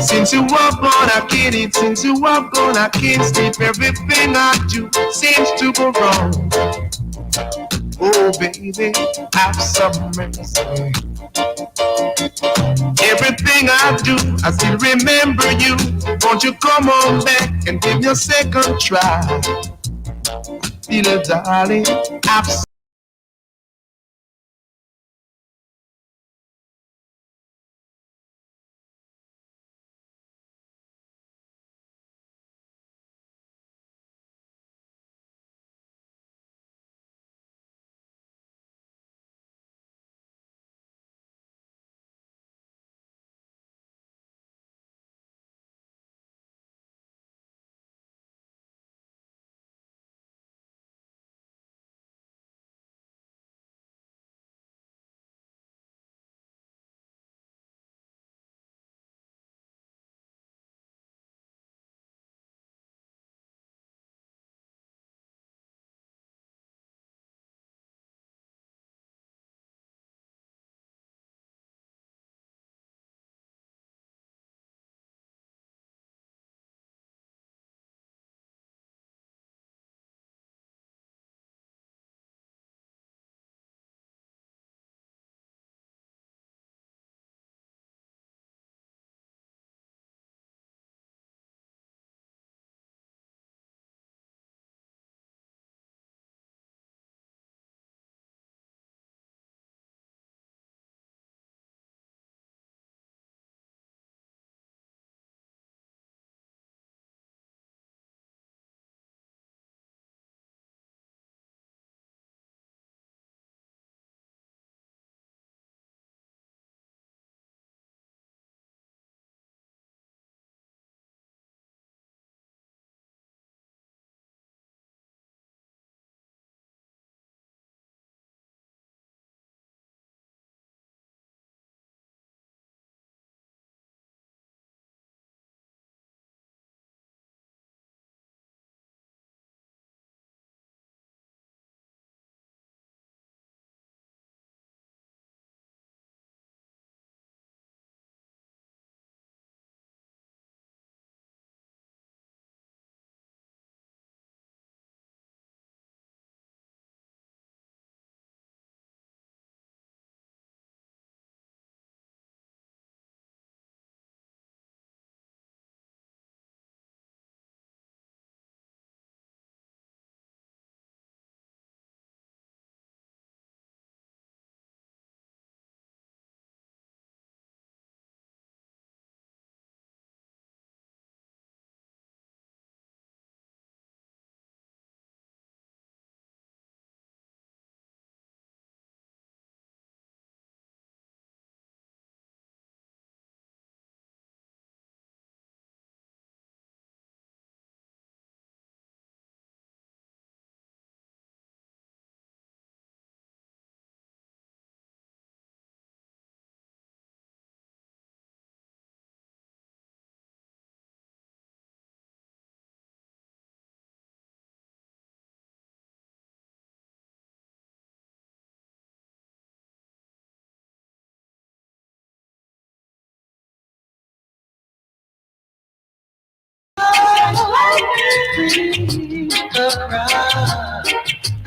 Since you were born, I can't eat. Since you were born, I can't sleep. Everything I do seems to go wrong. Oh, baby, have some mercy. Everything I do, I still remember you. Won't you come on back and give me a second try? Little darling, have some.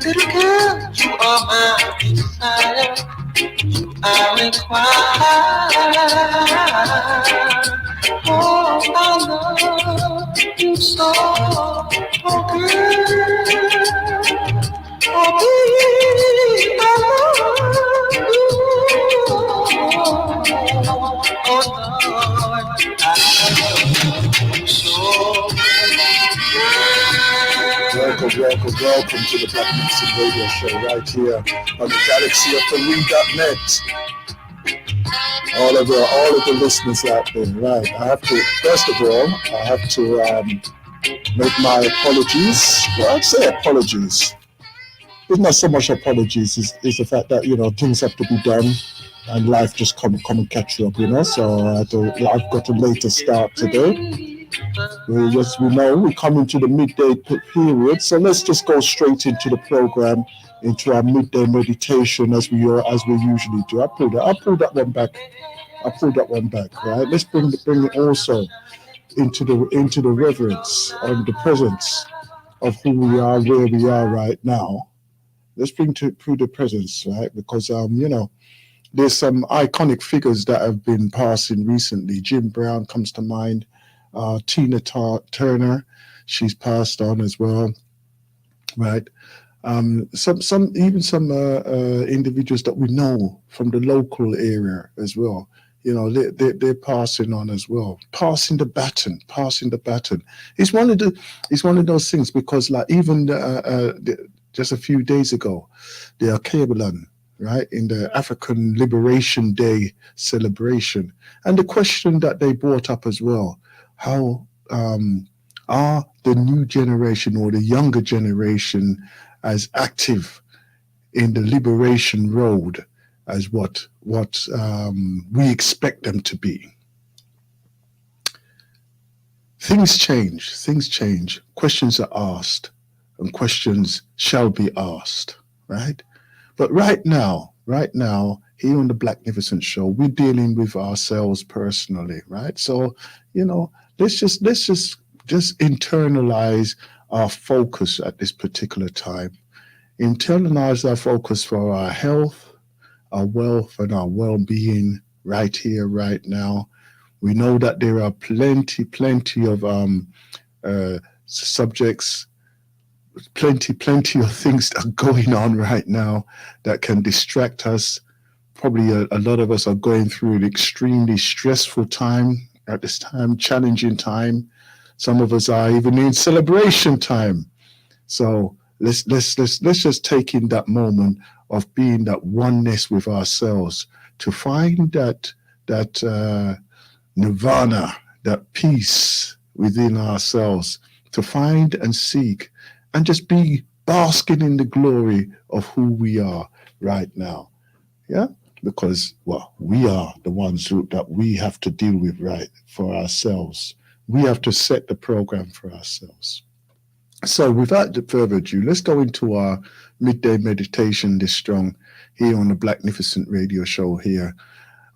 Little girl, you are my desire. I require. Oh, I love you so. Oh, girl. Oh, baby, I love you. Oh, Lord, I love you so. Welcome to the Blacknificent Radio Show right here on the galaxy of the all of the listeners out there. Right, I have to, first of all, I have to make my apologies. Well, I'd say apologies. It's not so much apologies, it's the fact that, things have to be done and life just come and catch you up, so I've got a later start today. As we know, we come into the midday period, so let's just go straight into the program, into our midday meditation as we usually do. I'll pull that one back I pulled that one back, right? Let's bring it also into the reverence and the presence of who we are, where we are right now. Let's bring to the presence, right? Because there's some iconic figures that have been passing recently. Jim Brown comes to mind. Tina Turner, she's passed on as well, right? Some individuals that we know from the local area as well. They're passing on as well, passing the baton. It's one of those things because like even just a few days ago, the Akabalan, right, in the African Liberation Day celebration, and the question that they brought up as well, how are the new generation or the younger generation as active in the liberation road as what we expect them to be? Things change. Questions are asked, and questions shall be asked, right? But right now, here on the Blacknificent Show, we're dealing with ourselves personally, right? So, let's just internalize our focus at this particular time. Internalize our focus for our health, our wealth, and our well-being right here, right now. We know that there are plenty of subjects, plenty of things that are going on right now that can distract us. Probably a lot of us are going through an extremely stressful time at this time, challenging time. Some of us are even in celebration time. So let's just take in that moment of being that oneness with ourselves to find that nirvana, that peace within ourselves, to find and seek and just be basking in the glory of who we are right now. Yeah? Because, we are the ones that we have to deal with right for ourselves. We have to set the program for ourselves. So without further ado, let's go into our midday meditation this strong here on the Blacknificent radio show here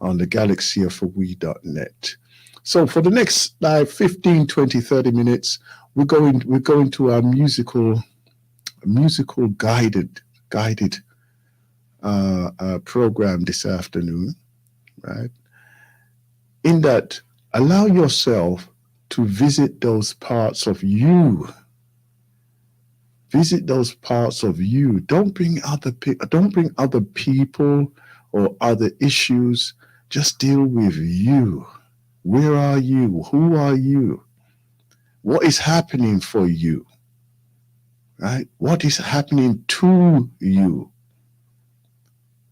on the galaxy of we.net. So for the next 15, 20, 30 minutes, we're going to our musical guided program this afternoon, right? In that, allow yourself to visit those parts of you. Visit those parts of you. Don't bring other people or other issues. Just deal with you. Where are you? Who are you? What is happening for you? Right? What is happening to you?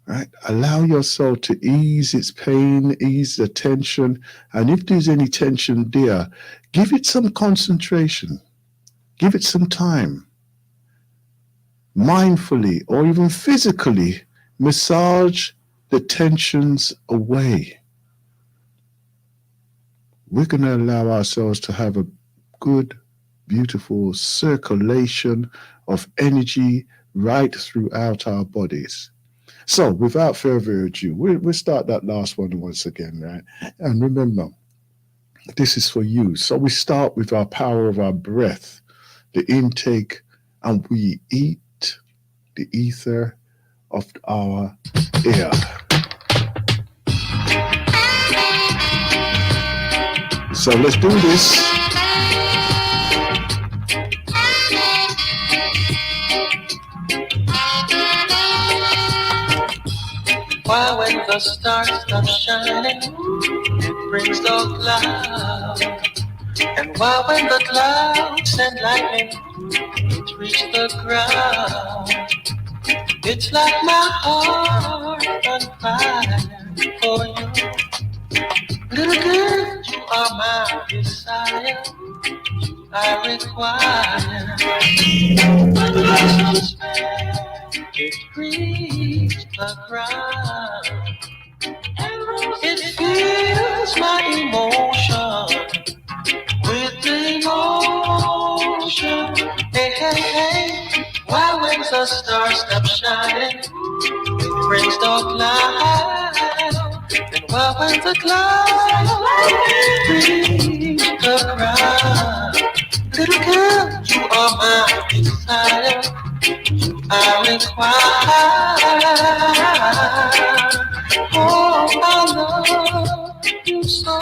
Right? Allow yourself to ease its pain, ease the tension, and if there's any tension there, give it some concentration. Give it some time. Mindfully or even physically massage the tensions away. We're going to allow ourselves to have a good, beautiful circulation of energy right throughout our bodies. So, without further ado, we'll start that last one once again, right? And remember, this is for you. So we start with our power of our breath, the intake, and we eat the ether of our air. So let's do this. Why when the stars stop shining, it brings the cloud. And why when the clouds and lightning, it reach the ground. It's like my heart on fire for you. Little girl, you are my desire, I require. When the spell, it reach the ground. It fills my emotion with the emotion. Hey, hey, hey. Why when the stars stop shining, it brings dark light. And Why when the clouds reach the ground? Little girl, you are my desire. I require. Oh, I love you so.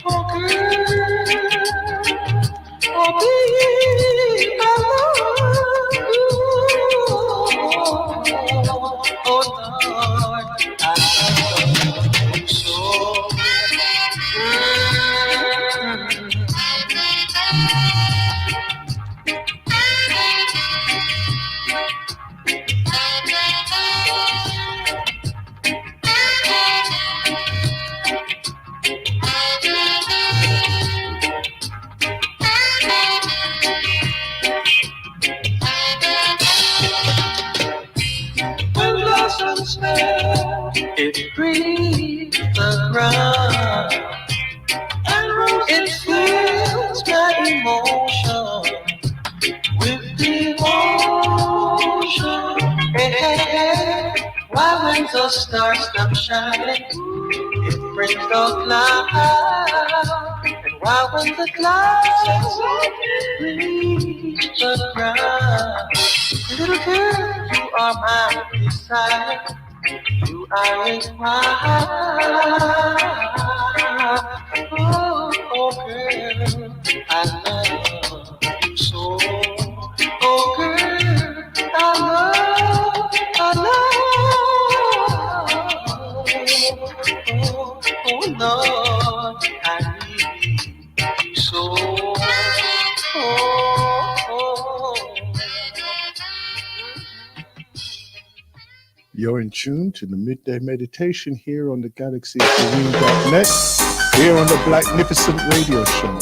Oh, girl. Oh, baby, I love you. Oh, Lord, I love you so. When blossoms smell, it breathes the ground. It fills my emotion with devotion. Hey, hey, hey. Why when the stars stop shining, it brings the cloud. And why when the clouds reach the ground? Little girl, you are my desire. You are required. Oh, girl, I love you so. Oh, girl, I love. Oh, Lord, I need you so. Oh. You're in tune to the Midday Meditation here on the galaxyserene.net, here on the Blacknificent Radio Show.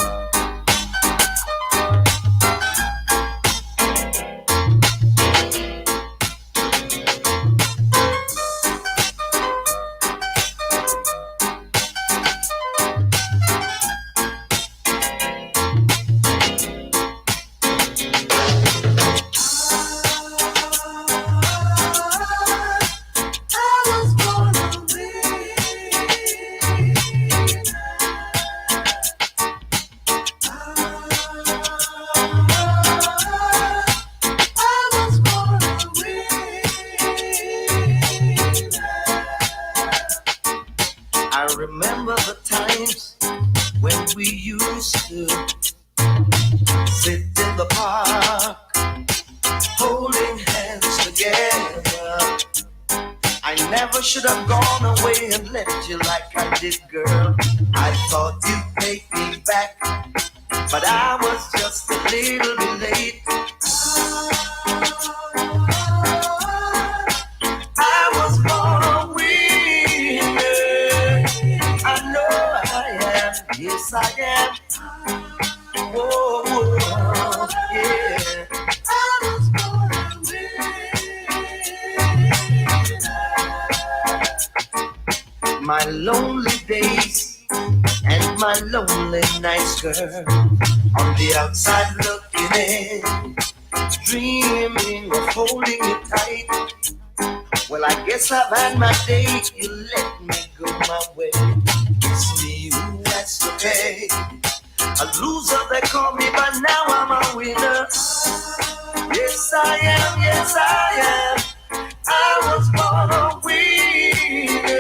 I remember the times when we used to sit in the park, holding hands together. I never should have gone away and left you like I did, girl. I thought you'd take me back, but I was just a little bit late. I was born a winner. I know I am, yes I am. Whoa, whoa, yeah. I was born a winner. My lonely days and my lonely nights, girl, on the outside looking in, dreaming of holding you tight. Well, I guess I've had my day, you let me go my way. It's me who has to pay. A loser, they call me, but now I'm a winner. Yes, I am, yes, I am. I was born a winner.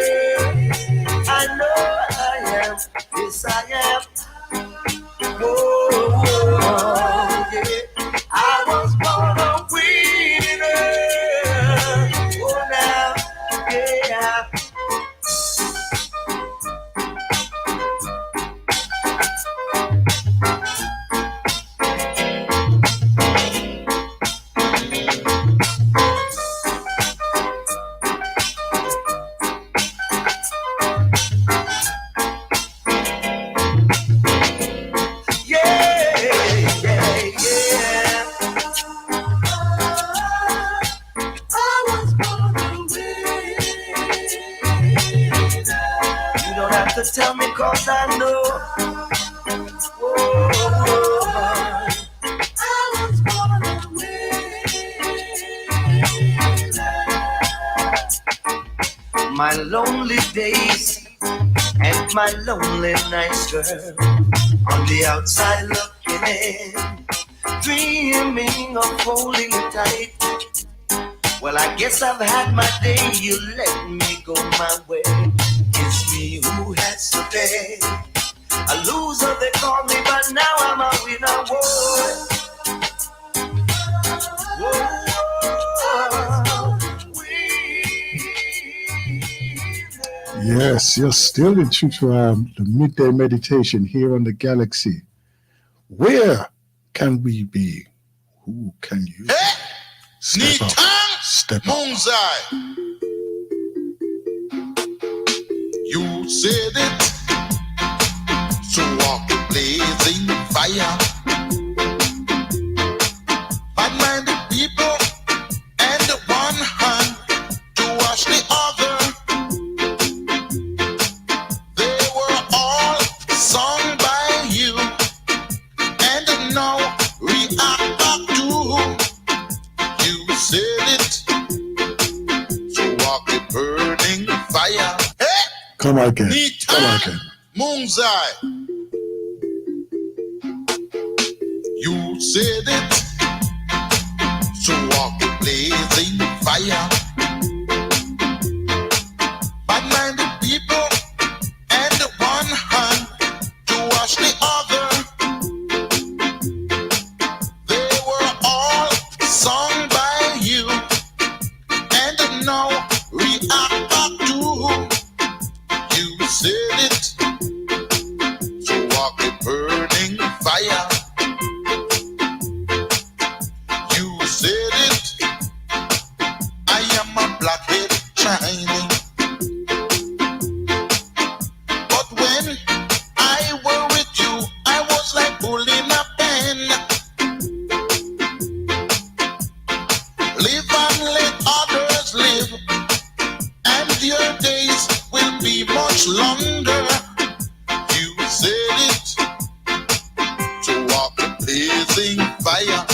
I know I am, yes, I am. Whoa, whoa, yeah. I was born a winner. Oh, now, yeah. To tell me cause I know. Oh, I was born a winner. My lonely days and my lonely nice girl on the outside looking in, dreaming of holding you tight. Well, I guess I've had my day. You let me go my way. It's me who has to pay. A loser they call me, but now I'm a winner. Whoa. Yes, you're still in true to the midday meditation here on the Galaxy. Where can we be? Who can you be? Step up. Step up. You said it, so walk the blazing fire. Bad-minded people and the one hand to wash the other. They were all sung by you, and now react back to you said it, so walk the burning fire. Hey! Come again. Come again. Moonzai. You said it, so walk the blazing fire. Bad-minded people and the one hand to wash the other. They were all sung by you, and now react back to you said it, so walk the burning fire. You said it, I am a blackhead shining. But when I were with you, I was like pulling a pen. Live and let others live, and your days will be much longer. You said it, to walk the blazing fire.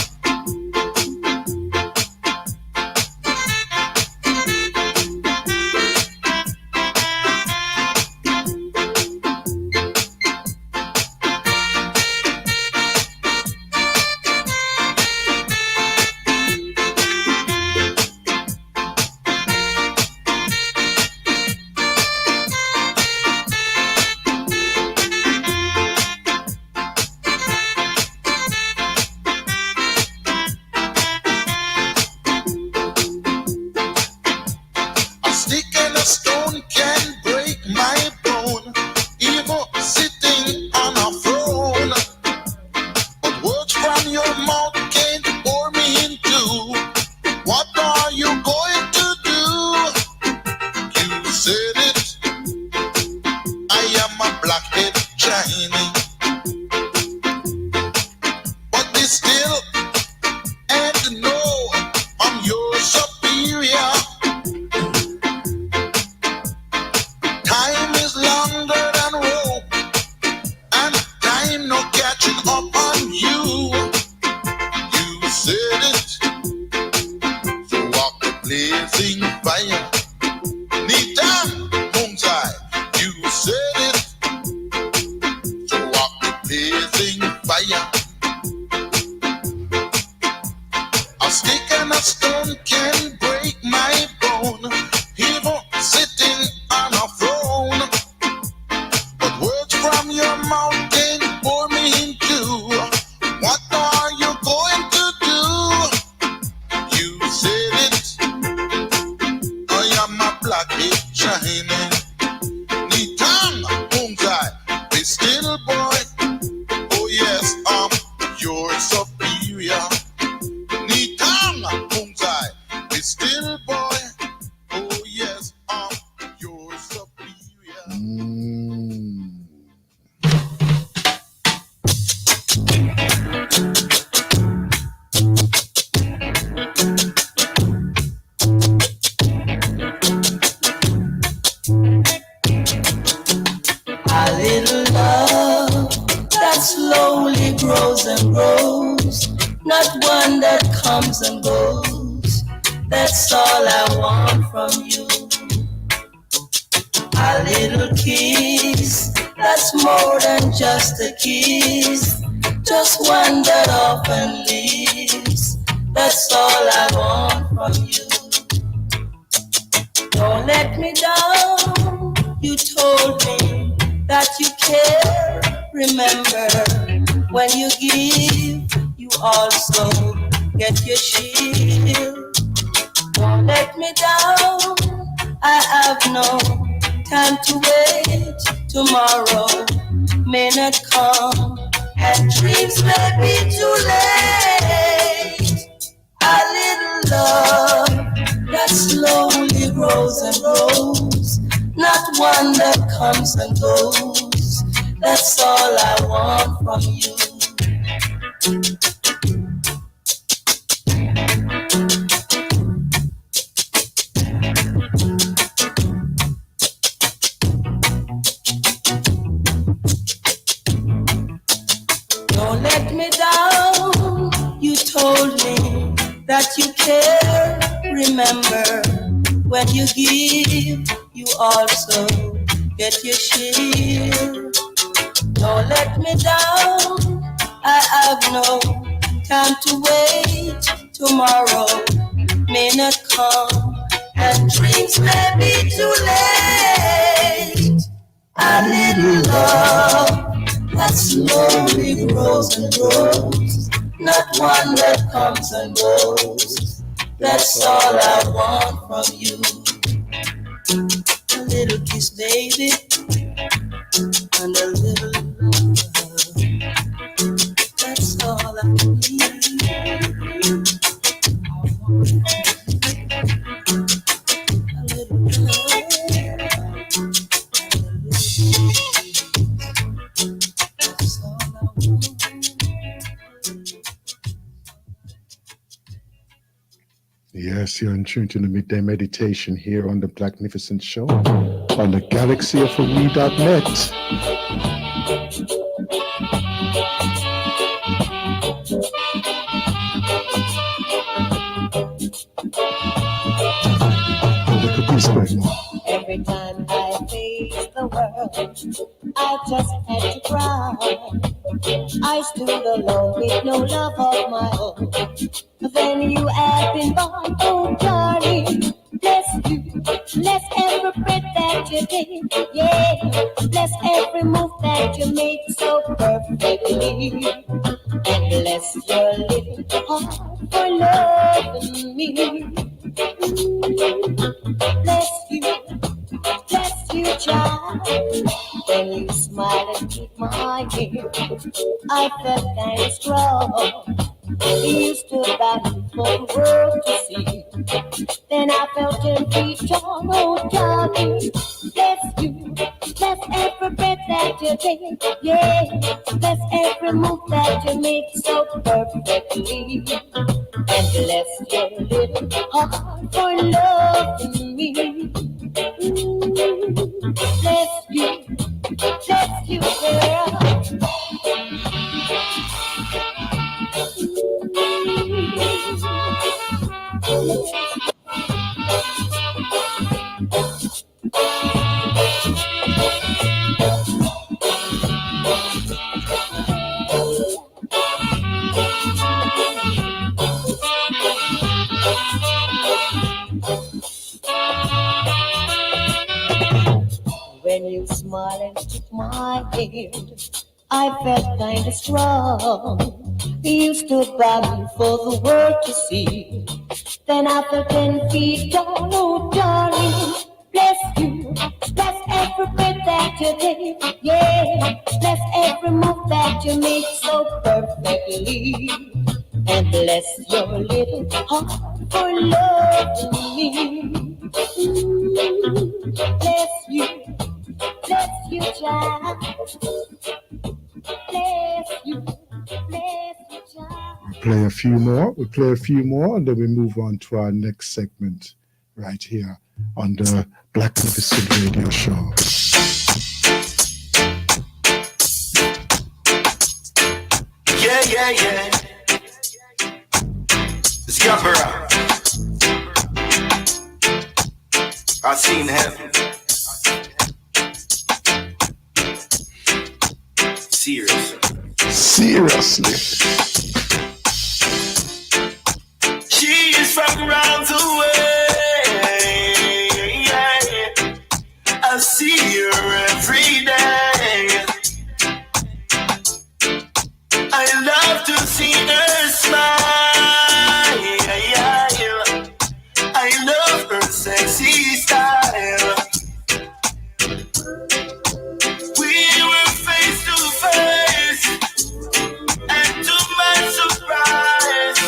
A little kiss, that's more than just a kiss. Just one that often leaves. That's all I want from you. Don't let me down. You told me that you care. Remember, when you give, you also get your shield. Don't let me down. I have no time to wait. Tomorrow may not come, and dreams may be too late. A little love that slowly grows and grows, not one that comes and goes. That's all I want from you. Don't let me down. You told me that you care. Remember, when you give, you also get your share. Don't let me down. I have no time to wait. Tomorrow may not come, and dreams may be too late. A little love that slowly grows and grows, not one that comes and goes. That's all I want from you. A little kiss, baby, and a little love. That's all I need. A little love. That's all I want. Yes, you're in tune to the Midday Meditation here on the Blacknificent Show on the galaxyofme.net. Look at this right now. Every time I face the world, I just had to cry. I stood alone with no love of my own. Then you have been born, oh darling. Bless you, bless every breath that you take, yeah. Bless every move that you make so perfectly. And bless your little heart for loving me. Bless you, child. When you smile and keep my hand, I felt kind of strong. You stood by me for the world to see. Then I felt 10 feet tall, oh darling. Bless you, bless every breath that you take, yeah. Bless every move that you make so perfectly. And bless your little heart for loving me. Bless you, girl. When you smile and took my hand, I felt kind of strong. You stood by me for the world to see. Then I felt 10 feet tall, oh darling. Bless you, bless every breath that you take, yeah. Bless every move that you make so perfectly. And bless your little heart for loving me. Bless you, child. Bless you, child. We play a few more, and then we move on to our next segment right here on the Blacknificent Radio Show. Yeah. Discover. I seen heaven. Seriously. Seriously. She is from round the way. I see her every day. I love to see her smile. I love her sexy style. We were face to face, and to my surprise,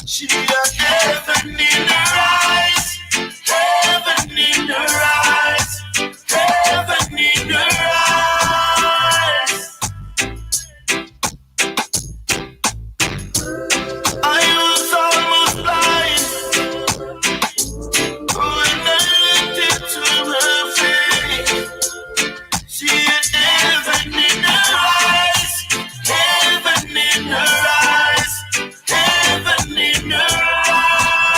she had heaven in her eyes, heaven in her eyes, heaven in her eyes. I was almost blind when I looked into her face. She had heaven in her eyes, heaven in her eyes, heaven in her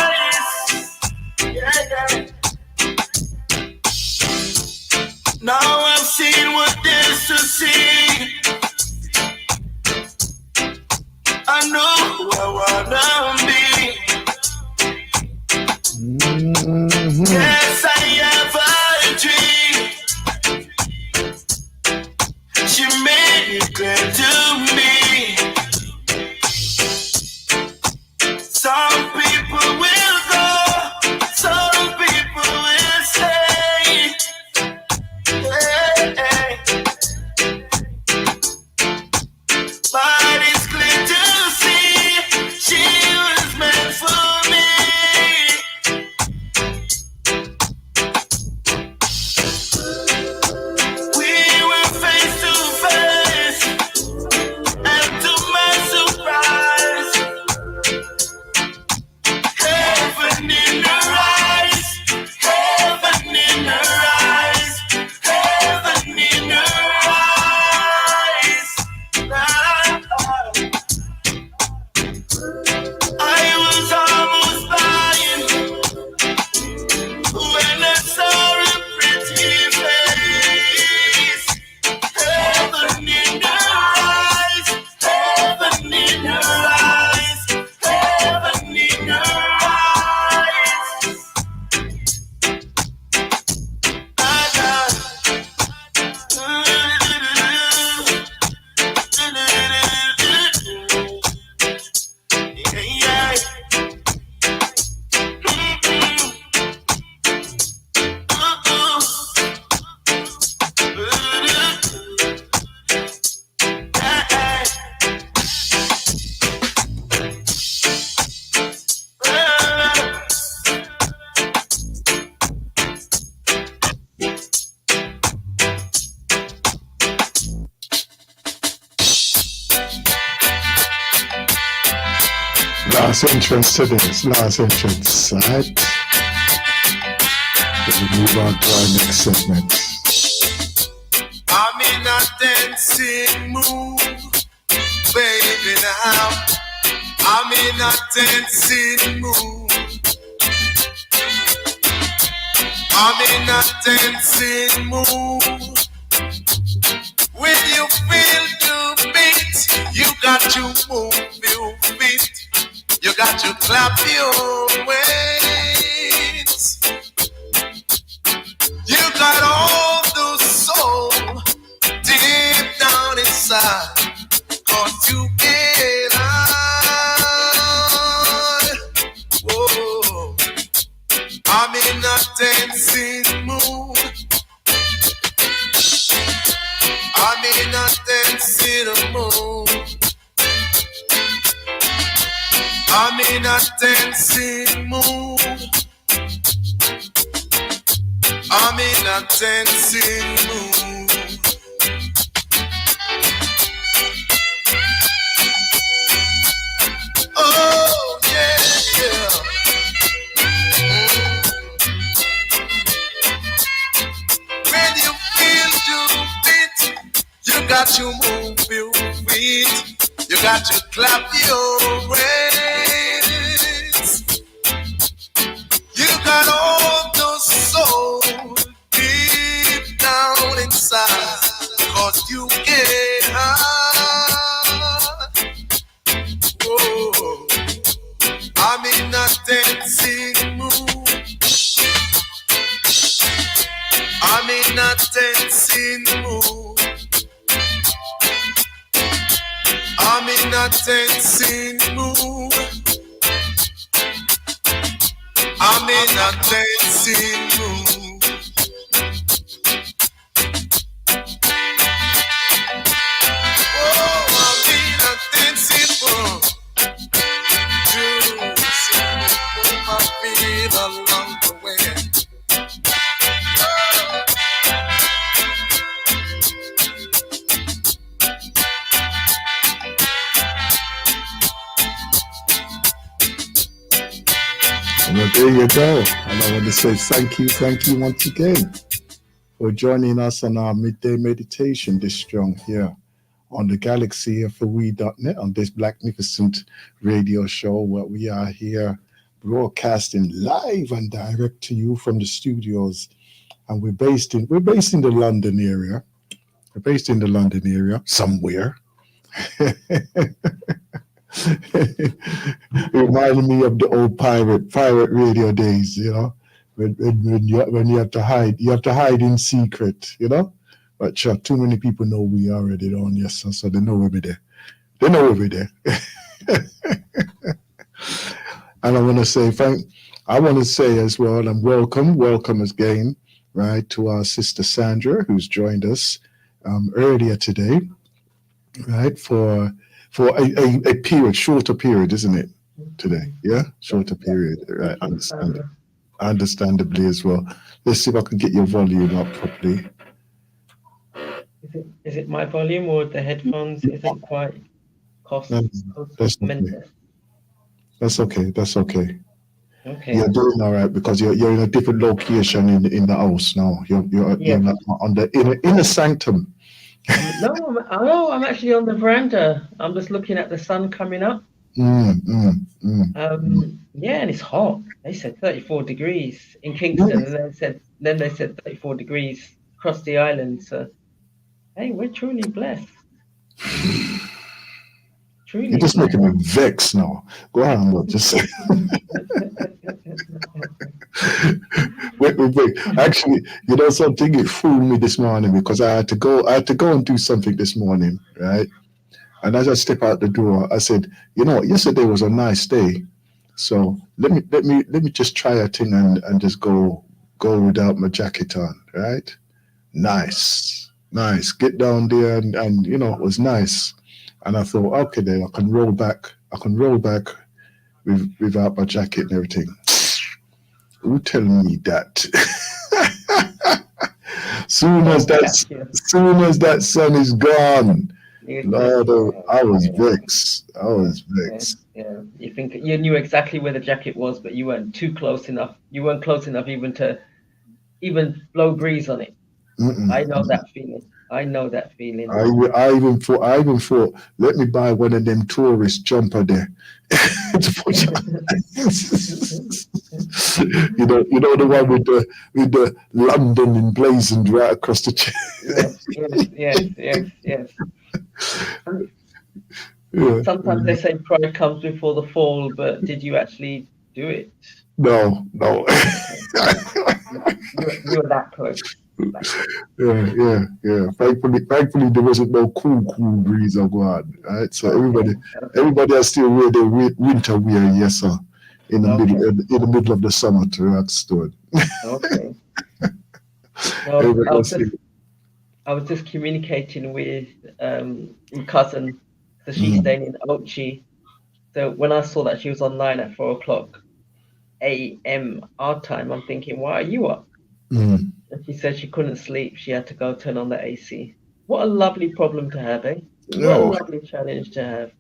eyes. Yeah. Now I've seen what there's to see. I know who I wanna be. Yes, I have a dream. She made it clear to me. Some people will go, some people will stay. Hey. But it's clear to see she was meant for me. We were face to face, and to my surprise, heaven in her eyes, heaven in her eyes, heaven in her eyes. I was almost blind when I saw her pretty face. Heaven in her eyes, heaven in her eyes, heaven in her eyes. Last entrance to this, last entrance, right? Then we move on to our next segment. I'm in a dancing mood, baby now. I'm in a dancing mood. I'm in a dancing mood. When you feel the beat, you got to move your feet. You got to clap your hands. You got all the soul deep down inside. Cause you get high. Whoa. I'm in a dancing mood. I'm in a dancing mood. I'm in a dancing mood. I'm in a dancing mood. Oh yeah, yeah. When you feel the beat, you got to move your feet. You got to clap your hands. You got all the soul deep down inside. Cause you in a tensing mood. I'm in a tensing mood. I'm in a tensing mood. Oh, I'm in a tensing mood. You see me put my feet along the way. Well, there you go. And I want to say thank you once again for joining us on our midday meditation this strong here on the Galaxy FOE.net on this Blacknificent radio show where we are here broadcasting live and direct to you from the studios. And we're based in the London area. We're based in the London area somewhere. Reminding me of the old pirate radio days, you know, when you have to hide in secret, you know. But sure, too many people know we already on, yes, so they know we'll be there. They know we'll be there. And I want to say as well, and welcome again, right, to our sister Sandra, who's joined us earlier today, right, for a period, shorter period, isn't it? Today, yeah, shorter period, right? Understandably as well. Let's see if I can get your volume up properly. Is it my volume or the headphones isn't quite That's okay. Okay. You're doing all right because you're in a different location in the house now. You're on the inner sanctum. I'm actually on the veranda. I'm just looking at the sun coming up. Yeah, and it's hot. They said 34 degrees in Kingston, and then they said 34 degrees across the island. So, hey, we're truly blessed. You're just making me vex now. Go on, look, just say. Wait. Actually, you know something? It fooled me this morning because I had to go and do something this morning, right? And as I step out the door, I said, you know, yesterday was a nice day, so let me just try a thing and just go without my jacket on, right? Nice. Get down there and you know, it was nice. And I thought, okay, then I can roll back without my jacket and everything. Who telling me that? soon as that sun is gone, Lord, I was vexed. Yeah. You think you knew exactly where the jacket was, but you weren't too close enough. You weren't close enough even to blow breeze on it. I know that feeling. I even thought, let me buy one of them tourist jumper there. you know the one with the London emblazoned right across the chest. Yes. Sometimes they say pride comes before the fall, but did you actually do it? No. You were that close. Yeah. Thankfully, there wasn't no cool breeze or go on, right? So everybody has still wear their winter wear, yes, sir. In the middle of the summer to Rockstone. Okay. I was just communicating with my cousin, so she's staying in Ochi. So when I saw that she was online at 4:00 a.m. our time, I'm thinking, why are you up? And she said she couldn't sleep. She had to go turn on the AC. What a lovely problem to have, eh? What a lovely challenge to have.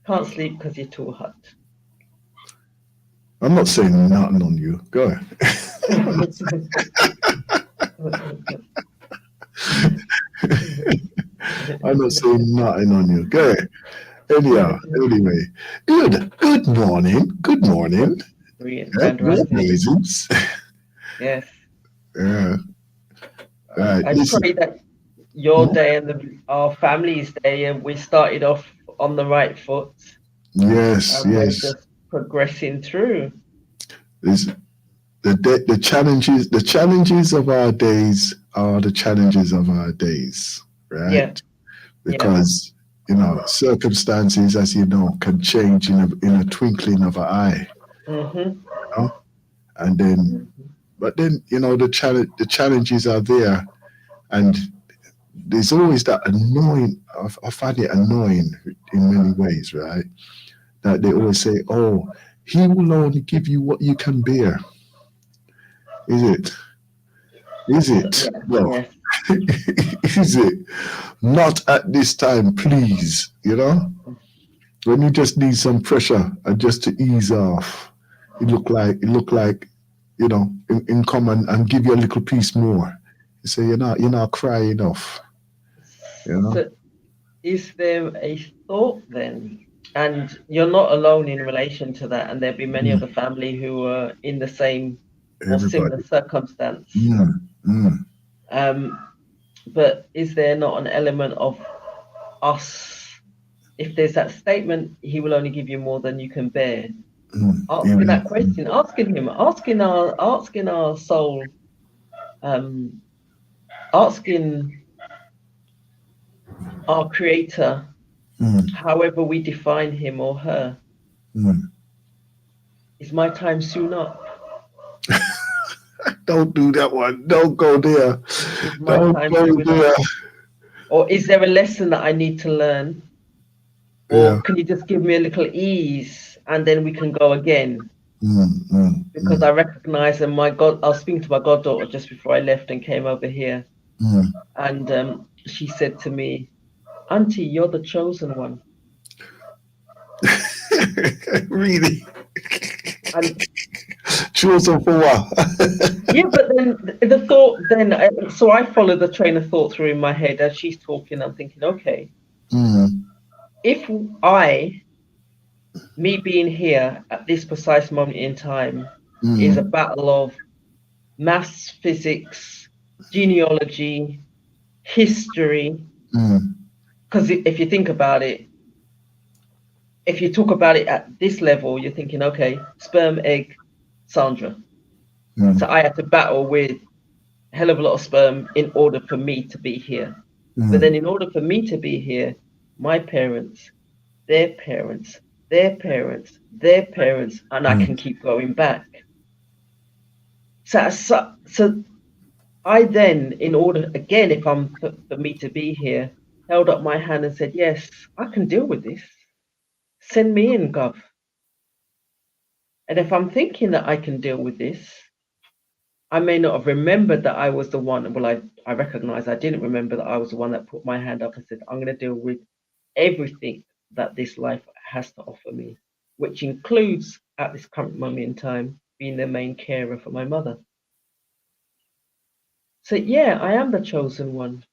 Can't sleep because you're too hot. I'm not saying nothing on you. Go ahead. I'm not saying nothing on you. Go ahead. Anyway. Good morning. Amazing. Yes. Yeah. Right. I pray that your day and our family's day, and we started off on the right foot. Yes. We're just progressing through. the challenges of our days are the challenges of our days, Yeah, right? yeah. Because circumstances, as you know, can change in a twinkling of an eye. Mm-hmm. You know? And then, but then the challenges are there, and there's always that annoying. I find it annoying in many ways, right? That they always say, "Oh, he will only give you what you can bear." Is it? Is it? Yeah, No. yes. Is it? Not at this time, please. When you just need some pressure and just to ease off, it look like, in common and give you a little piece more. You say you're not crying enough. You know, So, is there a thought then? And you're not alone in relation to that, and there'll be many of Mm, the family who are in the same or similar everybody. circumstance. Mm, mm, Um, but is there not an element of us? If there's that statement, he will only give you more than you can bear. Asking even that question, asking him, asking our soul, um, asking our creator, mm, however we define him or her, mm. is my time soon up? Don't do that one. Don't go there. Is my Don't time go soon up? there. Or is there a lesson that I need to learn? Yeah. Or can you just give me a little ease and then we can go again? Mm, mm, Because I mm, recognize, and I was speaking to my goddaughter just before I left and came over here, mm. and she said to me, "Auntie, you're the chosen one." Really? And Chosen for what? yeah, but then the thought, so I follow the train of thought through in my head as she's talking. I'm thinking, okay, Mm, if I, me being here at this precise moment in time, is a mm, battle of maths, physics, genealogy, history. mm, Because if you think about it, if you talk about it at this level, you're thinking, okay, sperm, egg, Sandra. So mm, I have to battle with a hell of a lot of sperm in order for me to be here. But then, mm, in order for me to be here, my parents, their parents, their parents, their parents, and I can mm. keep going back. So I then, in order, again, if I'm for me to be here, held up my hand and said, yes, I can deal with this. Send me in, Gov. And if I'm thinking that I can deal with this, I may not have remembered that I was the one. Well, I recognize I didn't remember that I was the one that put my hand up and said, I'm going to deal with everything that this life has to offer me, which includes, at this current moment in time, being the main carer for my mother. So, yeah, I am the chosen one.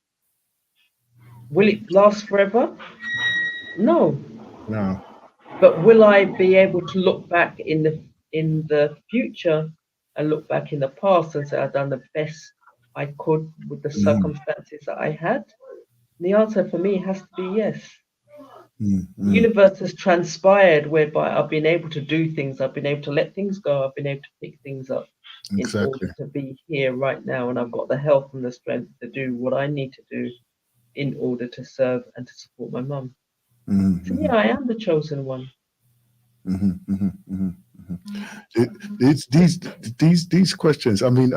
Will it last forever? No. No. But will I be able to look back in the future and look back in the past and say I've done the best I could with the Mm, circumstances that I had? The answer for me has to be yes. mm, The mm. universe has transpired whereby I've been able to do things, I've been able to let things go, I've been able to pick things up in order Exactly. to be here right now, and I've got the health and the strength to do what I need to do in order to serve and to support my mum. So Mm-hmm, yeah, I am the chosen one. mm-hmm, mm-hmm, mm-hmm, mm-hmm. It's these questions. I mean,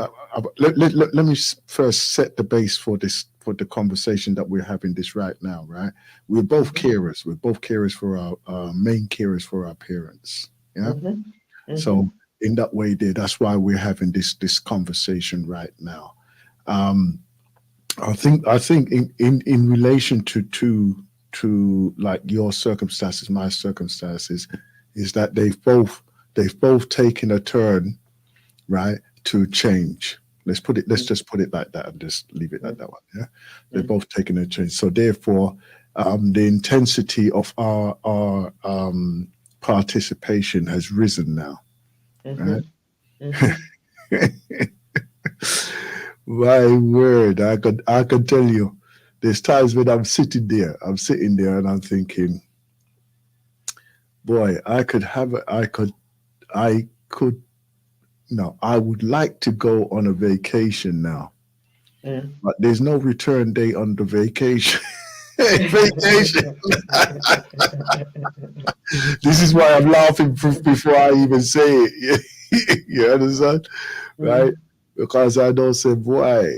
let me first set the base for the conversation that we're having this right now. Right, we're both Mhm, carers. We're both carers for our main carers for our parents. Yeah. mhm, So mhm, in that way, that's why we're having this conversation right now. Um, I think in relation to like your circumstances, my circumstances, is that they've both taken a turn, right, to change. Let's mhm, just put it like that and just leave it at mhm, that one. Yeah, they've mhm, both taken a change. So therefore, the intensity of our participation has risen now, right? mhm, mhm, My word, I could tell you, there's times when I'm sitting there and I'm thinking, boy, I could no, I would like to go on a vacation now, Mm. but there's no return date on the vacation. Vacation. This is why I'm laughing before I even say it. You understand, right? Mm. Because I don't say, boy,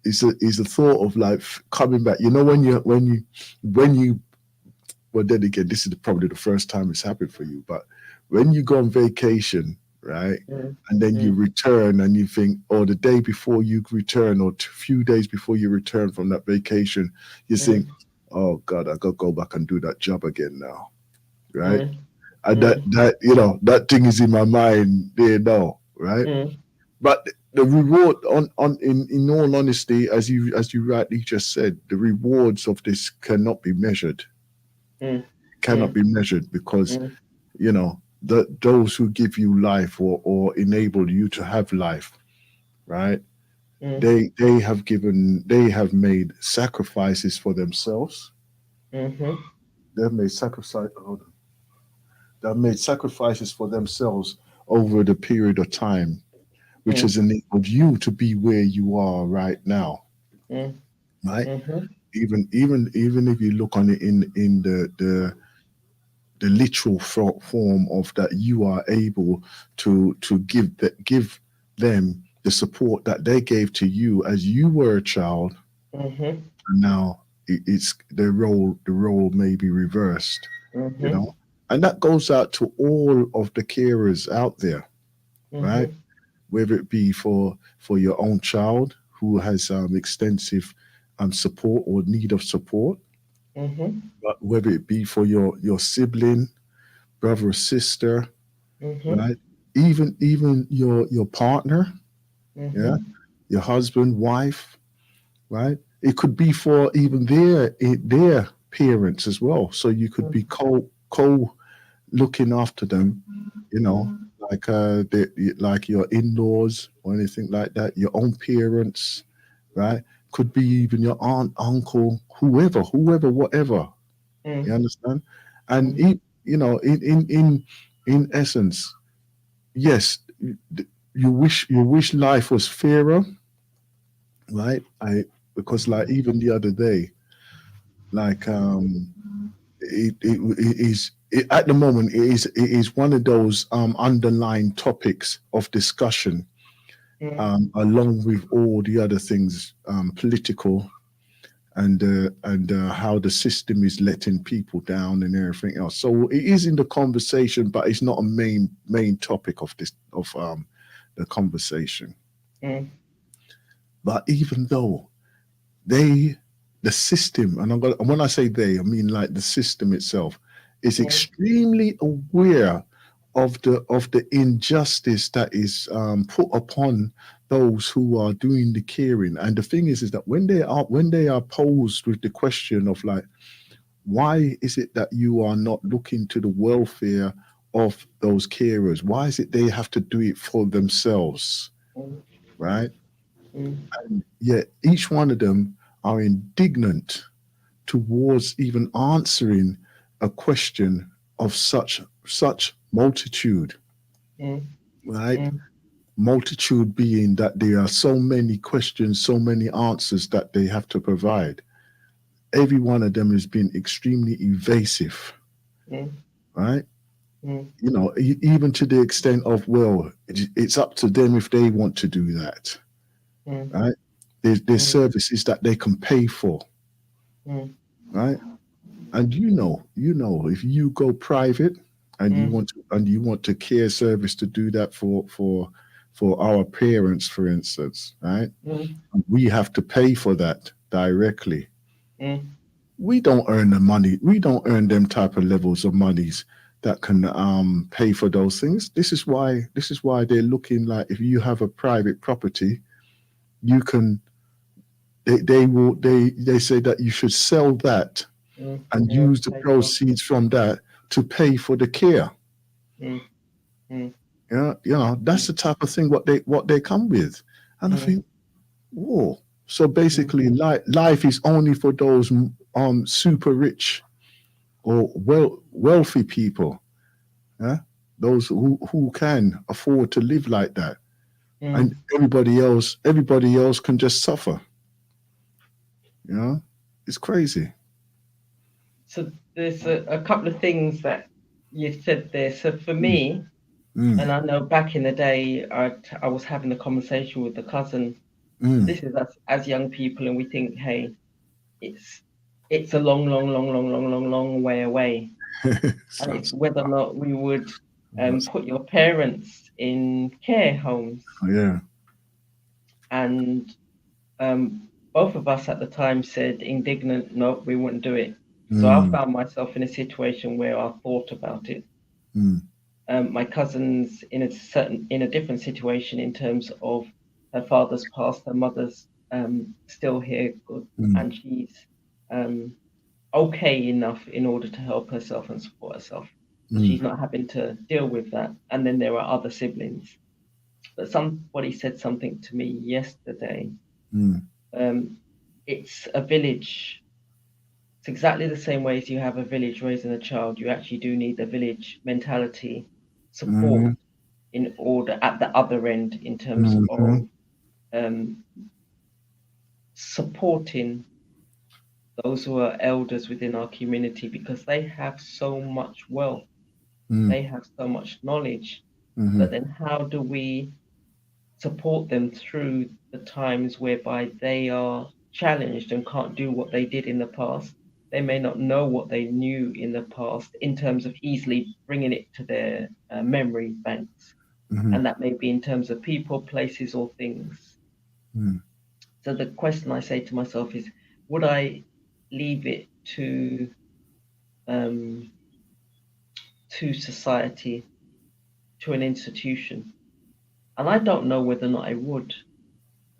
it's a thought of like coming back. You know, when you well, then again, this is probably the first time it's happened for you. But when you go on vacation, right, Mm. and then you Mm. return and you think, or the day before you return, or a few days before you return from that vacation, you think, Mm. oh God, I got to go back and do that job again now, right? Mm. And that Mm. that you know that thing is in my mind there now, right? Mm. But the reward on in all honesty, as you rightly just said, the rewards of this cannot be measured, Mm. cannot be measured because Mm. those who give you life or enable you to have life, right? Mm. They have made sacrifices for themselves. Mhm. They've made sacrifice. Hold on. They've made sacrifices for themselves over the period of time, which Mm. has enabled you to be where you are right now, Mm. right? Mhm. Even if you look on it in the literal form of that, you are able to give them the support that they gave to you as you were a child, Mhm. and now it's the role may be reversed, you know, Mhm. and that goes out to all of the carers out there, right? Mhm. Whether it be for your own child who has extensive support or need of support, Mhm. but whether it be for your sibling, brother or sister, Mhm. right? Even your partner, yeah, Mhm. your husband, wife, right? It could be for even their parents as well. So you could be co looking after them, like like your in-laws or anything like that, your own parents, right? Could be even your aunt, uncle, whoever, whatever. You Mm. understand? And Mm. in essence, yes, you wish life was fairer, right? I Because like even the other day, like it is at the moment it is one of those underlying topics of discussion, Mm. along with all the other things, political, and how the system is letting people down and everything else. So it is in the conversation, but it's not a main topic of the conversation. Mm. But even though they, the system, and when I say they, I mean like the system itself, is Mm. extremely aware of the injustice that is put upon those who are doing the caring. And the thing is that when they are posed with the question of like, why is it that you are not looking to the welfare of those carers? Why is it they have to do it for themselves, Mm. right? Mm. Yet each one of them are indignant towards even answering a question of such multitude, Mm. right? Mm. Multitude being that there are so many questions, so many answers that they have to provide. Every one of them has been extremely evasive, Mm. right? Mm. Even to the extent of, well, it's up to them if they want to do that, Mm. right? There's Mm. services that they can pay for, Mm. right? And if you go private and you Mm. want to care service to do that for our parents, for instance, right? Mm. We have to pay for that directly. Mm. We don't earn the money. We don't earn them type of levels of monies that can pay for those things. This is why they're looking like, if you have a private property, you can they say that you should sell that Mm. and Yeah. use the Pay for. proceeds from that to pay for the care. Mm. Mm. Yeah, that's Mm. the type of thing what they come with. And I Mm. think, whoa. So Mm. basically, life is only for those super rich or wealthy people. Yeah? those who can afford to live like that, and Mm. everybody else can just suffer. You know, it's crazy. So there's a couple of things that you said there. So for Mm, me, and mm, I know back in the day, I was having a conversation with the cousin. mm. This is us as young people, and we think, hey, it's it's a long, long, long, long, long, long, long way away, and it's Sounds whether or not we would that's- put your parents in care homes. yeah. And both of us at the time said indignant, no, we wouldn't do it. So I Mm, found myself in a situation where I thought about it. mm, My cousin's in a different situation in terms of her father's passed, her mother's still here, good, mm, and she's um, okay enough in order to help herself and support herself. So mm, she's not having to deal with that. And then there are other siblings. But somebody said something to me yesterday. mm, Um, it's a village. It's exactly the same way as you have a village raising a child. You actually do need the village mentality support mm, in order at the other end in terms mm, mm, of um, supporting those who are elders within our community because they have so much wealth, mm, they have so much knowledge. But mhm, then, how do we support them through the times whereby they are challenged and can't do what they did in the past? They may not know what they knew in the past in terms of easily bringing it to their memory banks. mhm, And that may be in terms of people, places, or things. mm, So the question I say to myself is, would I leave it um, to society, to an institution? And I don't know whether or not I would,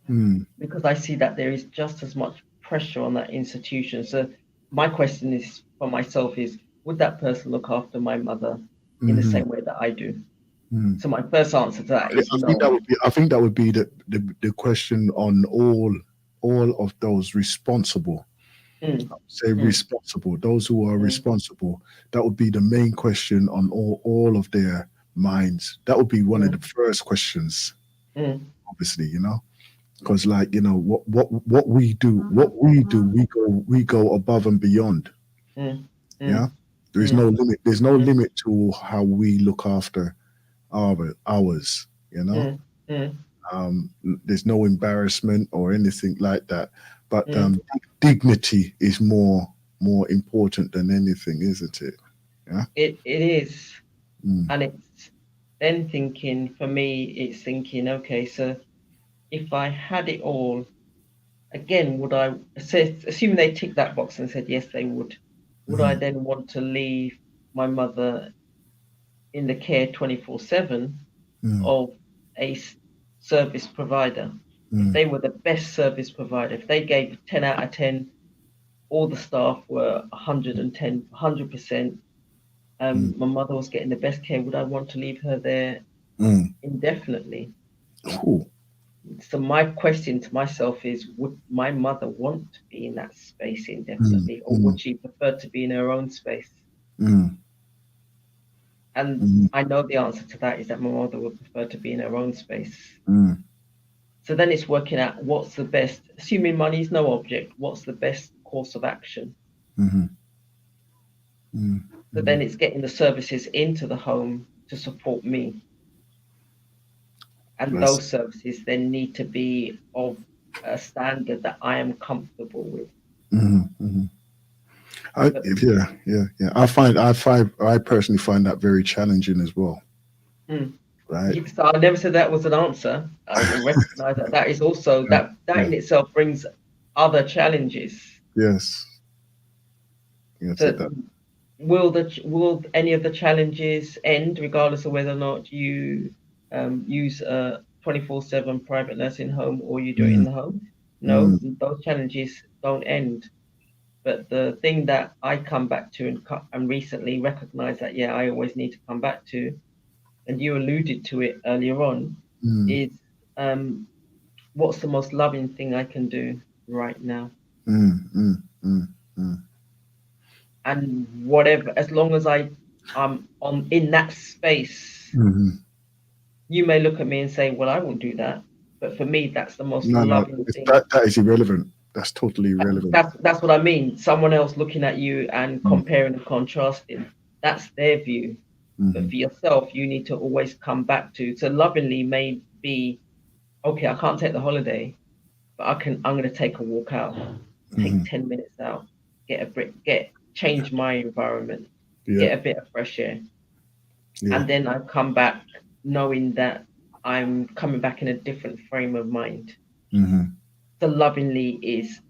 mm, because I see that there is just as much pressure on that institution. So my question is for myself is, would that person look after my mother in the mhm, same way that I do? mm. So my first answer to that is I think that no. would be. I think that would be the question on all of those responsible. Mm, Say mm, responsible. Those who are mm, responsible. That would be the main question on all of their minds. That would be one of the mm, first questions. mm, Obviously, because like what we do, we go above and beyond. mm, Yeah, mm, there is no mm, limit. There's no mm, limit to how we look after ours. mm, mm, There's no embarrassment or anything like that. But mm. dignity is more important than anything, isn't it? Yeah. It is. Mm, And it's then thinking, for me, it's thinking, okay, so if I had it all, again, would I say, assuming they ticked that box and said yes, they would I mm, then want to leave my mother in the care 24/7 mm, of a service provider? If mm, they were the best service provider, if they gave 10 out of 10, all the staff were 110, 100%, mm, my mother was getting the best care, would I want to leave her there mm. indefinitely? Ooh, So my question to myself is, would my mother want to be in that space mm, indefinitely, or mm, would she prefer to be in her own space? mm, And mm, I know the answer to that is that my mother would prefer to be in her own space. mm, So then it's working out what's the best, assuming money is no object, what's the best course of action? mhm, mm, So mm. then it's getting the services into the home to support me. And That's those services then need to be of a standard that I am comfortable with. mhm, mhm. But Yeah. I personally find that very challenging as well. mm, Right. so I never said that was an answer. I recognize that that is also Yeah. that Yeah. in itself brings other challenges. Yes. You said So that. will any of the challenges end regardless of whether or not you use a 24/7 private nursing home or you do it in Mm, the home? No, mm, those challenges don't end. But the thing that I come back to and recently recognize that yeah, I always need to come back to, and you alluded to it earlier on, mm, is what's the most loving thing I can do right now? mm, mm, mm, mm. And whatever, as long as I I'm on in that space. Hmm. You may look at me and say, "Well, I won't do that," but for me, that's the most No, loving thing. that is irrelevant. That's totally irrelevant. That's what I mean. Someone else looking at you and comparing and contrasting. That's their view. But Mm-hmm. for yourself, you need to always come back to. So lovingly may be, okay, I can't take the holiday, but I'm gonna take a walk out, take Hmm. 10 minutes out, get a break, change my environment, Yeah, get a bit of fresh air. yeah. And then I come back knowing that I'm coming back in a different frame of mind. Hmm. So lovingly is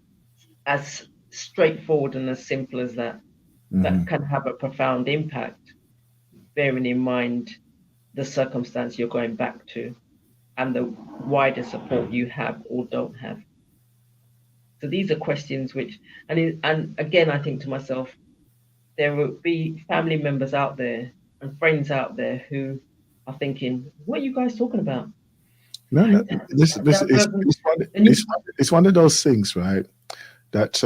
as straightforward and as simple as that, Hmm. but can have a profound impact, bearing in mind the circumstance you're going back to and the wider support you have or don't have. So these are questions which, and again, I think to myself, there will be family members out there and friends out there who are thinking, "What are you guys talking about?" No, no. This That is doesn't, and you, it's one of those things, right? That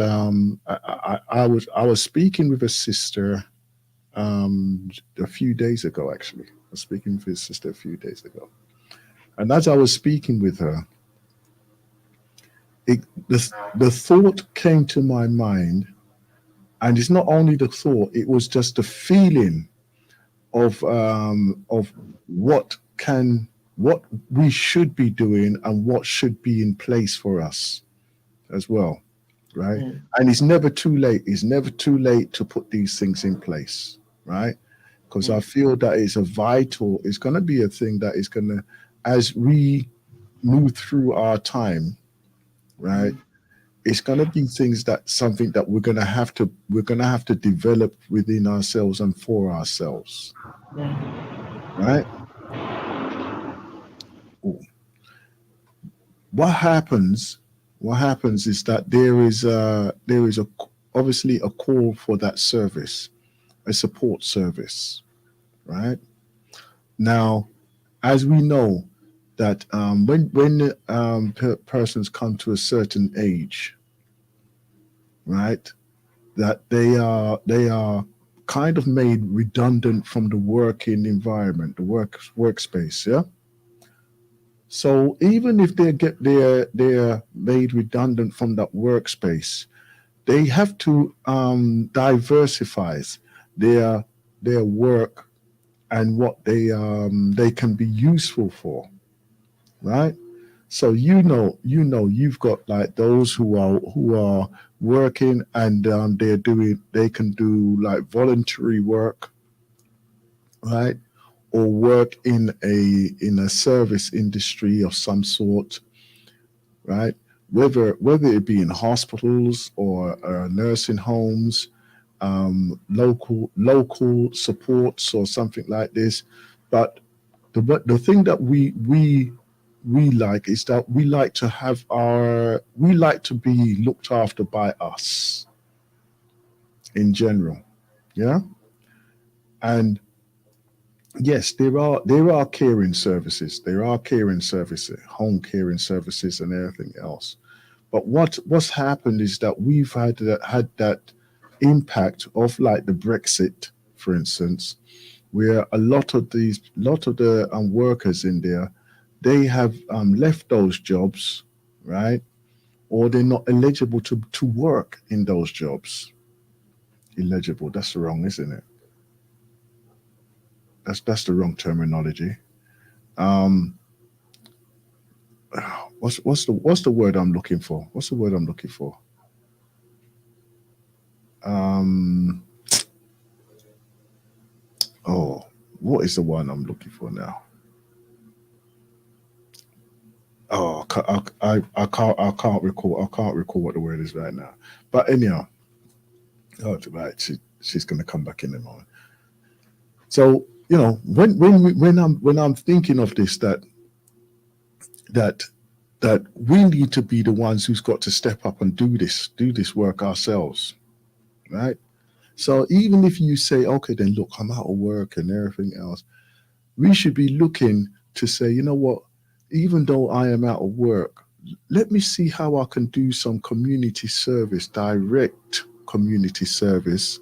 I was speaking with a sister a few days ago. Actually, I was speaking with his sister a few days ago, and as I was speaking with her, it, the thought came to my mind, and it's not only the thought; it was just the feeling of what can what we should be doing and what should be in place for us as well, right? mm, And it's never too late. It's never too late to put these things in place, right? Because I mm, feel that it's going to be a thing that is going to, as we move through our time, right? mm, It's going to be things that something that we're going to have to develop within ourselves and for ourselves, yeah, right? what happens what happens is that there is a obviously a call for that service, a support service, right? Now, as we know that when persons come to a certain age, right, that they are kind of made redundant from the working environment, the workspace, yeah. So even if they're made redundant from that workspace, they have to diversify their work and what they can be useful for, right? So you've got like those who are working and they can do like voluntary work, right? Or work in a service industry of some sort, right? Whether it be in hospitals or nursing homes, local supports or something like this. But the thing that we like is that we like to be looked after by us in general, yeah. And yes, there are caring services, home caring services, and everything else. But what's happened is that we've had that impact of like the Brexit, for instance, where lot of the workers in there, they have left those jobs, right? Or they're not eligible to work in those jobs. Illegible, that's wrong, isn't it? That's the wrong terminology. Um, what's the word I'm looking for? What's the word I'm looking for? Um, oh, what is the one I'm looking for now? Oh, I can't recall. I can't recall what the word is right now. But anyhow, oh, right, she's going to come back in a moment. So when I'm thinking of this, that that we need to be the ones who's got to step up and do this work ourselves, right? So even if you say, okay, then look, I'm out of work and everything else, we should be looking to say, you know what, even though I am out of work, let me see how I can do some community service, direct community service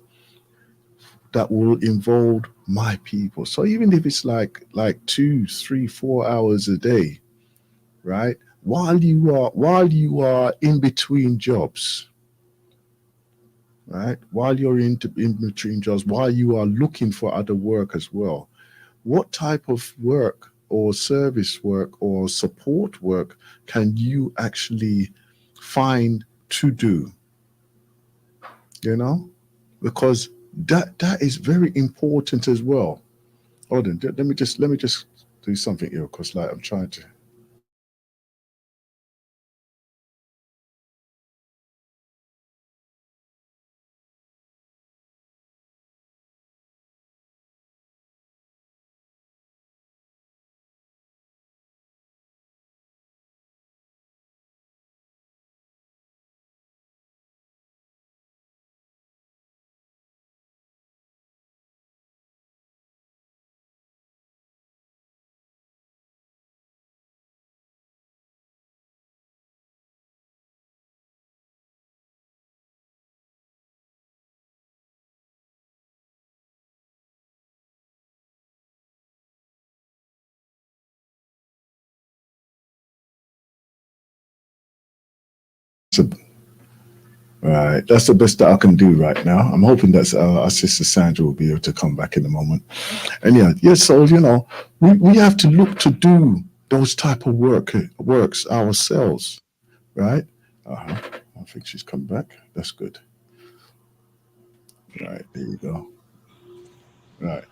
that will involve my people. So even if it's like 2, 3, 4 hours a day, right? While you are in between jobs, right? While you're in between jobs, while you are looking for other work as well, what type of work or service work or support work can you actually find to do? You know, because that is very important as well. Hold on, let me just do something here because like I'm trying to. So, right, that's the best that I can do right now. I'm hoping that our sister Sandra will be able to come back in a moment. And yeah, yes, so we have to look to do those type of works ourselves, right? Uh-huh. I think she's come back. That's good. Right, there you go. Right.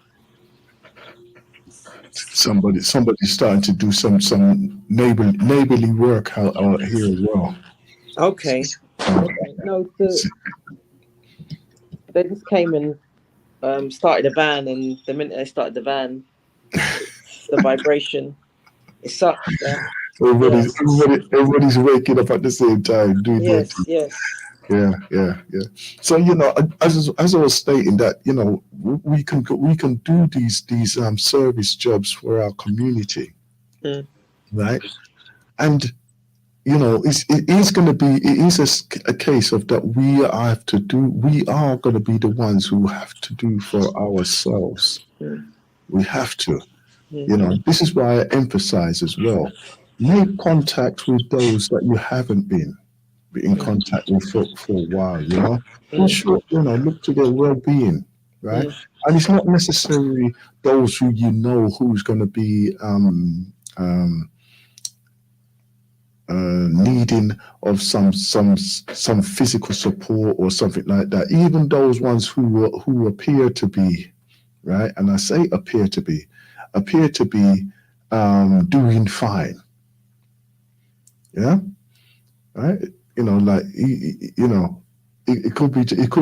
Somebody's starting to do some neighborly work out here as well. Okay. Okay. No, they just came and started a van, and the minute they started the van, it's the vibration. It sucks. Everybody's Yes. everybody's waking up at the same time doing their Yes. thing. Yes. Yeah. So as I was stating that we can do these service jobs for our community, Mm, right? And it is going to be it is a case of that we are going to be the ones who have to do for ourselves. mm, We have to. mm, This is why I emphasize as well. Make contact with those that you haven't been in mm, contact with for a while, mm, ensure, look to their well-being, right? mm, And it's not necessarily those who who's going to be needing of some physical support or something like that. Even those ones who appear to be, right, and I say appear to be doing fine, yeah, right. Like it could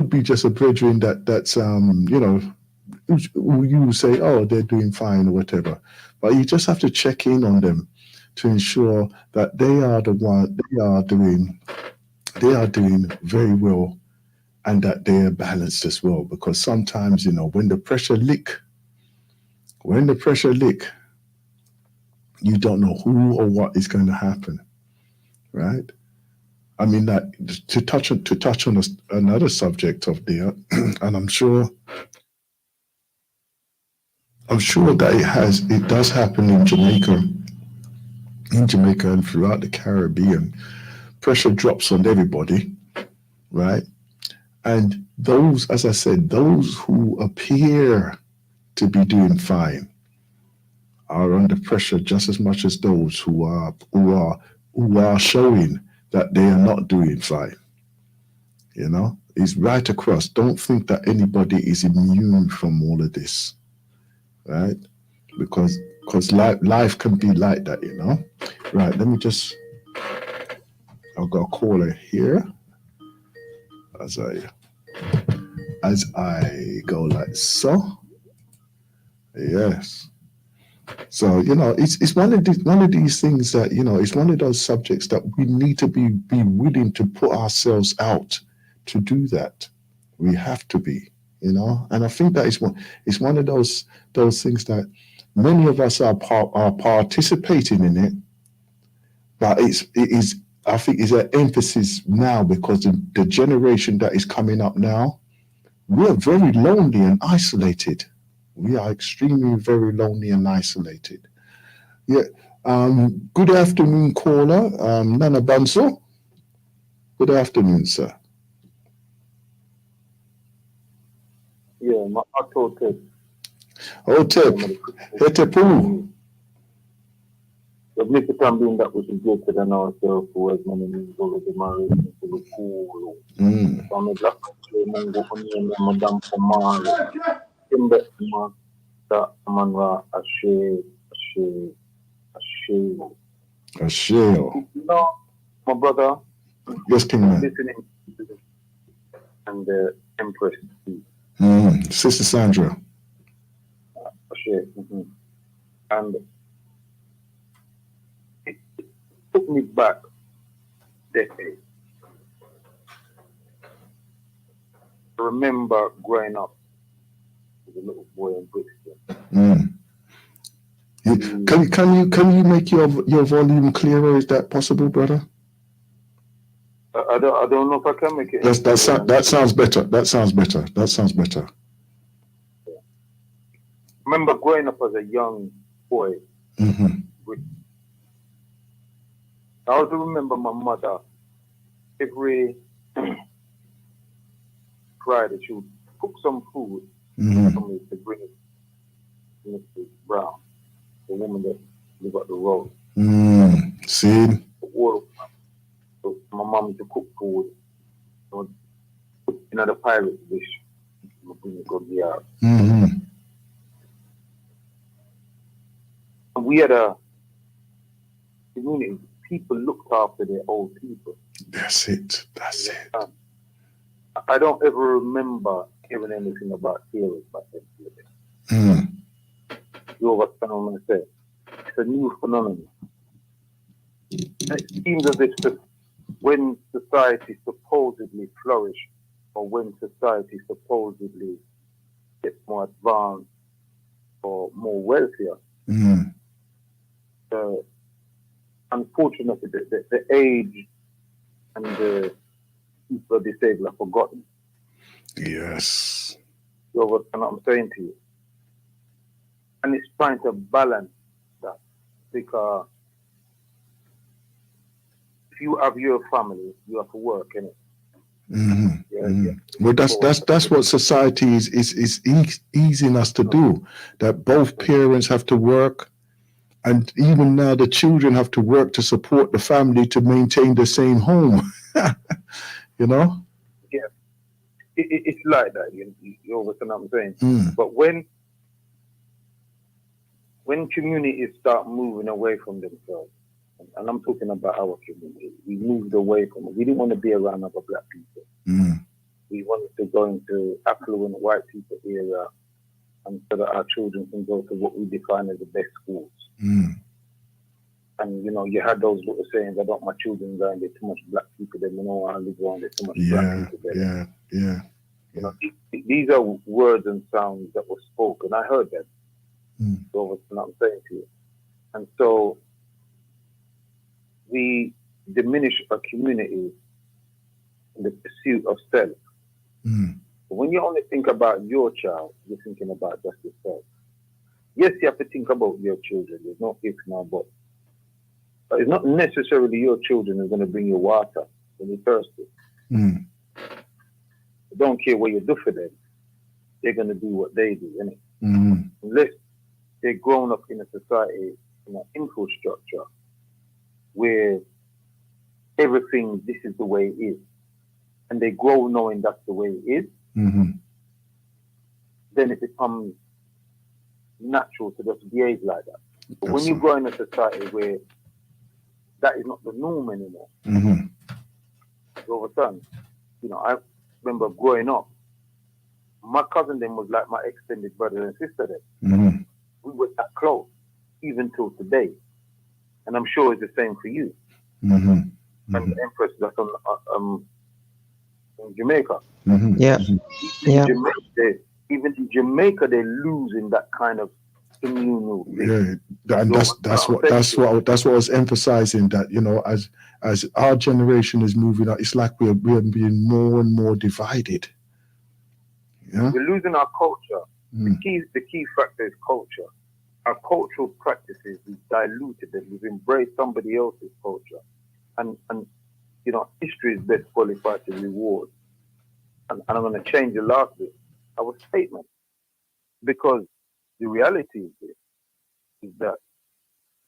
be just a brethren that's who you say, oh, they're doing fine or whatever, but you just have to check in on them to ensure that they are doing very well, and that they are balanced as well. Because sometimes, when the pressure lick, you don't know who or what is going to happen, right? I mean that to touch on another subject of there, and I'm sure that it does happen in Jamaica and throughout the Caribbean. Pressure drops on everybody, right? And those, as I said, those who appear to be doing fine are under pressure just as much as those who are showing that they are not doing fine. It's right across. Don't think that anybody is immune from all of this, right? Because life can be like that. Right. Let me just. I've got a caller here as I go like so. Yes. So it's one of these things that it's one of those subjects that we need to be willing to put ourselves out to do that. We have to be. And I think that it's one of those things that many of us are participating in it, but it is I think is an emphasis now because the generation that is coming up now, we are very lonely and isolated. We are extremely very lonely and isolated. Yeah. Good afternoon, caller. Nana Banso. Good afternoon, sir. Yeah, I told Ted. Otep, Hetepu. The Mr. Tambin that was rejected and ourselves who has many years already married into the pool. From a black Mungo Onion and Madame Omar. Timber Master Amanra Ashe. A shell. You know, my brother, Yes, Kingman. listening to this and the Empress Sister Sandra. Ashe. And it took me back decades. I remember growing up as a little boy in Brixton. Can you make your volume clearer? Is that possible, brother? I don't know if I can make it. That sounds better. That sounds better. Remember growing up as a young boy. I also remember my mother every Friday she would cook some food for me to bring it to Mrs. Brown, the woman that lived up the road. See? So my mom used to cook food. Put the pirate dish. Bring it good out. And we had a community. People looked after their old people. That's it. I don't ever remember hearing anything about heroes back then. You understand what I'm saying? It's a new phenomenon. It seems as if when society supposedly flourish, or when society supposedly gets more advanced or more wealthier, unfortunately the age and the people disabled are forgotten. Yes. You understand what I'm saying to you? And it's trying to balance that, because if you have your family, you have to work, innit? Well, that's what society is easing us to do. That both parents have to work, and even now the children have to work to support the family to maintain the same home. You know? Yeah, it's like that. You understand what I'm saying? But when communities start moving away from themselves, and I'm talking about our community, we moved away from it. We didn't want to be around other black people. We wanted to go into affluent white people area, and so that our children can go to what we define as the best schools. And you had those little sayings about my children going, there's too much black people there, I live around, there's too much black people there. Yeah. These are words and sounds that were spoken. I heard them. So that's what I'm saying to you. And so we diminish a community in the pursuit of self. But when you only think about your child, you're thinking about just yourself. Yes, you have to think about your children. There's no if, no but. But it's not necessarily your children who's going to bring you water when you're thirsty. I don't care what you do for them. They're going to do what they do, innit? Unless they're grown up in a society, in an infrastructure where everything, this is the way it is, and they grow knowing that's the way it is, then it becomes natural to just behave like that. But when you grow in a society where that is not the norm anymore, all of a sudden, I remember growing up, my cousin then was like my extended brother and sister then. We were that close, even till today. And I'm sure it's the same for you. And the Empress that's on in Jamaica. Even in Jamaica, they're losing that kind of communal thing. And that's what I was emphasizing, that as our generation is moving out, it's like we're being more and more divided. Yeah. We're losing our culture. The key factor is culture. Our cultural practices, we've diluted them. We've embraced somebody else's culture. And you know, history is best qualified to reward. And I'm going to change the last bit, our statement. Because the reality is this, is that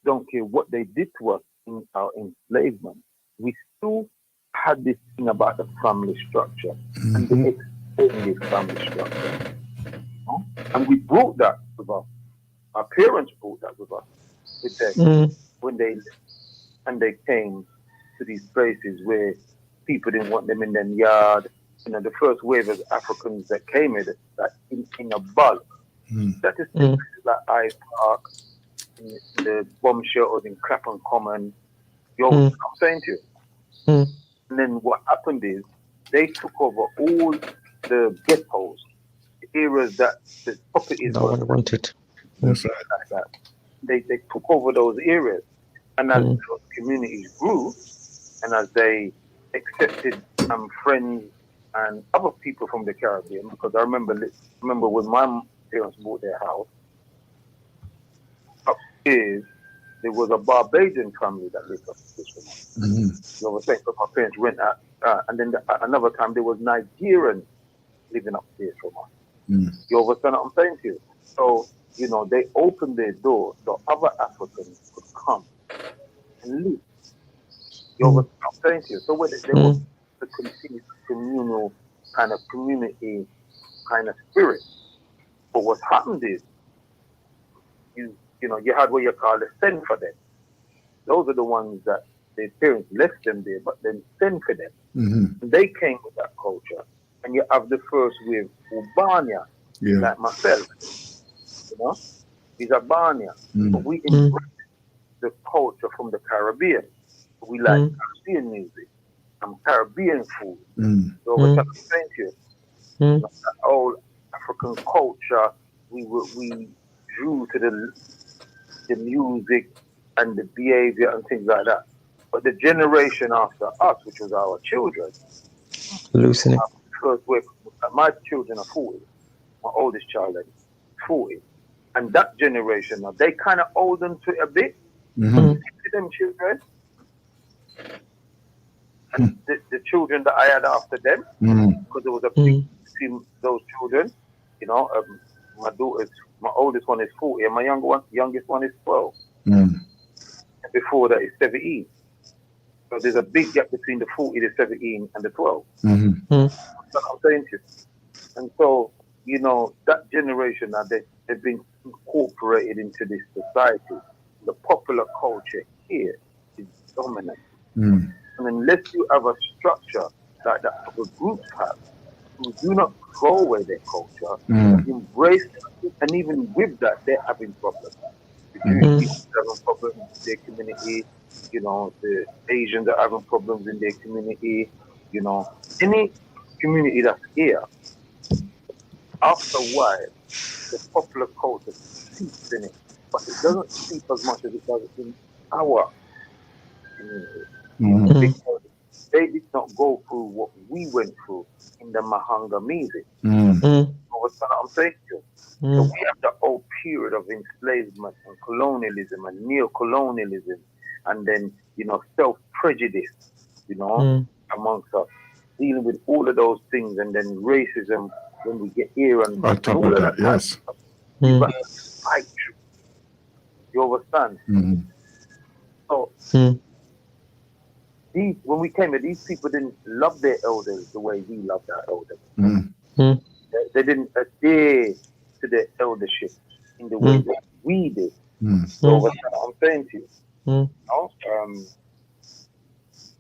don't care what they did to us in our enslavement, we still had this thing about the family structure and the extended family structure. You know? And we brought that with us. Our parents brought that with us. With them when they came to these places where people didn't want them in their yard. You know, the first wave of Africans that came in a bulk. That is places like Hyde Park, in the bomb shelters in Clapham Common. I'm saying to you. And then what happened is they took over all the ghettos, the areas that the properties No one wanted. That's right. like that. They took over those areas. And as those communities grew, and as they accepted friends and other people from the Caribbean, because I remember when my parents bought their house, upstairs there was a Barbadian family that lived upstairs from us. You know what I'm saying? So my parents went out, and then another time there was Nigerians living upstairs from us. You understand what I'm saying to you? So, you know, they opened their door so other Africans could come and live. You understand what I'm saying to you? So when they want to continue communal kind of community kind of spirit. But what's happened is you know, you had what you call the send for them. Those are the ones that their parents left them there, but then send for them. And they came with that culture. And you have the first wave, Ubania, like myself. You know, he's a Banya. But we embrace the culture from the Caribbean. We like Caribbean music and Caribbean food. So what I'm saying to you, that whole African culture, we drew to the music and the behavior and things like that. But the generation after us, which was our children, losing it. First wave, my children are 40. My oldest child is 40. And that generation, now, they kind of hold on to it a bit. To them children. And the children that I had after them, because there was a big between those children. You know, my oldest one is 40, and my youngest one is 12. And before that is 17. So there's a big gap between the 40, the 17, and the 12. That's what I'm saying to you. And so, you know, that generation now, they've been incorporated into this society. The popular culture here is dominant. And unless you have a structure like that other groups have, who do not throw away their culture, embrace it, and even with that, they're having problems. The Jewish people are having problems in their community, you know, the Asians are having problems in their community, you know. Any community that's here, after a while, the popular culture seeps in it, but it doesn't seep as much as it does in our community. Because they did not go through what we went through in the Mahanga music. What's what I'm saying to you? So we have the whole period of enslavement and colonialism and neo-colonialism, and then, you know, self-prejudice, you know, amongst us, dealing with all of those things, and then racism when we get here and on top of that, yes. But fight through. You understand? So when we came here, these people didn't love their elders the way we loved our elders. They didn't adhere to their eldership in the way that we did. So what I'm saying to you, you know,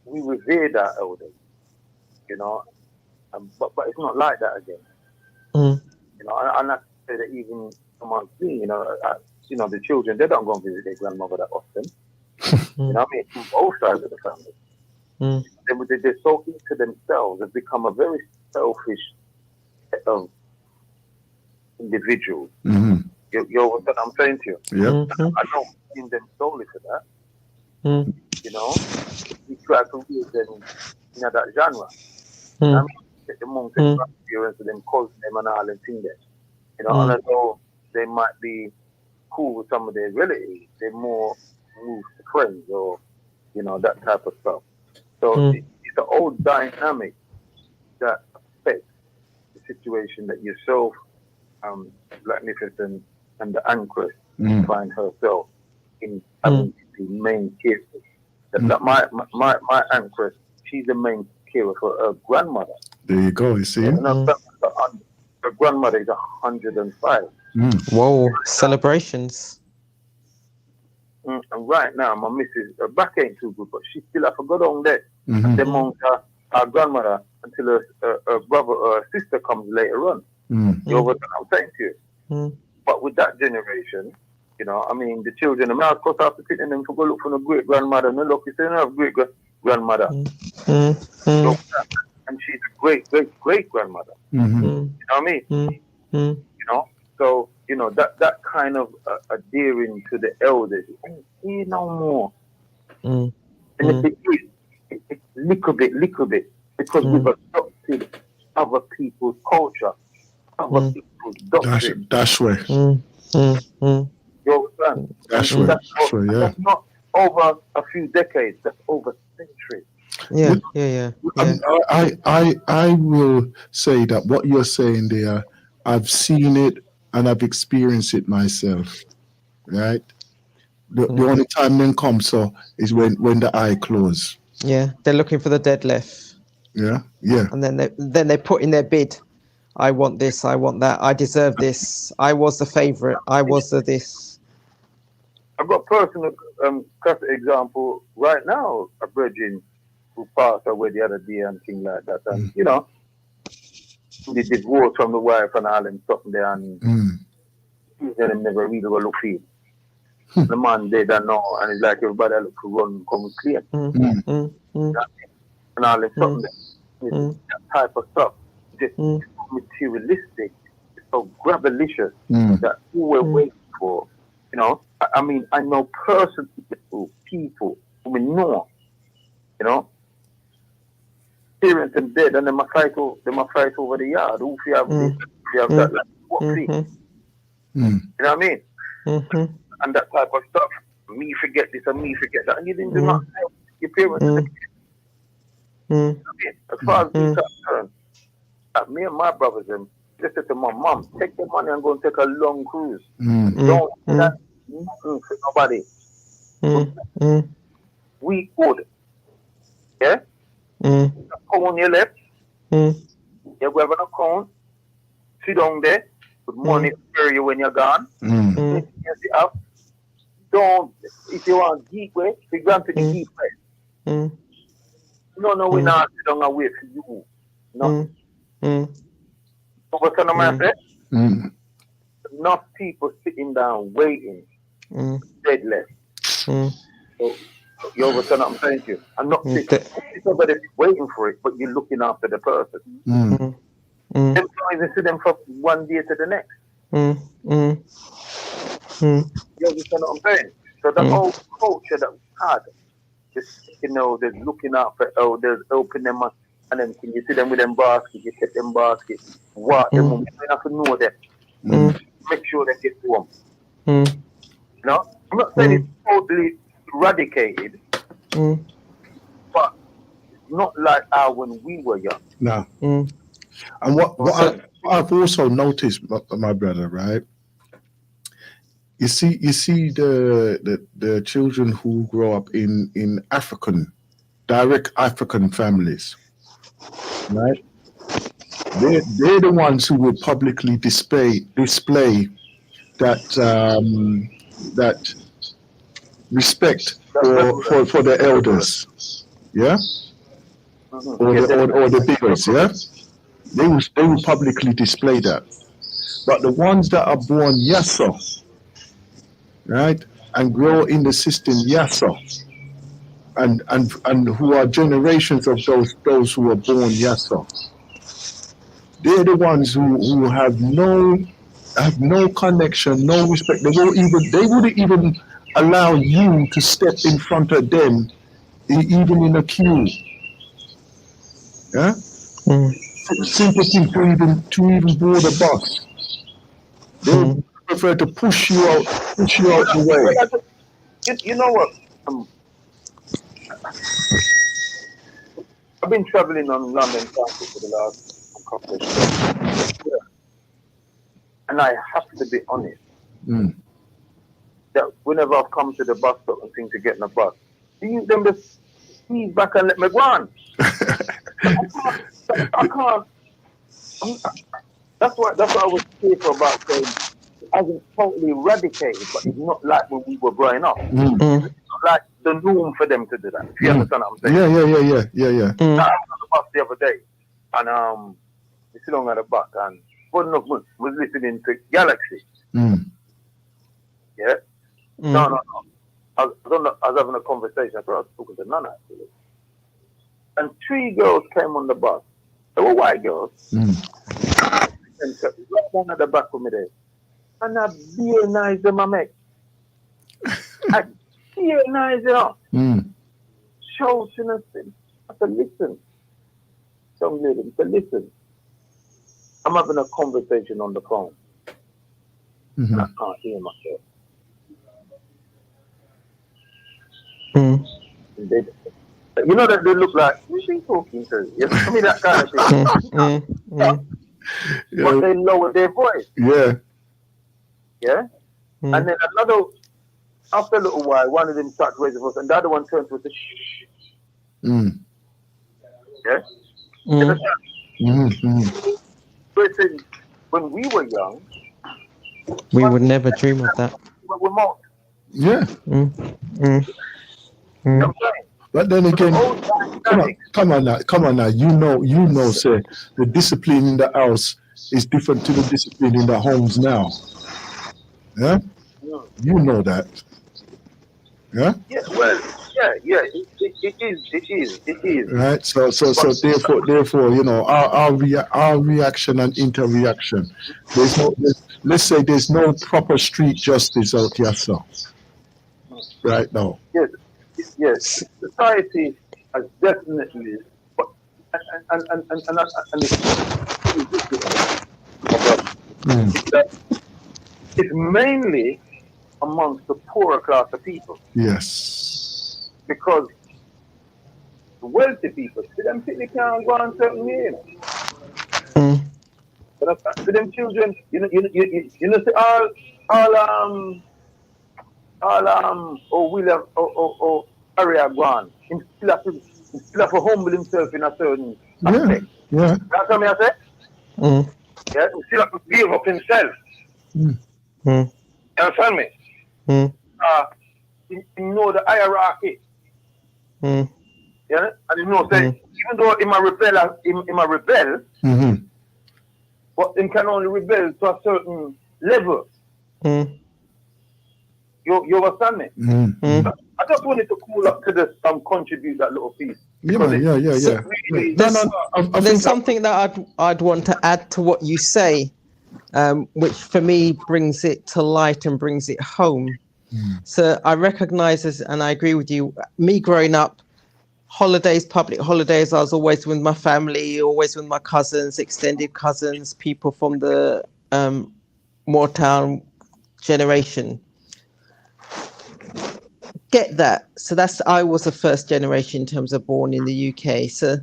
we revered our elders, you know, but it's not like that again. You know, and I say that even amongst me, you know, the children, they don't go and visit their grandmother that often. You know what I mean? From both sides of the family. They're so into themselves. They've become a very selfish set of individuals. You know what I'm saying to you? I don't blame them solely for that. You know, we try to use them in that genre. I mean, amongst the grandparents and them cousins them and all and things there. You know, and although they might be cool with some of their relatives, they're more moved to friends or, you know, that type of stuff. So it's an old dynamic that affects the situation that yourself, Blacknificent, and the Anchoress find herself in having the main character. That my Anchoress, she's the main carer for her grandmother. There you go, you see? Her grandmother is 105. Whoa, celebrations. And right now, my missus, her back ain't too good, but she still have to go down there and amongst her grandmother until her brother or her sister comes later on. You know what I'm saying to you? But with that generation, you know, I mean, the children, the mouse cut off the pit and them to go look for the great grandmother. No, look, you say, no, great grandmother. And she's a great grandmother. You know what I mean? You know, so, you know, that kind of adhering to the elders, you know more. And it's little bit, because we've adopted other people's culture, other people's doctrine. That's right. You understand? That's right. Yeah. That's not over a few decades, that's over centuries. Yeah. I will say that what you're saying there, I've seen it and I've experienced it myself. Right? The only time then comes so is when the eye close. Yeah, they're looking for the dead left. Yeah. And then they put in their bid. I want this, I want that, I deserve this, I was the favourite, I was the this. I've got a personal classic example right now, a virgin who passed away the other day and things like that. And, you know, the divorce from the wife and all and stuff there, and them never really go look for him. The man dead and know, and it's like everybody look to run come clean. And all this stuff there. That type of stuff. Just materialistic, so grabalicious that who we're waiting for. You know, I mean, I know personal people who we know, you know, parents and dead, and they might fight over the yard. Who you have this, you have that, like, what thing? You know what I mean? And that type of stuff. Me forget this and me forget that, and you didn't do not help your parents. I mean, as far as we're concerned, me and my brothers, just said to my mom, take the money and go and take a long cruise. Don't do that nothing for nobody. We good. Yeah? Come on your left. You go have an account. Sit down there. With money for you when you're gone. Don't, if you want geek way, you grant to the geek way. No, we're not sit down and wait for you. No. What's on my say? Enough people sitting down waiting, deadless. So, you understand what I'm saying to you? I'm not somebody waiting for it, but you're looking after the person. Them guys see them from one day to the next. You understand what I'm saying? So the whole culture that we had, just, you know, there's looking after elders, helping them, and then can you see them with them baskets, you get them baskets, walk them, you have to know them. Make sure they get to them. You know? I'm not saying it's totally eradicated, but it's not like how when we were young. No. And what I've also noticed, my brother, right? You see the children who grow up in direct African families, right? They're the ones who will publicly display that that respect for the elders, yeah, or the biggers, yeah. They will publicly display that. But the ones that are born Yasso, right, and grow in the system Yasso, and who are generations of those who are born Yasso, they're the ones who have no connection, no respect. They wouldn't even allow you to step in front of them, even in a queue. Yeah. sympathy to even board a bus. They prefer to push you out the way. You know what? I've been traveling on London Transit for the last couple of years. Yeah. And I have to be honest that whenever I've come to the bus stop and think to get in a bus, them just squeeze back and let me go on. I can't. That's what I was careful about saying. It hasn't totally eradicated, but it's not like when we were growing up. It's not like the norm for them to do that. If you understand what I'm saying? Yeah. I was on the bus the other day, and we sit on the bus, and fun enough was listening to Galaxy. Yeah. No. I was having a conversation. I was talking to Nana actually, and 3 girls came on the bus. They were white girls. And right down at the back of me there. And I nice them, I make. I nice them. Show innocent. I said, listen. Some lady, I said, listen. I'm having a conversation on the phone. And I can't hear myself. You know that they look like, who's she talking to? You know me, that kind of thing. But they lower their voice. Yeah? And then after a little while, one of them starts raising voice, and the other one turns with a shh. Yeah? Listen, when we were young, we would never dream of that. We're mocked. Yeah. You know what I'm saying? But then again, come on now. You know, sir, the discipline in the house is different to the discipline in the homes now. Yeah? You know that. Yeah? Yeah, well, yeah, it is. Right? So therefore, you know, our reaction and interreaction. Let's say there's no proper street justice out here, so right now. Yes. Society has definitely, it's mainly amongst the poorer class of people. Yes. Because the wealthy people, see them people can't go on certain way. But for them children, you know, see William Harry gone. He still have to humble himself in a certain aspect. Yeah. That's what I say. Yeah, he still have to give up himself. You understand me? You know the hierarchy. Yeah, and you know, say even though he might rebel, but he can only rebel to a certain level. You understand me? I just wanted to call up to this contribute that little piece. Yeah. Really, There's something that I'd want to add to what you say, which for me brings it to light and brings it home. So I recognize this, and I agree with you. Me growing up, holidays, public holidays, I was always with my family, always with my cousins, extended cousins, people from the Moortown generation. Get that. So I was the first generation in terms of born in the UK. So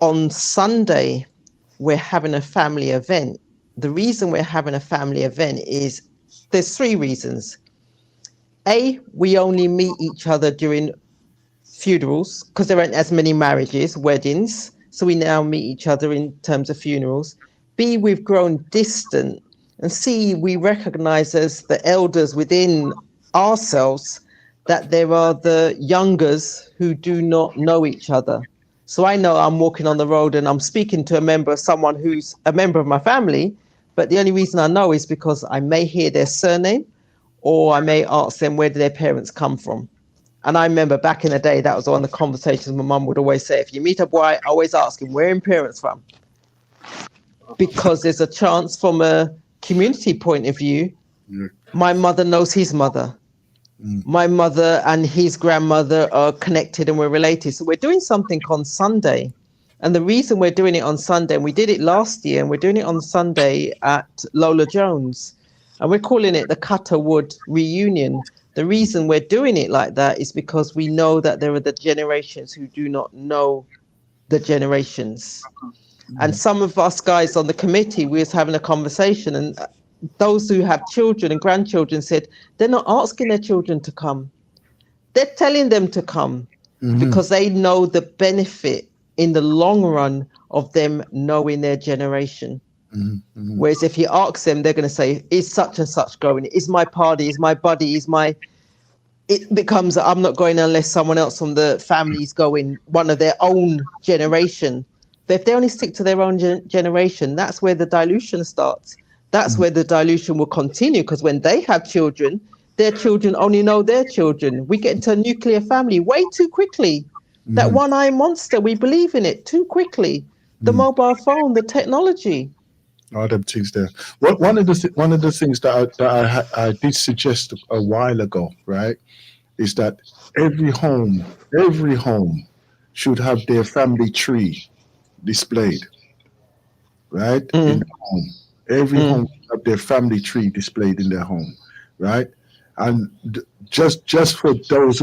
on Sunday, we're having a family event. The reason we're having a family event is there's 3 reasons. A, we only meet each other during funerals because there aren't as many marriages, weddings. So we now meet each other in terms of funerals. B, we've grown distant. And C, we recognize as the elders within ourselves that there are the youngers who do not know each other. So I know I'm walking on the road and I'm speaking to someone who's a member of my family, but the only reason I know is because I may hear their surname or I may ask them where do their parents come from. And I remember back in the day, that was one of the conversations my mum would always say, if you meet a boy, I always ask him, where are your parents from? Because there's a chance from a community point of view, my mother knows his mother. My mother and his grandmother are connected and we're related. So we're doing something on Sunday And the reason we're doing it on Sunday, and we did it last year, and we're doing it on Sunday at Lola Jones, and we're calling it the Cutterwood Reunion. The reason we're doing it like that is because we know that there are the generations who do not know the generations. And some of us guys on the committee, we was having a conversation, and those who have children and grandchildren said they're not asking their children to come. They're telling them to come because they know the benefit in the long run of them knowing their generation. Whereas if you ask them, they're going to say, is such and such going? Is my party, is my buddy, is my... It becomes, I'm not going unless someone else from the family's going, one of their own generation. But if they only stick to their own generation, that's where the dilution starts. That's where the dilution will continue, because when they have children, their children only know their children. We get into a nuclear family way too quickly. That one-eyed monster, we believe in it too quickly. The mobile phone, the technology. All them things there. One of the things that I did suggest a while ago, right, is that every home should have their family tree displayed, right, in the home. Every home should have their family tree displayed in their home, right, and just for those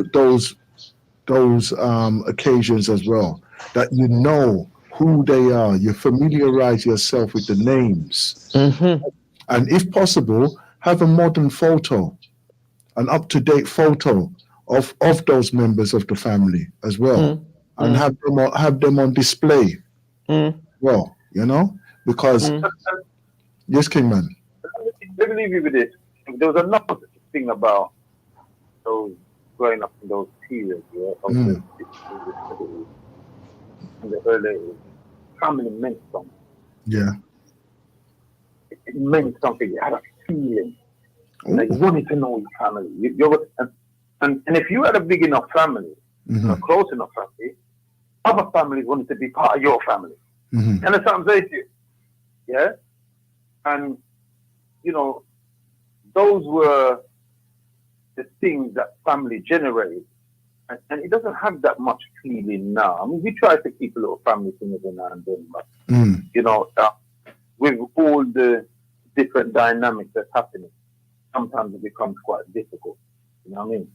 occasions as well, that you know who they are, you familiarize yourself with the names, and if possible, have a modern photo, an up-to-date photo of those members of the family as well, and have them on display. Well, you know, because yes, Kingman. Let me leave you with this. There was another thing about those growing up in those periods, of in the early family meant something. Yeah. It meant something. You had a feeling. Like you wanted to know your family. And if you had a big enough family, a close enough family, other families wanted to be part of your family. And that's what I'm saying to you. Yeah? And, you know, those were the things that family generated. And it doesn't have that much feeling now. I mean, we try to keep a little family thing every now and then, but, you know, with all the different dynamics that's happening, sometimes it becomes quite difficult. You know what I mean?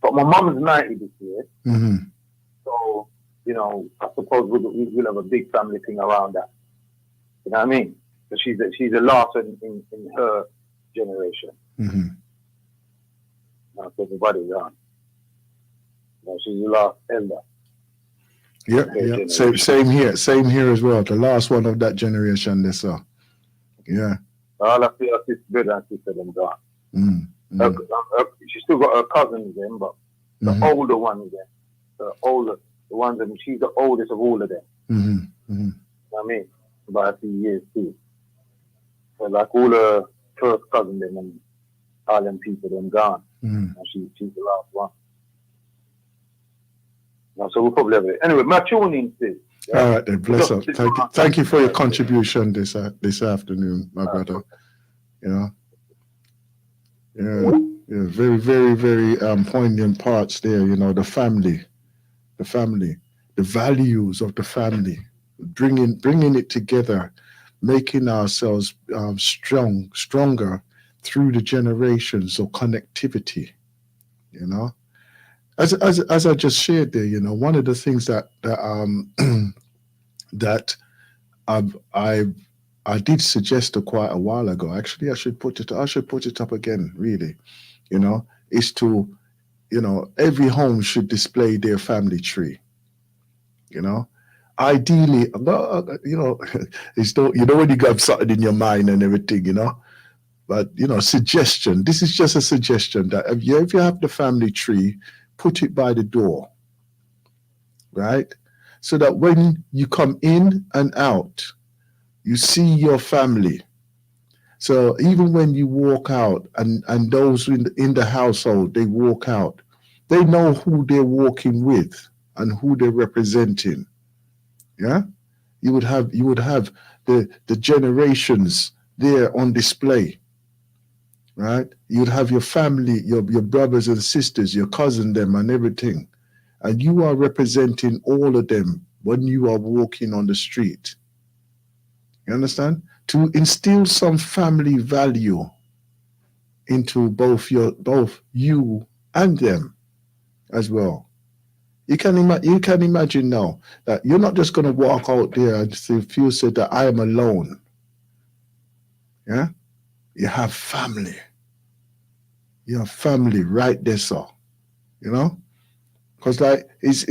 But my mum's 90 this year. So, you know, I suppose we'll have a big family thing around that. You know what I mean? So she's the last in her generation. Now, so everybody's on. You know, she's the last elder. Yeah. Same here as well. The last one of that generation, they saw. Yeah. All of her brother and sister them gone. She still got her cousins then, but the older ones then, the ones that she's the oldest of all of them. You know what I mean? About a few years too. So like all her first cousins them and all them people them gone. And she's the last one. So we'll probably have it. Anyway, my tuning says. Yeah? All right then, bless up. Thank you for your contribution this afternoon, my brother. You know, very, very, very poignant parts there. You know, the family, the values of the family, bringing it together, making ourselves stronger through the generations of connectivity. You know. As I just shared there, you know, one of the things that I did suggest quite a while ago. Actually, I should put it up again. Really, you know, is to, you know, every home should display their family tree. You know, ideally, you know, it's you know when you got something in your mind and everything, you know. But you know, suggestion. This is just a suggestion that if you have the family tree, put it by the door, right? So that when you come in and out, you see your family. So even when you walk out and those in the household, they walk out, they know who they're walking with and who they're representing. Yeah? You would have the generations there on display. Right? You'd have your family, your brothers and sisters, your cousin them and everything. And you are representing all of them when you are walking on the street. You understand? To instill some family value into both you and them as well. You can imagine now that you're not just going to walk out there and feel said that I am alone. Yeah, you have family. You have family right there, sir. You know, because like it's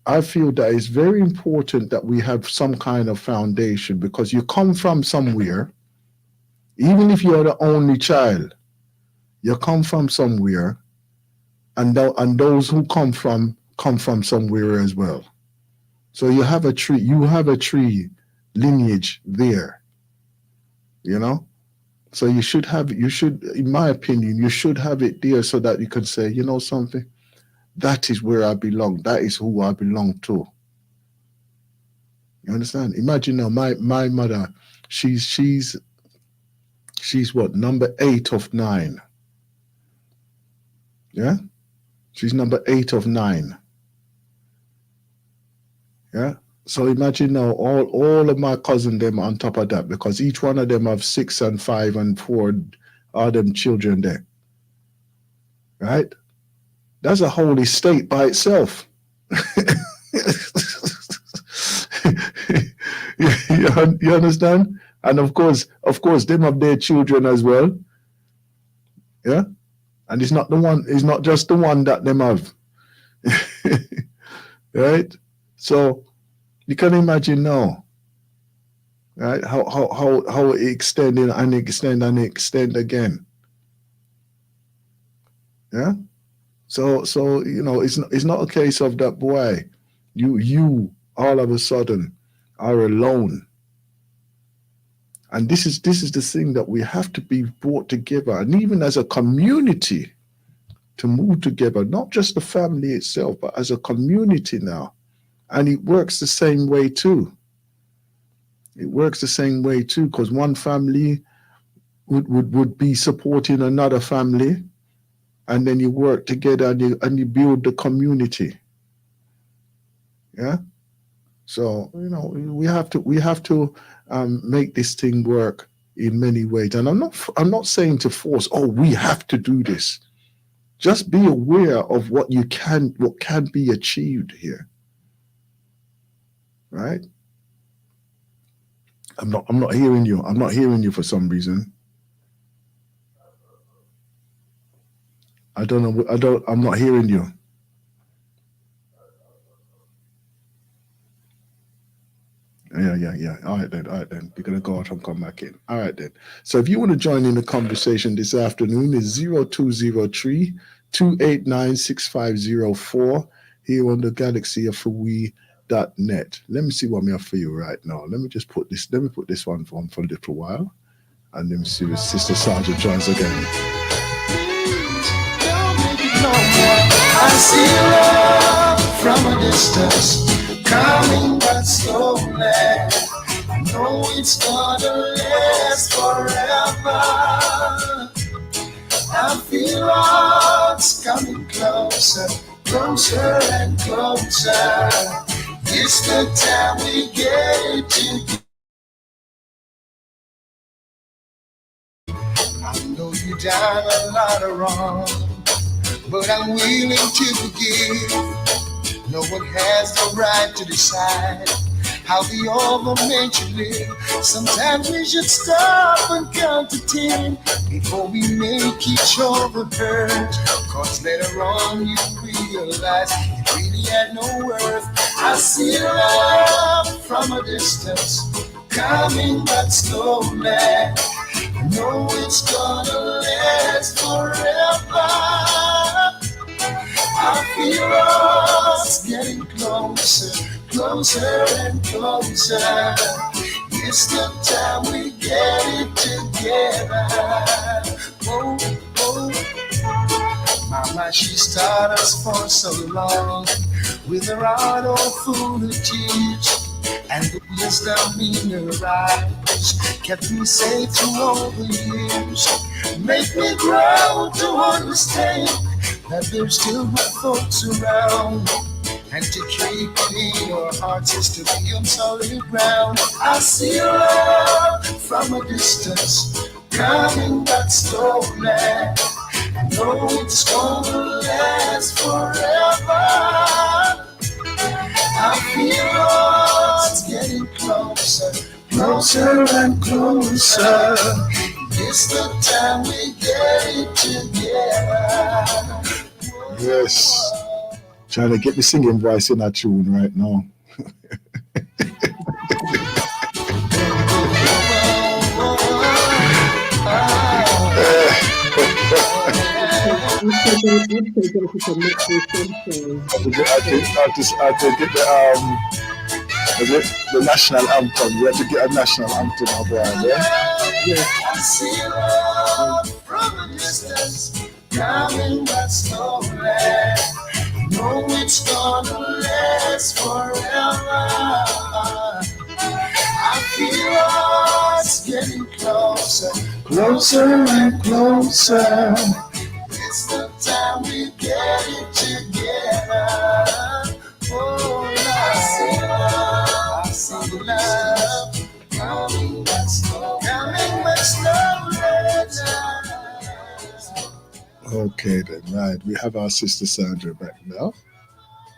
I feel that it's very important that we have some kind of foundation, because you come from somewhere. Even if you're the only child, you come from somewhere, and those who come from somewhere as well. So you have a tree lineage there, you know. So you should, in my opinion, you should have it there so that you can say, you know something, that is where I belong. That is who I belong to. You understand? Imagine now, my mother, she's what, number 8 of 9. Yeah, she's number 8 of 9. Yeah. So imagine now all of my cousins them on top of that, because each one of them have 6 and 5 and 4 are them children there. Right? That's a whole estate by itself. you understand? And of course, them have their children as well. Yeah? And it's not just the one that them have. Right? So you can imagine now, right? How it extend and extend again. Yeah. So you know, it's not a case of that, boy, you all of a sudden are alone. And this is the thing, that we have to be brought together, and even as a community, to move together, not just the family itself, but as a community now. And it works the same way too. It works the same way too, because one family would be supporting another family, and then you work together and you build the community. Yeah. So you know, we have to make this thing work in many ways. And I'm not saying to force, oh, we have to do this. Just be aware of what can be achieved here. Right? I'm not hearing you. I'm not hearing you for some reason. I don't know. I'm not hearing you. Yeah. All right then. You're gonna go out and come back in. All right then. So if you want to join in the conversation this afternoon, it's 0203-289-6504 here on the Galaxy of We.net. Let me see what I have for you right now. Let me put this one on for a little while, and let me see if Sister Sergeant joins again. I see love from a distance, coming but slowly. I know it's gonna last forever. I feel it's coming closer, closer and closer. It's the time we get together. I know you done a lot of wrong, but I'm willing to forgive. No one has the right to decide how the other man should live. Sometimes we should stop and count to 10 before we make each other hurt. Cause later on you realize it really had no worth. I see love from a distance, coming but slowly. I know it's gonna last forever. I feel us getting closer, closer and closer. It's the time we get it together. Oh, oh. Mama, she started us for so long with her heart all full of tears, and the wisdom in her eyes kept me safe through all the years. Make me grow to understand that there's still my folks around, and to keep in your heart is to be on solid ground. I see love from a distance coming back slowly. I know it's gonna last forever. I feel it's getting closer, closer and closer. It's the time we get it together. Yes. Trying to get the singing voice in that tune right now. I have to get the national anthem. We have to get a national anthem of one, yeah? I see love from a distance coming back slowly. Know it's gonna last forever. I feel it's getting closer, closer and closer. It's the time we get it together. Oh, I see love coming back slowly, Okay then, right. We have our sister Sandra back now,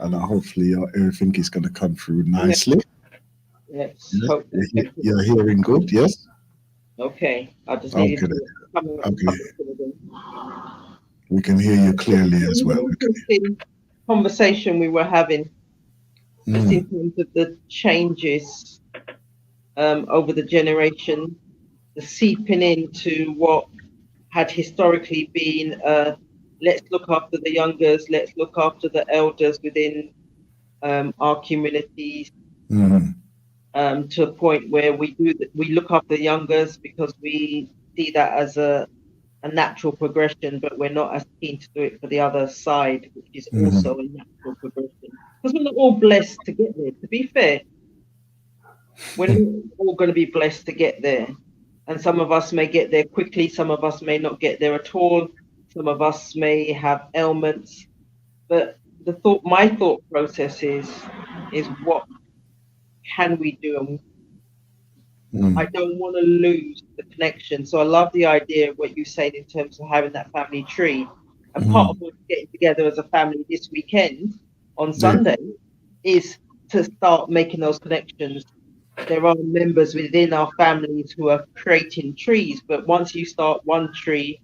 and hopefully everything is going to come through nicely. Yes. Yeah. You're hearing good, yes? Okay. I just need to come We can hear you clearly as well. Conversation we were having just in terms of the changes over the generation, the seeping into what had historically been let's look after the youngers, let's look after the elders within our communities, to a point where we look after the youngers because we see that as a natural progression, but we're not as keen to do it for the other side, which is also a natural progression. Because we're not all blessed to get there. To be fair, we're not all going to be blessed to get there. And some of us may get there quickly, some of us may not get there at all, some of us may have ailments. But my thought process is what can we do? I don't want to lose the connection. So I love the idea of what you said in terms of having that family tree. And part of what's getting together as a family this weekend on Sunday is to start making those connections. There are members within our families who are creating trees, but once you start one tree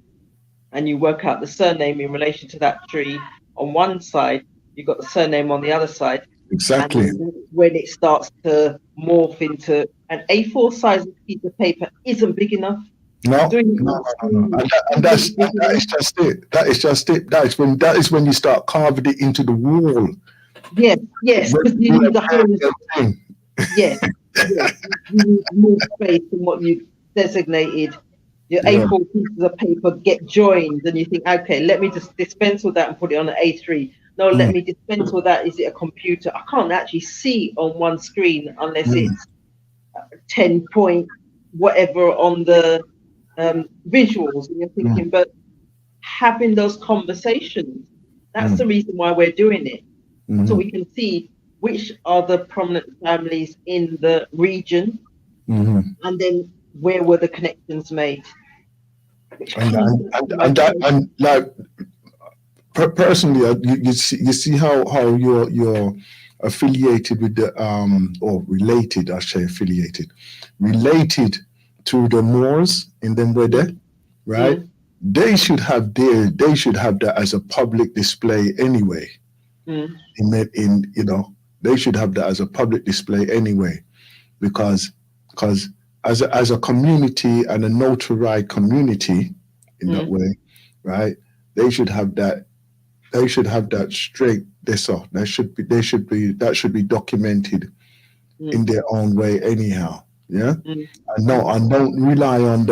and you work out the surname in relation to that tree on one side, you've got the surname on the other side. Exactly. And when it starts to morph into an A4 size piece of paper isn't big enough. No. And that is just it. That is just it. That is when you start carving it into the wall. Yes, because you need the whole Yes, you need more space than what you designated. Your A4 pieces of paper get joined, and you think, okay, let me just dispense with that and put it on an A3. No, let me dispense with that. Is it a computer? I can't actually see on one screen unless it's 10 point whatever on the visuals. And you're thinking, but having those conversations, that's the reason why we're doing it. So we can see which are the prominent families in the region, and then where were the connections made. And like personally, you see how you're affiliated with the or related, I say related to the Moors in them where they right. They should have that as a public display anyway. They should have that as a public display anyway, because as a community and a notarized community in that way, right? They should have that. They should have that straight. That should be documented in their own way anyhow. Yeah. And don't rely on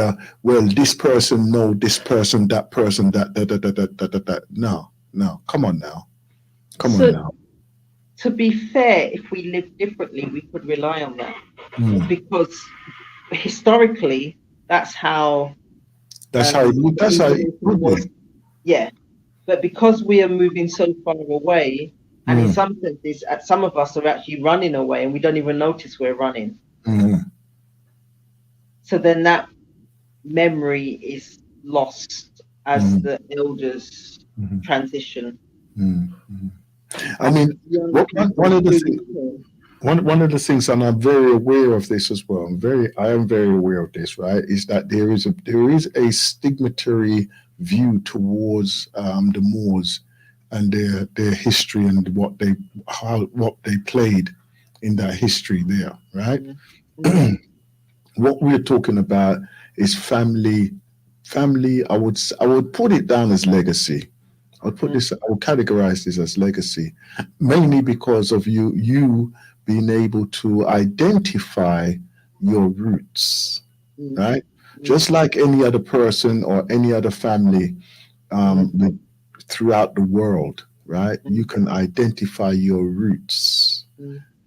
this person know this person, that person, that. No. Come on now. To be fair, if we live differently, we could rely on that because historically, that's how it would be. Yeah, but because we are moving so far away And in some senses, some of us are actually running away and we don't even notice we're running. So then that memory is lost as the elders transition. I mean, one of the things, one of the things, and I'm very aware of this as well. I am very aware of this, right? Is that there is a stigmatary view towards the Moors and their history and what they played in that history there, right? What we're talking about is family. I would put it down as legacy. I would categorize this as legacy, mainly because of you being able to identify your roots, right? Just like any other person or any other family throughout the world, right? You can identify your roots,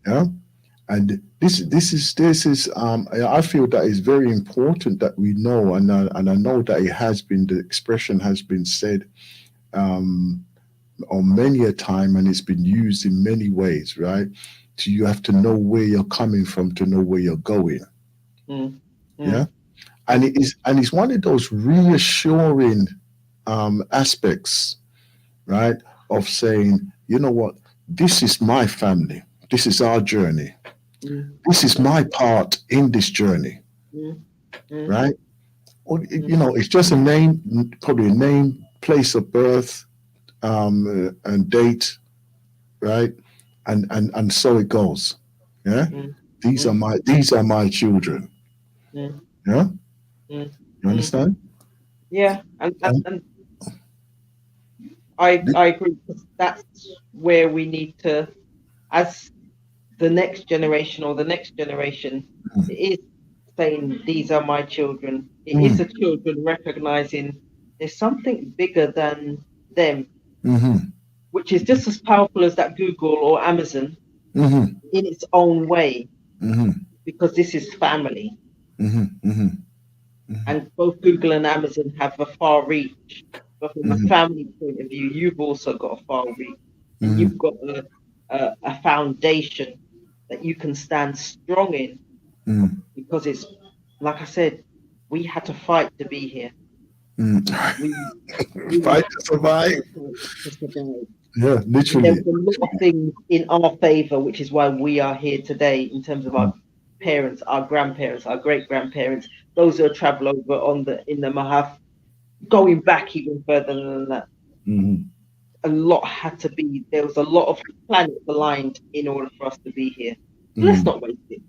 yeah. And this is I feel that is very important that we know, and I know that the expression has been said on many a time, and it's been used in many ways, right? So you have to know where you're coming from to know where you're going. Yeah. And it's one of those reassuring aspects, right? Of saying, you know what, this is my family. This is our journey. This is my part in this journey, right? Or, it's just a name, probably a name, place of birth, and date, right? And so it goes. Yeah, these are my children. Yeah, you understand? Yeah, and I agree, because that's where we need to, as the next generation or the next generation, it is saying, these are my children. It is the children recognizing there's something bigger than them, which is just as powerful as that Google or Amazon in its own way, because this is family. And both Google and Amazon have a far reach. But from a family point of view, you've also got a far reach. And you've got a foundation that you can stand strong in, because it's, like I said, we had to fight to be here. We Fight to survive. Yeah, literally. There's a lot of things in our favor, which is why we are here today, in terms of our parents, our grandparents, our great grandparents, those who have traveled over in the Mahaf, going back even further than that. A lot had to be, there was a lot of planets aligned in order for us to be here. Let's not waste it.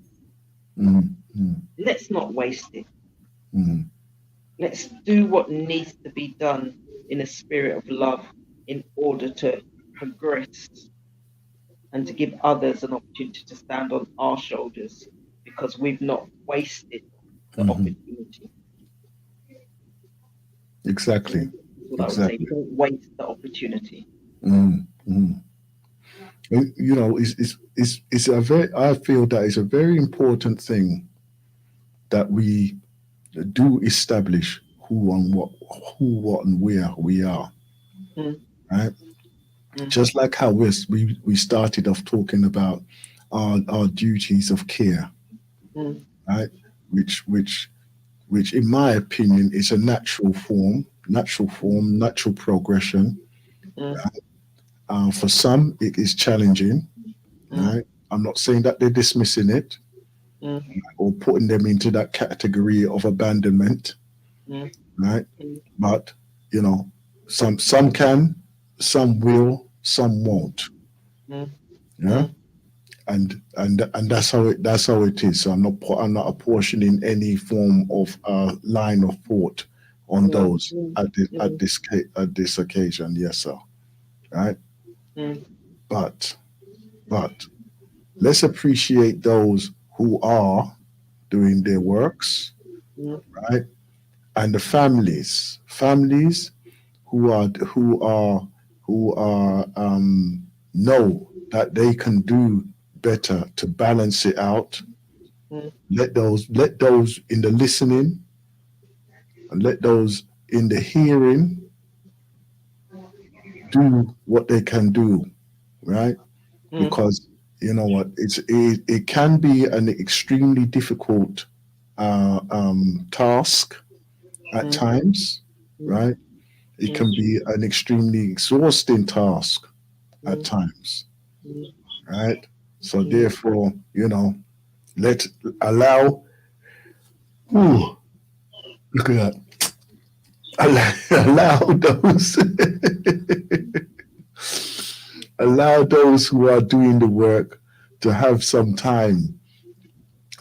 Let's not waste it. Let's do what needs to be done in a spirit of love in order to progress and to give others an opportunity to stand on our shoulders, because we've not wasted the opportunity. Exactly. That's what I would say. Don't waste the opportunity. It's a very. I feel that it's a very important thing that we do establish who, what, and where we are. Right. Just like how we started off talking about our duties of care, right? Which in my opinion is a natural progression. For some, it is challenging. Right? I'm not saying that they're dismissing it or putting them into that category of abandonment. Right? But some can, some will, some won't. Yeah. And that's how it is. So I'm not apportioning any form of line of thought on those at this occasion. Yes, sir. Right. But let's appreciate those who are doing their works, right? And the families who know that they can do better to balance it out. Let those in the listening and let those in the hearing do what they can do, right? because you know what, it can be an extremely difficult task at times, right? It can be an extremely exhausting task at times, right? So therefore, you know, let allow. Ooh, look at that. Allow those allow those who are doing the work to have some time,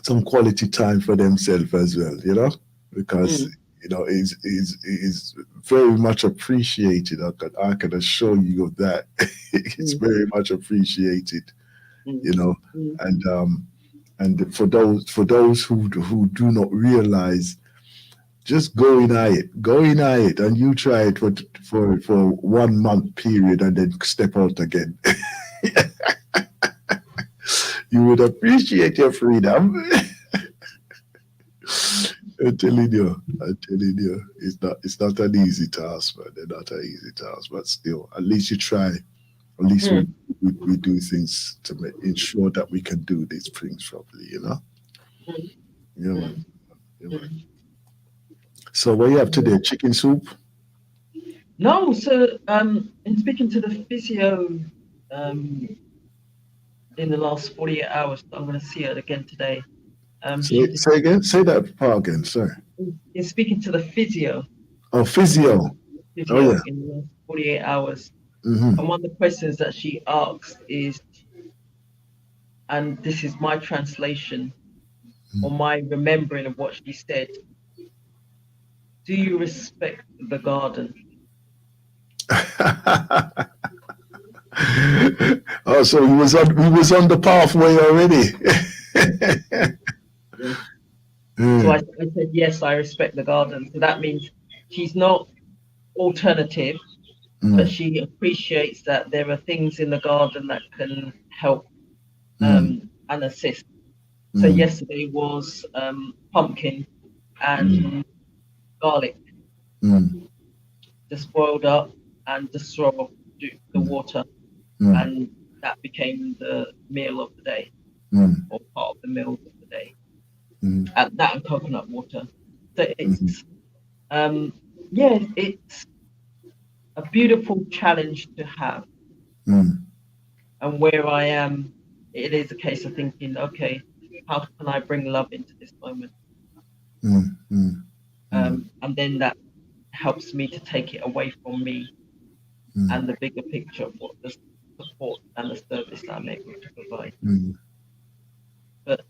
some quality time for themselves as well, you know, because you know is very much appreciated. I can assure you of that. It's very much appreciated, you know, and for those who do not realize, just go in at it, and you try it for 1 month period, and then step out again. You would appreciate your freedom. I'm telling you, it's not an easy task, man. They're not an easy task, but still, at least you try. At least we do things to ensure that we can do these things properly, you know. Yeah, man. Yeah, man. So what you have today? Chicken soup? No, so in speaking to the physio in the last 48 hours, I'm going to see her again today. Say again. Say that part again. Sorry. In speaking to the physio. Oh, physio. Physio Oh, yeah. in the last 48 hours. Mm-hmm. And one of the questions that she asked is, and this is my translation or my remembering of what she said, do you respect the garden? Oh, so he was on the pathway already. So I said, yes, I respect the garden. So that means she's not alternative, but she appreciates that there are things in the garden that can help and assist. So yesterday was pumpkin and garlic, just boiled up and just throw off the water, and that became the meal of the day, or part of the meal of the day. That and coconut water. So it's it's a beautiful challenge to have. And where I am, it is a case of thinking, okay, how can I bring love into this moment? And then that helps me to take it away from me and the bigger picture of what the support and the service that I'm able to provide. But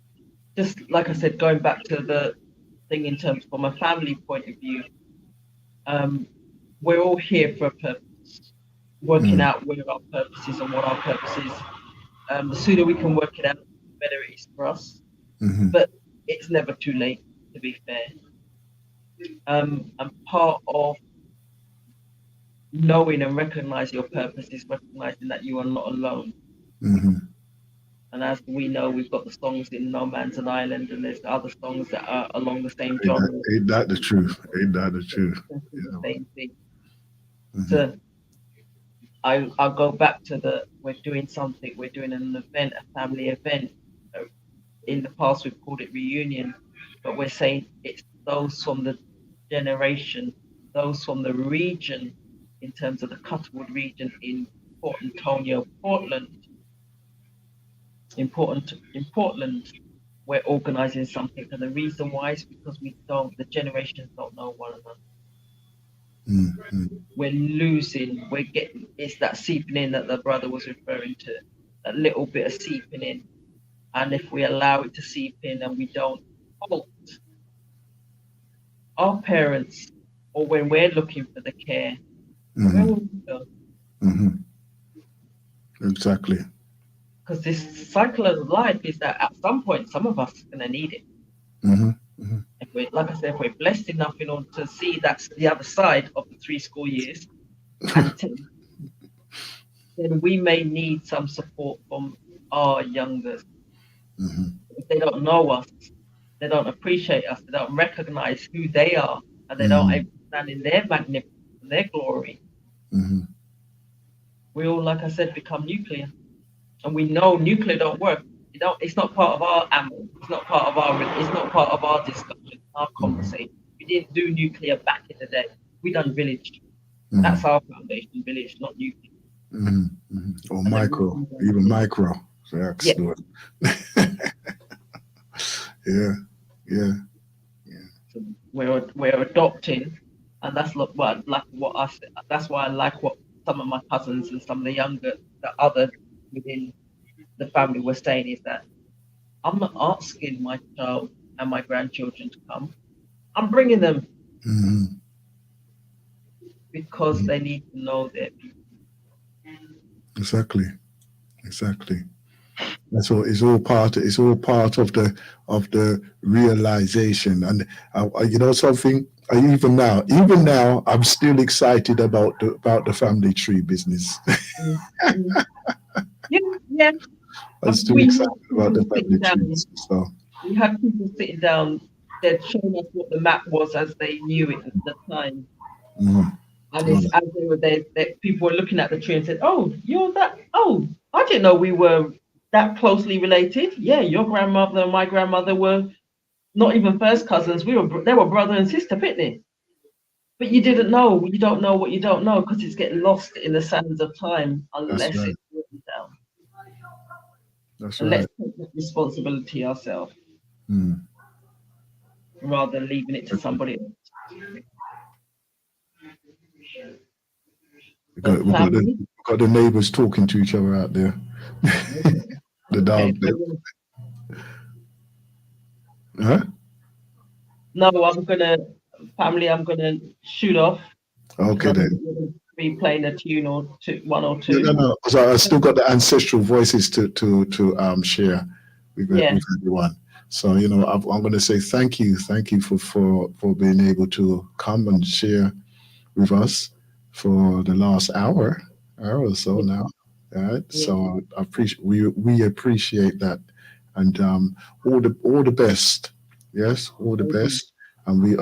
just like I said, going back to the thing in terms from a family point of view, we're all here for a purpose, working out where our purpose is and what our purpose is. The sooner we can work it out, the better it is for us. But it's never too late, to be fair. And part of knowing and recognizing your purpose is recognizing that you are not alone. And as we know, we've got the songs in No Man's an Island, and there's other songs that are along the same genre. Ain't that the truth? Ain't that the truth? The same thing. So I'll go back to we're doing something, we're doing an event, a family event. In the past, we've called it reunion, but we're saying it's those from the generation, those from the region, in terms of the Cutterwood region in Port Antonio, Portland. In Portland, we're organizing something, and the reason why is because the generations don't know one another. We're losing, it's that seeping in that the brother was referring to, that little bit of seeping in. And if we allow it to seep in and we don't halt our parents, or when we're looking for the care, where will we go? Exactly. Because this cycle of life is that at some point, some of us are going to need it. If we're, like I said, if we're blessed enough in order to see that's the other side of the 3 school years, then we may need some support from our youngers. If they don't know us, they don't appreciate us, they don't recognize who they are, and they don't stand in their magnificence, their glory. We all, like I said, become nuclear. and we know nuclear don't work. It's not part of our ammo. It's not part of our discussion, our conversation. We didn't do nuclear back in the day. We done village. That's our foundation, village, not nuclear. Or micro, even micro. So excellent. Yeah. So we're adopting, and that's what I said. That's why I like what some of my cousins and some of the others within the family were saying, is that I'm not asking my child and my grandchildren to come. I'm bringing them because they need to know their people. Exactly. That's all. It's all part of the realization. And you know something. Even now, I'm still excited about the family tree business. Yeah. I'm still excited about the family trees. So we had people sitting down. They'd shown us what the map was as they knew it at the time. And it's as they were there, people were looking at the tree and said, "Oh, you're that. Oh, I didn't know we were that closely related. Yeah, your grandmother and my grandmother were not even first cousins. They were brother and sister, Pitney. But you didn't know. You don't know what you don't know because it's getting lost in the sands of time unless it's written down. That's and right. Let's take that responsibility ourselves rather than leaving it to somebody else. We've got the neighbors talking to each other out there. The dog. Huh? No, I'm gonna shoot off. Okay then. Be playing a tune or one or two. No. So I still got the ancestral voices to share with everyone. So you know, I'm going to say thank you for being able to come and share with us for the last hour or so now. All right. Yeah. So we appreciate that, and all the best. Yes, all the best. And we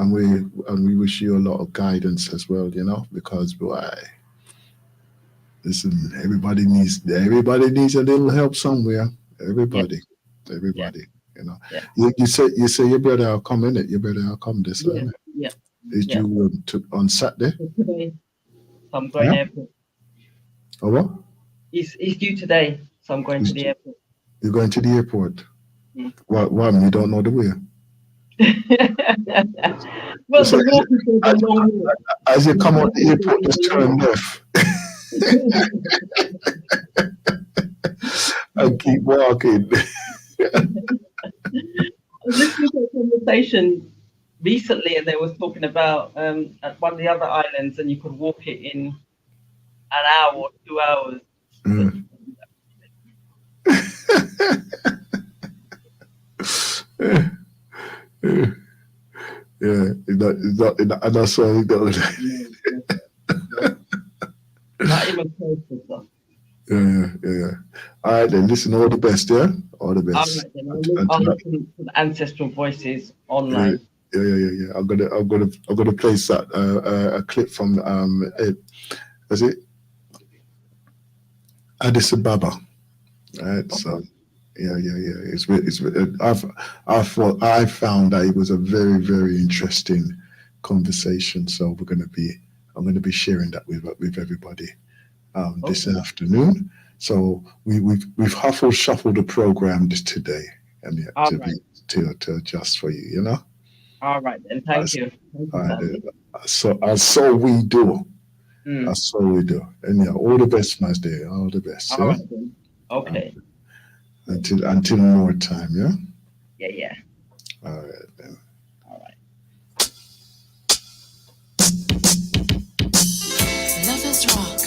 wish you a lot of guidance as well, you know, because listen, everybody needs a little help somewhere. Everybody, you know. Yeah. You say your brother will come in it. Your brother will come this time. Yeah. Is you on Saturday? Today, so I'm going to the airport. Oh what? He's due today, so I'm going to the airport. You're going to the airport? Why? You don't know the way? Well, the walk is a long walk. As you come out the airport, just turn left and keep walking. I was listening to a conversation recently, and they was talking about at one of the other islands, and you could walk it in an hour or 2 hours. Yeah, and that's why we go. Not even close to stuff. Yeah. All right, then. Listen, all the best. Yeah, all the best. All right, then. I'll listen to the ancestral voices online. Yeah. I'm gonna place that a clip from was it Addis Ababa? Right. Okay. So. Yeah. I found that it was a very, very interesting conversation. So I'm going to be sharing that with everybody this afternoon. So we've shuffled the program today, and to adjust for you, you know. All right then. Thank you. So we do. So we do. And yeah, all the best, my dear. All the best. All right then. Okay. Until more time, yeah? Yeah. All right, then. All right. Lovers rock.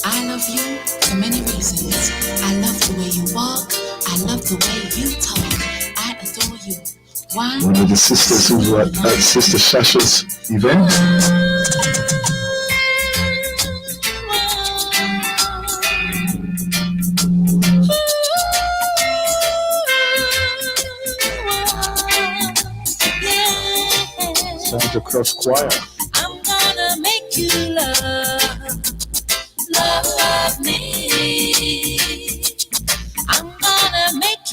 I love you for many reasons. I love the way you walk. I love the way you talk. I adore you. One of the sisters who were at Sister Shasha's event. Santa Cross Choir. I'm gonna make you love me.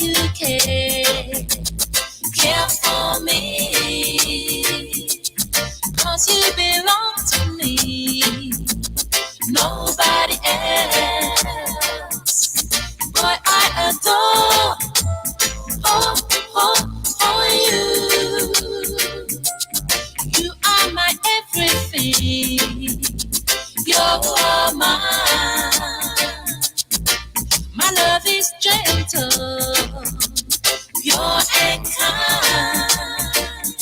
you care for me, 'cause you belong to me, nobody else. Boy, I adore you. You are my everything. You're mine. My love is gentle, pure and kind.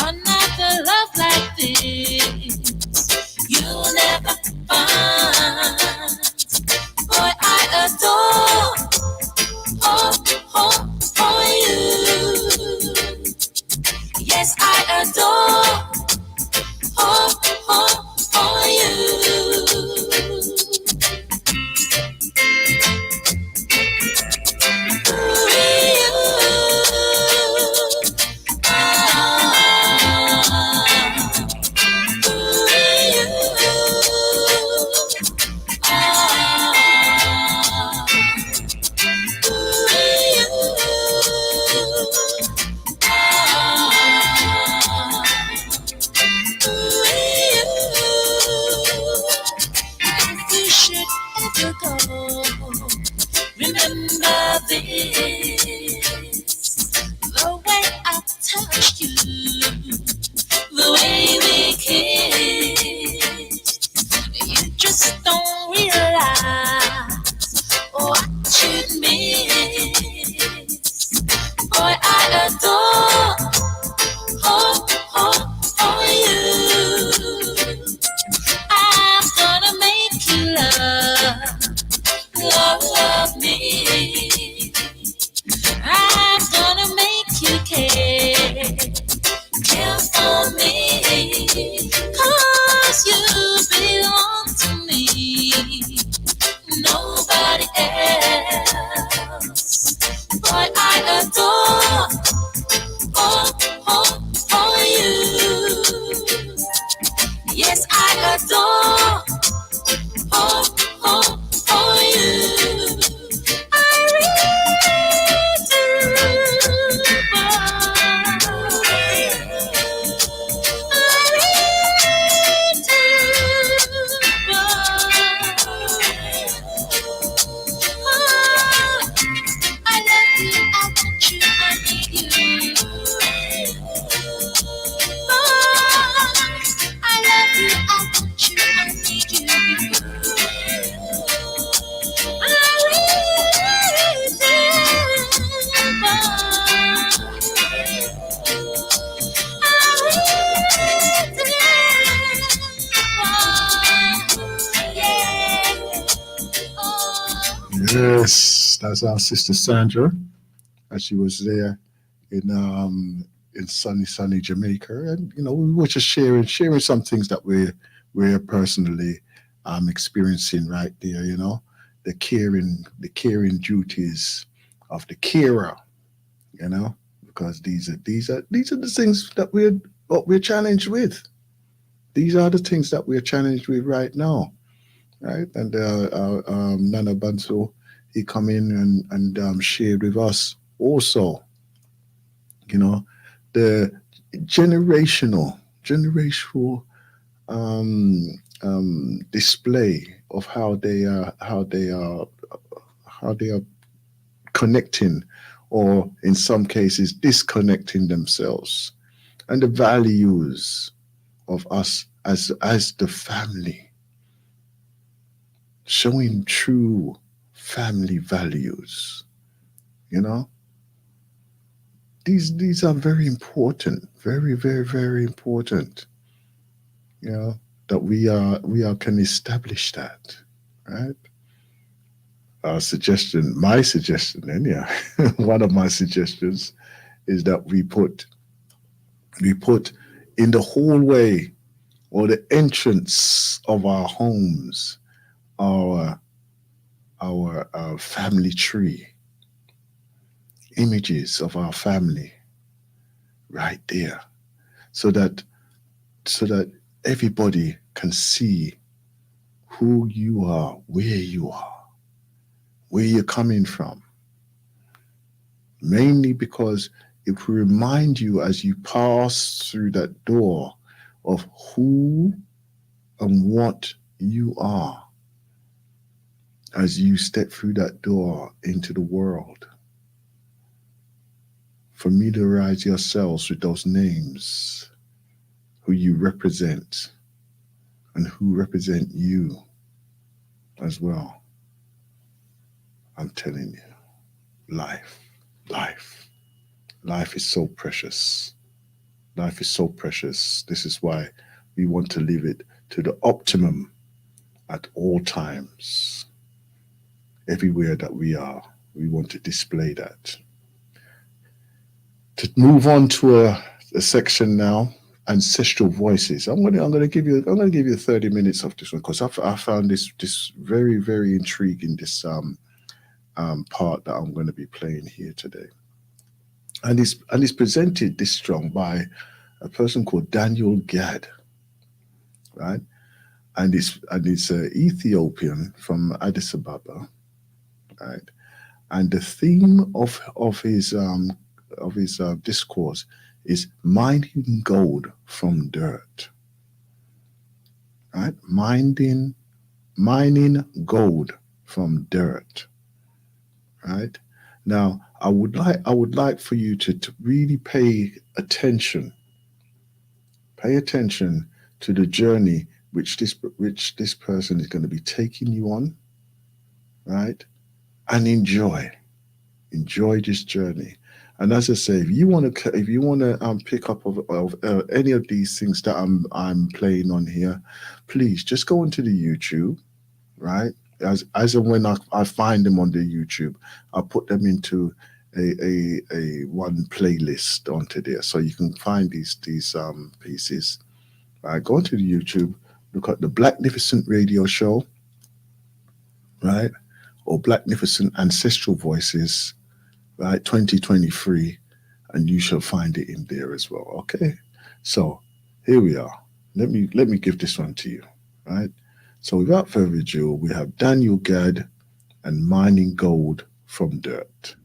Another love like this you'll never find. Boy, I adore you. Yes, I adore you. If we should ever go, remember this: the way I touched you, the way we kissed. You just don't realize what you miss. Boy, I adore you. I'm gonna make you love me. I'm gonna make you care for me, 'cause you belong to me, nobody else. Boy, I adore you. Yes, I adore you. I really do. I really do. I love you, I want you, I need you. I love you, I want you, I need you. I really do. I really do. Yeah. Yes, that's our sister Sandra, as she was there in sunny Jamaica, and we were just sharing some things that we're personally experiencing right there. The caring duties of the carer. Because these are the things that we're challenged with. These are the things that we're challenged with right now, right? And Nana Banso, he come in and shared with us also, the generational display of how they are connecting, or in some cases disconnecting themselves, and the values of us as the family, showing true family values. These are very important, very, very, very important. That we can establish that, right? My suggestion, and yeah, one of my suggestions is that we put in the hallway or the entrance of our homes our family tree, images of our family right there, so that everybody can see who you are, where you're coming from, mainly because it will remind you as you pass through that door of who and what you are as you step through that door into the world. Familiarize yourselves with those names, who you represent, and who represent you as well. I'm telling you, life, life, life is so precious. Life is so precious. This is why we want to live it to the optimum at all times. Everywhere that we are, we want to display that. To move on to a section now, ancestral voices. I'm gonna give you 30 minutes of this one because I found this very intriguing. This part that I'm going to be playing here today, and it's presented this strong by a person called Daniel Gad, right? And it's Ethiopian from Addis Ababa, right? And the theme of his discourse is mining gold from dirt, right? Mining gold from dirt, right? Now, I would like for you to really pay attention to the journey which this person is going to be taking you on, right? And enjoy this journey. And as I say, if you want to pick up of any of these things that I'm playing on here, please just go into the YouTube, right? As and when I find them on the YouTube, I put them into a one playlist onto there, so you can find these pieces. Right, go into the YouTube, look at the Blacknificent Radio Show, right, or Blacknificent Ancestral Voices, right, 2023, and you shall find it in there as well. Okay, so here we are. Let me give this one to you, right. So without further ado, we have Daniel Gad and mining gold from dirt.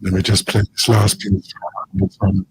Let me just play this last piece from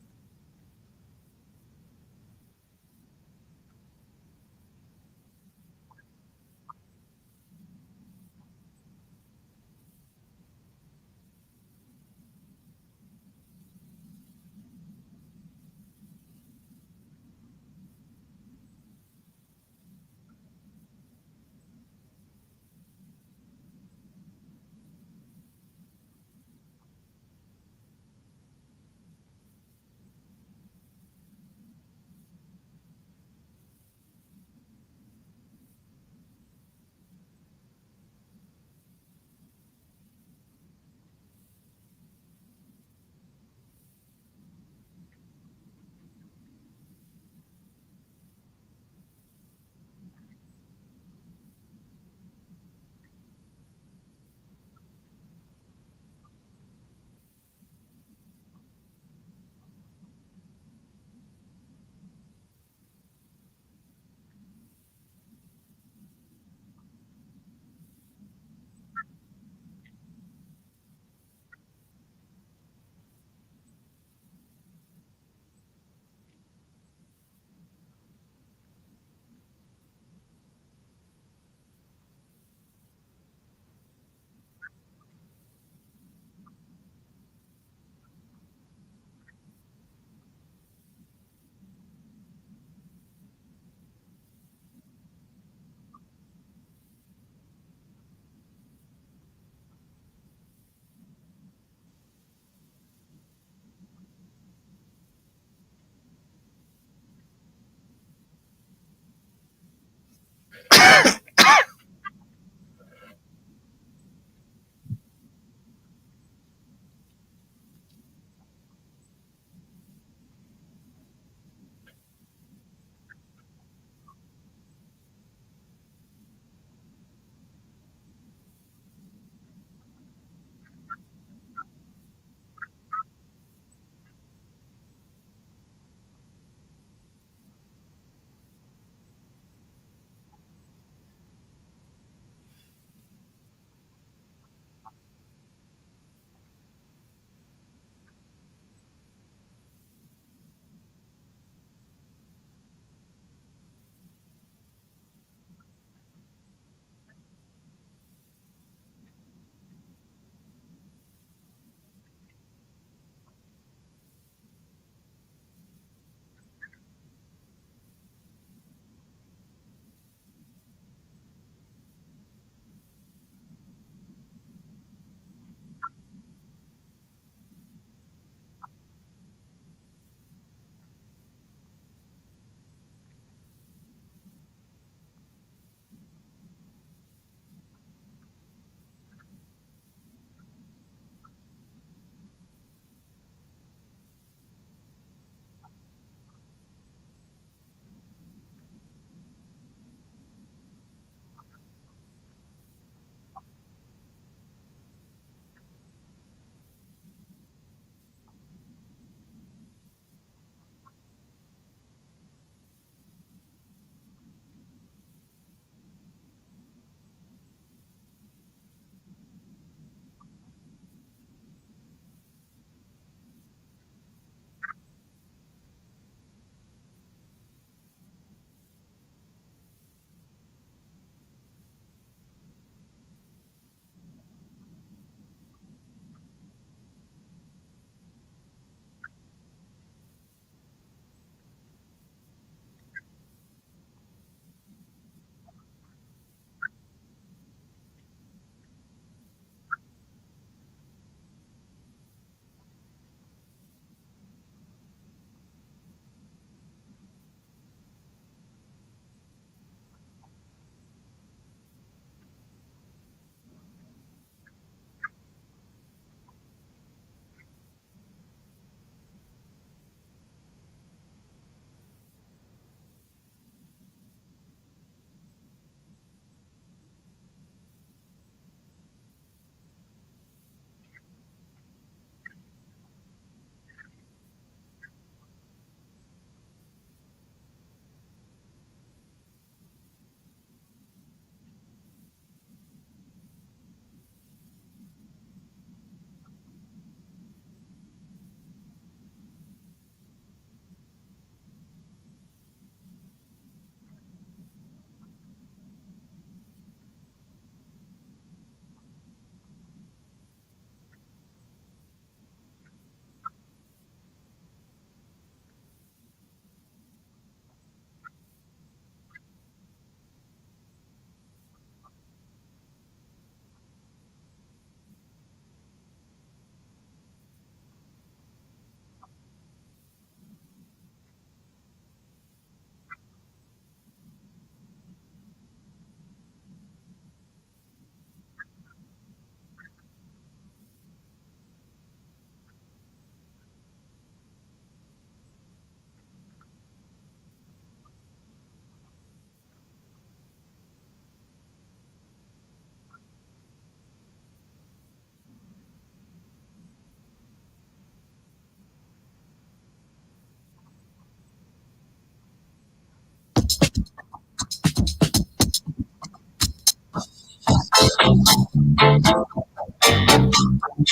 When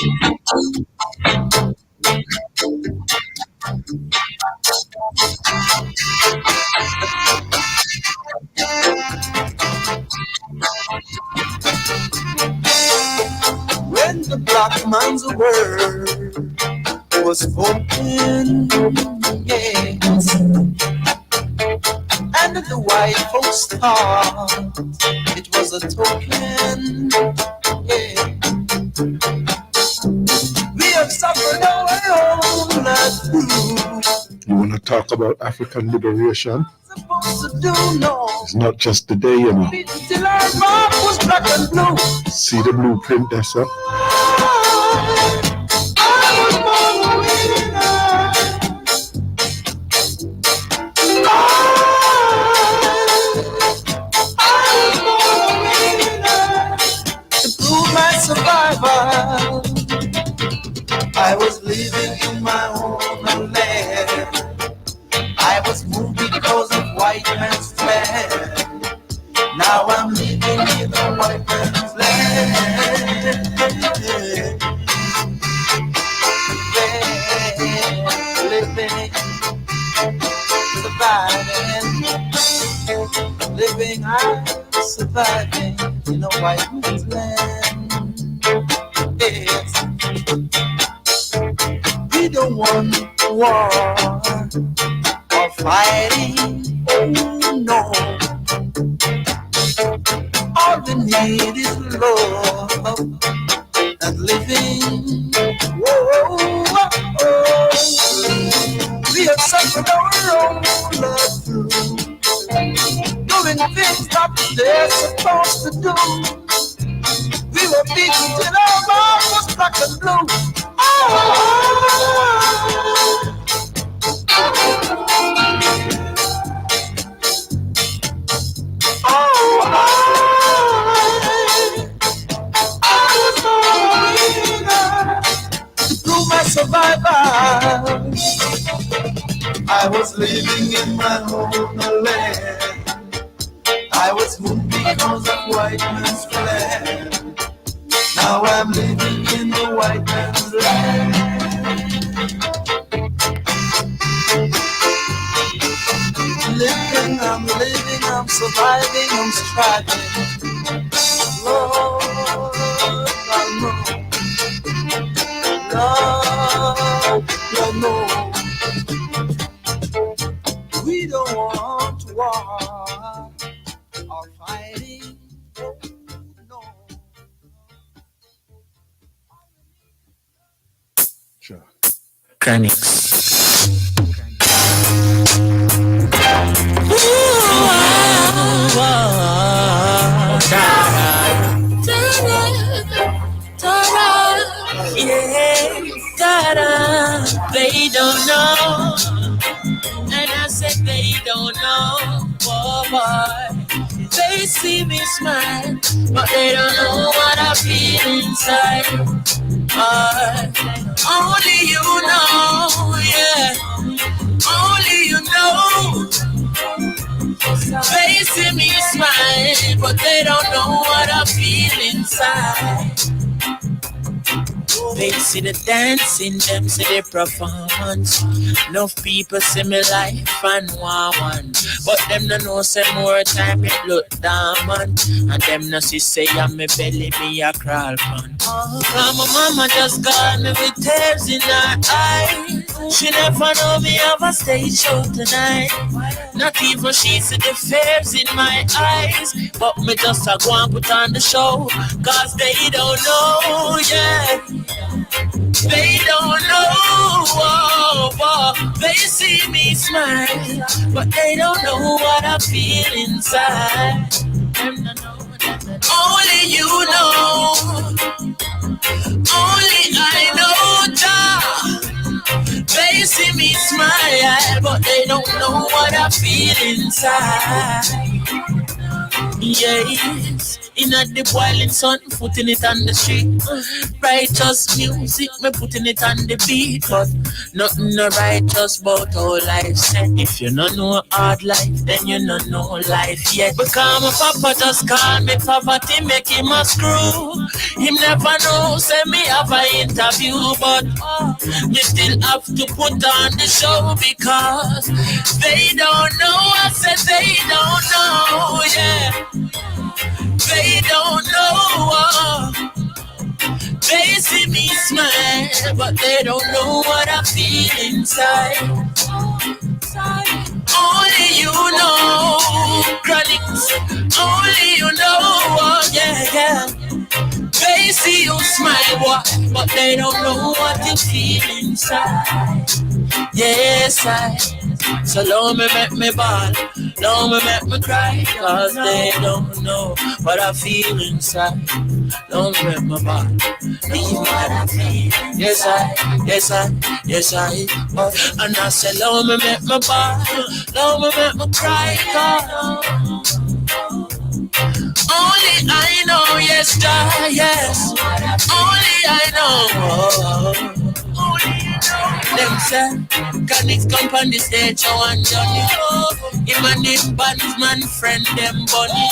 the black man's word was spoken, yes, and the white folks thought it was a token, yeah. We have suffered our own life through. You want to talk about African liberation? Supposed to do no. It's not just today, you know. Till our mark was black and blue. See the blueprint there, sir? I was born a winner. I was born a winner. To prove my survival, I was living in my own land. I was moved because of white man's plan. Now I'm living in the white man's land. Yeah, living, surviving, living, I'm surviving in a white man's land. Yes. We don't want war or fighting, oh no. All we need is love and living. Whoa, oh. We have suffered our own love through doing things that they're supposed to do. We were beaten till our mouth was black and blue. Through my survival, I was living in my own land. I was moved because of white man's plan. Now I'm living in the white man's land. Living, I'm surviving, I'm striving. Lord, I know. Lord, I know. We don't want war or fighting. Oh, no. Sure. Chronics. They don't know, and I said they don't know, oh boy. They see me smile, but they don't know what I feel inside. Only you know, yeah. Only you know. They see me smile, but they don't know what I feel inside. They see the dancing, them see the performance. Enough people see me life and want one, but them no know say more time it look dormant. And them no see say I'm me belly me a crawl pan. Cause my mama just got me with tears in her eyes. She never know me have a stage show tonight. Not even she see the fears in my eyes. But me just a go and put on the show. Cause they don't know, yeah. They don't know, oh, oh. They see me smile, but they don't know what I feel inside. Only you know, only I know that. They see me smile, but they don't know what I feel inside. Yes, In the boiling sun, putting it on the street. Righteous music, me putting it on the beat. But nothing no righteous about how life set. If you don't know hard life, then you don't know life yet. Because my papa just call me poverty, make him a screw. Him never know, say me have an interview. But me still have to put on the show because they don't know. I said they don't know, yeah. They don't know. They see me smile, but they don't know what I feel inside. Only you know, chronics. Only you know, yeah. They see you smile, but they don't know what you feel inside. Yes, so long me make me ball, long me make me cry, cause they don't know what I feel inside. Long me make me ball, leave what I feel. Yes, I. And I say long me make me ball, long me make me cry, cause only I know, yes, only I know. Them say, can it come on the stage, I want Johnny. Him and him bandsman friend, them bunny.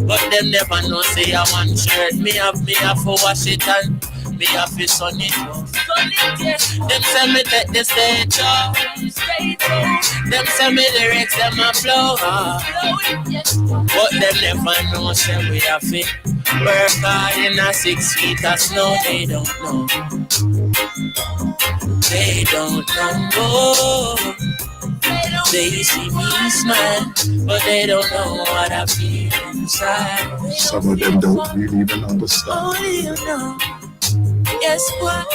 But them never know, say I want shirt. Me have to wash it and me have to sun it. Them say me take the stage off. Them say me lyrics, them a flow. But them never know, say we have to work hard in a 6 feet of snow. They don't know. They don't know. They see me smile, but they don't know what I feel inside. Some of them don't really even understand. Only you know. Yes, what?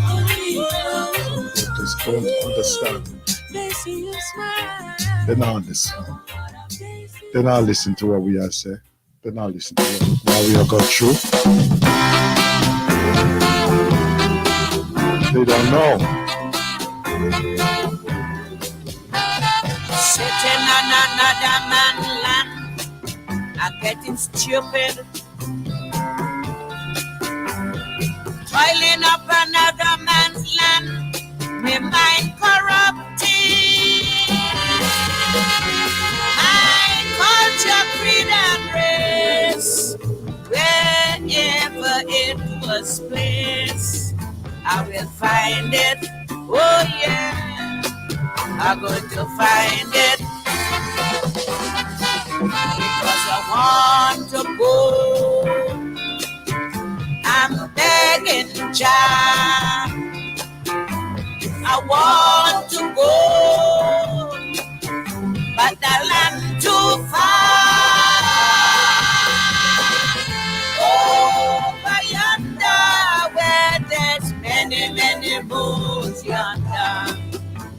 Only you know. They just don't understand. They see you smile. They don't understand. They don't listen to what we are say. They don't listen to what we are got through. They don't know. Sitting on another man's land, I'm getting stupid. Toiling up another man's land, my mind corrupted. My culture, creed, and race, wherever it was placed, I will find it. Oh yeah, I'm going to find it. Because I want to go. I'm begging Jah. I want to go, but the land too far. Over yonder, where there's many moons yonder,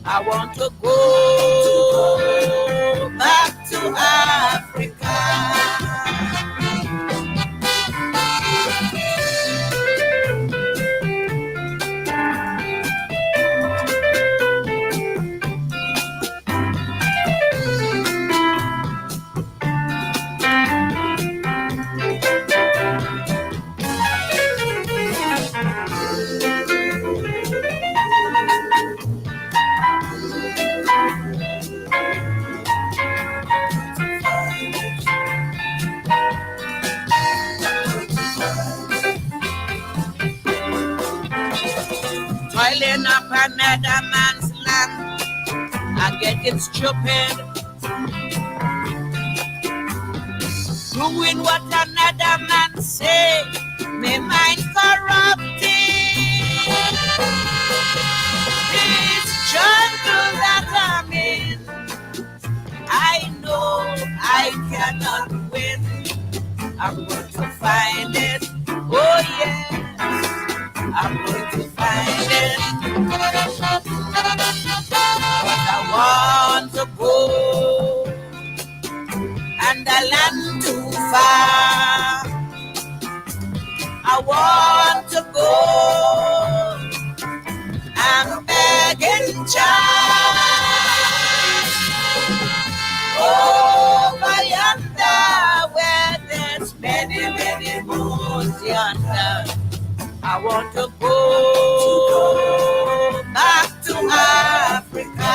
I want to go back to Africa. Toiling up another man's land, I'm getting stupid. Doing what another man say, my mind corrupted. This jungle that I'm in, I know I cannot win. I'm going to find it. Oh yes, I'm going to find it. But I want to go, and the land too far. I want to go. I'm begging child over yonder where I want to go back to Africa.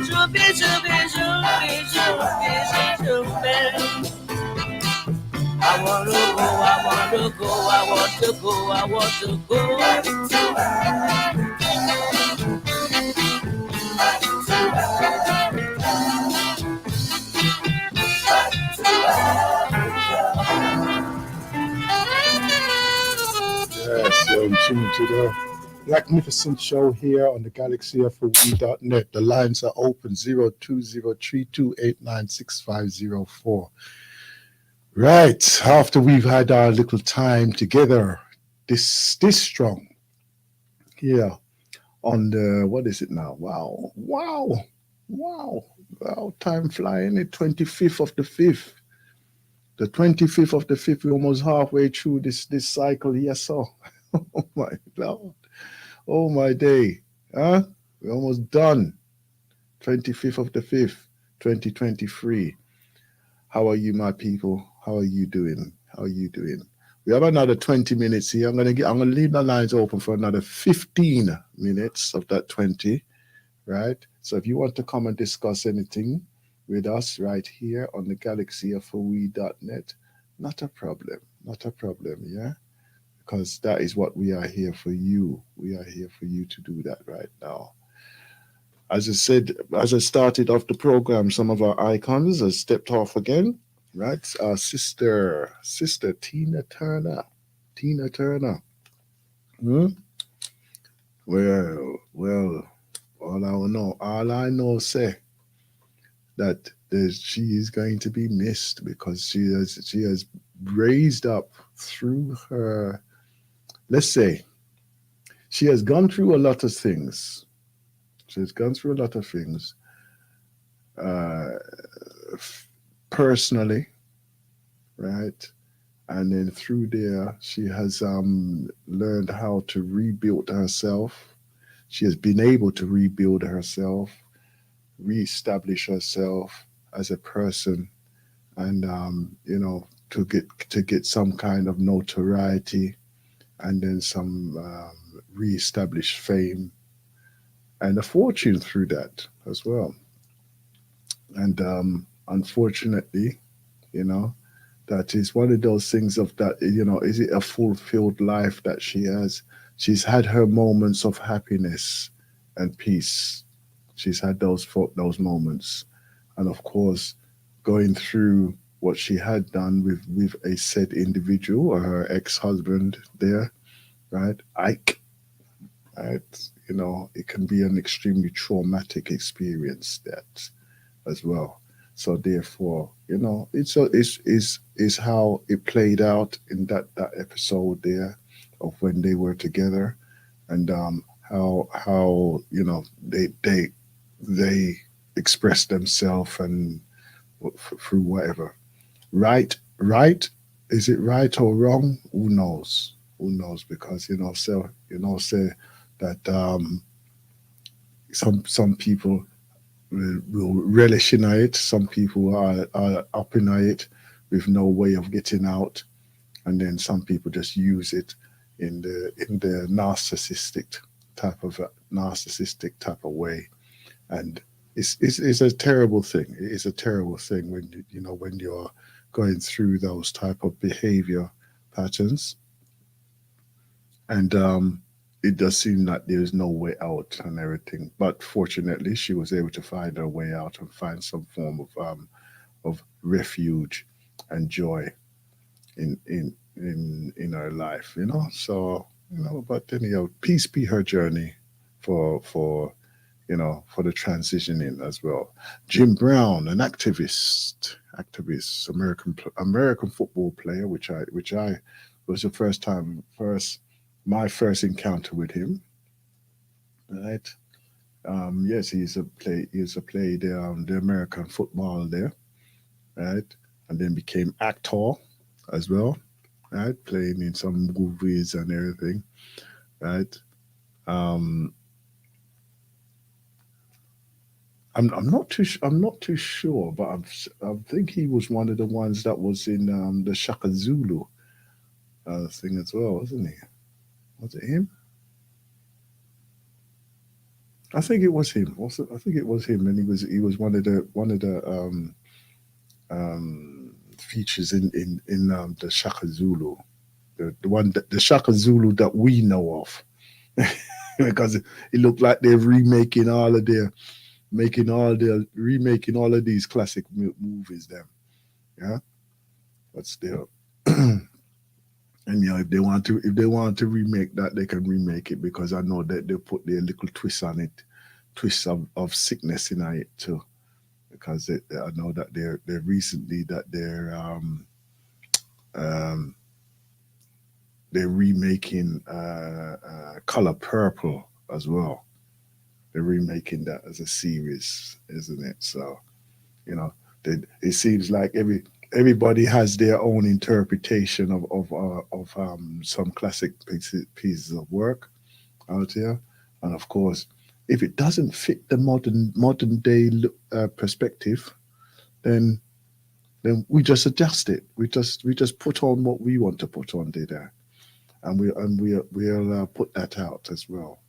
Shooby, shooby, shooby, shooby, shooby. I want to go, I want to go, I want to go, I want to go. Yes, you're tuned to the Blacknificent show here on the galaxyfwe.net. The lines are open 0203289650. Right, after we've had our little time together, this strong here on the, what is it now? Wow, time flying, the 25th of the 5th. The 25th of the 5th, we're almost halfway through this cycle here, so. Oh my Lord. Oh my day. Huh? We're almost done. 25th of the 5th, 2023. How are you, my people? How are you doing? How are you doing? We have another 20 minutes here. I'm gonna leave the lines open for another 15 minutes of that 20. Right? So if you want to come and discuss anything with us right here on the galaxyfwe.net, not a problem. Not a problem, yeah? Because that is what we are here for you. We are here for you to do that right now. As I said, as I started off the program, some of our icons have stepped off again, right? Our sister Tina Turner. Hmm? Well, all I know say that she is going to be missed because she has raised up through her, let's say, she has gone through a lot of things. She has gone through a lot of things personally, right? And then through there, she has learned how to rebuild herself. She has been able to rebuild herself, reestablish herself as a person, and to get some kind of notoriety, and then some reestablished fame and a fortune through that as well. And unfortunately, that is one of those things of that, is it a fulfilled life that she has? She's had her moments of happiness and peace. She's had those moments. And of course, going through what she had done with a said individual or her ex-husband there, right? Ike, right? It can be an extremely traumatic experience that as well. So therefore, it's how it played out in that episode there of when they were together, and how they expressed themselves and through whatever. Right, is it right or wrong? Who knows? Who knows? Because say that some people will relish in it. Some people are up in it with no way of getting out, and then some people just use it in the narcissistic type of way, and it's a terrible thing. It is a terrible thing when when you're going through those type of behavior patterns, and it does seem like there's no way out and everything. But fortunately, she was able to find her way out and find some form of refuge and joy in her life. So but anyhow, peace be her journey for for the transitioning as well. Jim Brown, an activist, American football player, which I was my first encounter with him. Right. Yes, he's a play the American football there, right, and then became actor as well, right, playing in some movies and everything, right. I'm not too sure, but I think he was one of the ones that was in the Shaka Zulu thing as well, wasn't he? Was it him? I think it was him. I think it was him, and he was one of the features in the Shaka Zulu, the one that the Shaka Zulu that we know of, because it looked like they're remaking all of these classic movies. Them, yeah, but still. And if they want to remake that, they can remake it because I know that they put their little twist on it, twist of sickness in it too. Because I know that they're recently that um, they're remaking Color Purple as well. They're remaking that as a series, isn't it? So you know, it seems like everybody has their own interpretation of some classic pieces of work out here, and of course, if it doesn't fit the modern day perspective, then we just adjust it. We just put on what we want to put on there, and we'll put that out as well.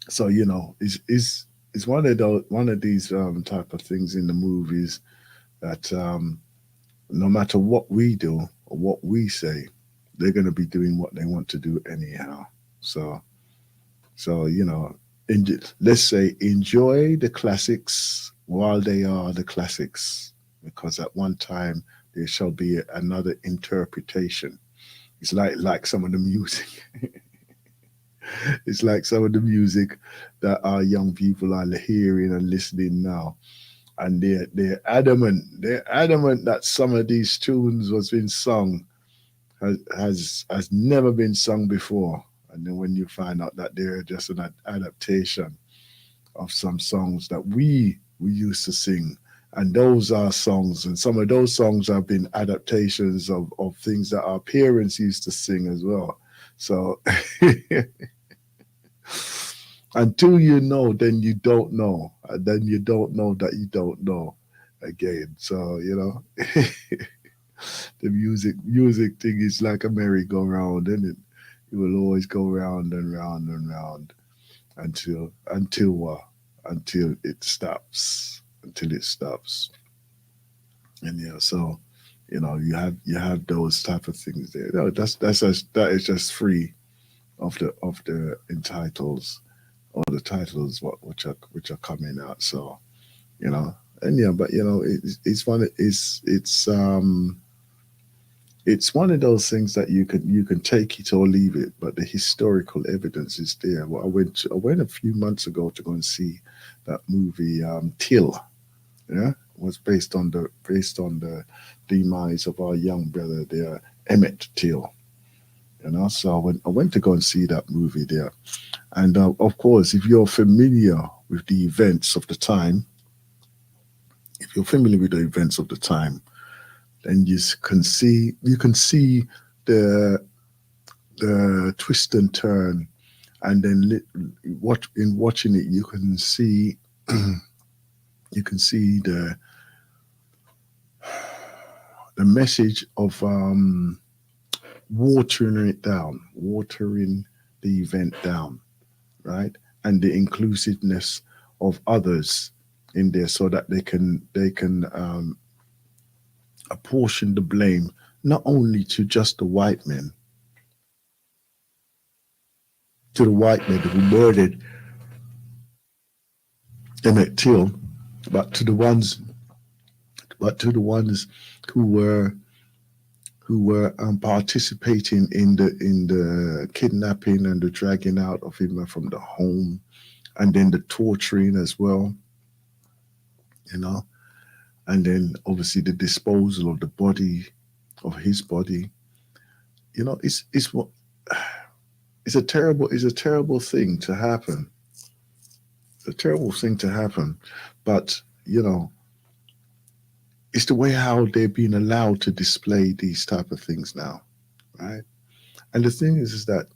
So it's one of these type of things in the movies that no matter what we do or what we say, they're going to be doing what they want to do anyhow. So let's say enjoy the classics while they are the classics, because at one time there shall be another interpretation. It's like some of the music. It's like some of the music that our young people are hearing and listening now, and they're adamant that some of these tunes was been sung has never been sung before. And then when you find out that they're just an adaptation of some songs that we used to sing, and those are songs, and some of those songs have been adaptations of things that our parents used to sing as well. So until you know, then you don't know, and then you don't know that you don't know again. So the music thing is like a merry-go-round, isn't it? It will always go round and round and round until it stops. Until it stops. And so you have those type of things there. No, that is just free of the entitles or the titles which are coming out. So and but it's one of those things that you can take it or leave it, but the historical evidence is there. Well, I went a few months ago to go and see that movie Till. Yeah, it was based on the demise of our young brother there, Emmett Till. So I went to go and see that movie there, and of course, if you're familiar with the events of the time, then you can see the twist and turn, and then in watching it, you can see the message of watering the event down, right, and the inclusiveness of others in there, so that they can apportion the blame not only to just the white men who murdered Emmett Till, but to the ones who were participating in the kidnapping and the dragging out of him from the home, and then the torturing as well, you know, and then obviously the disposal of the body, of his body. It's a terrible thing to happen. A terrible thing to happen, but it's the way how they're being allowed to display these type of things now, right? And the thing is that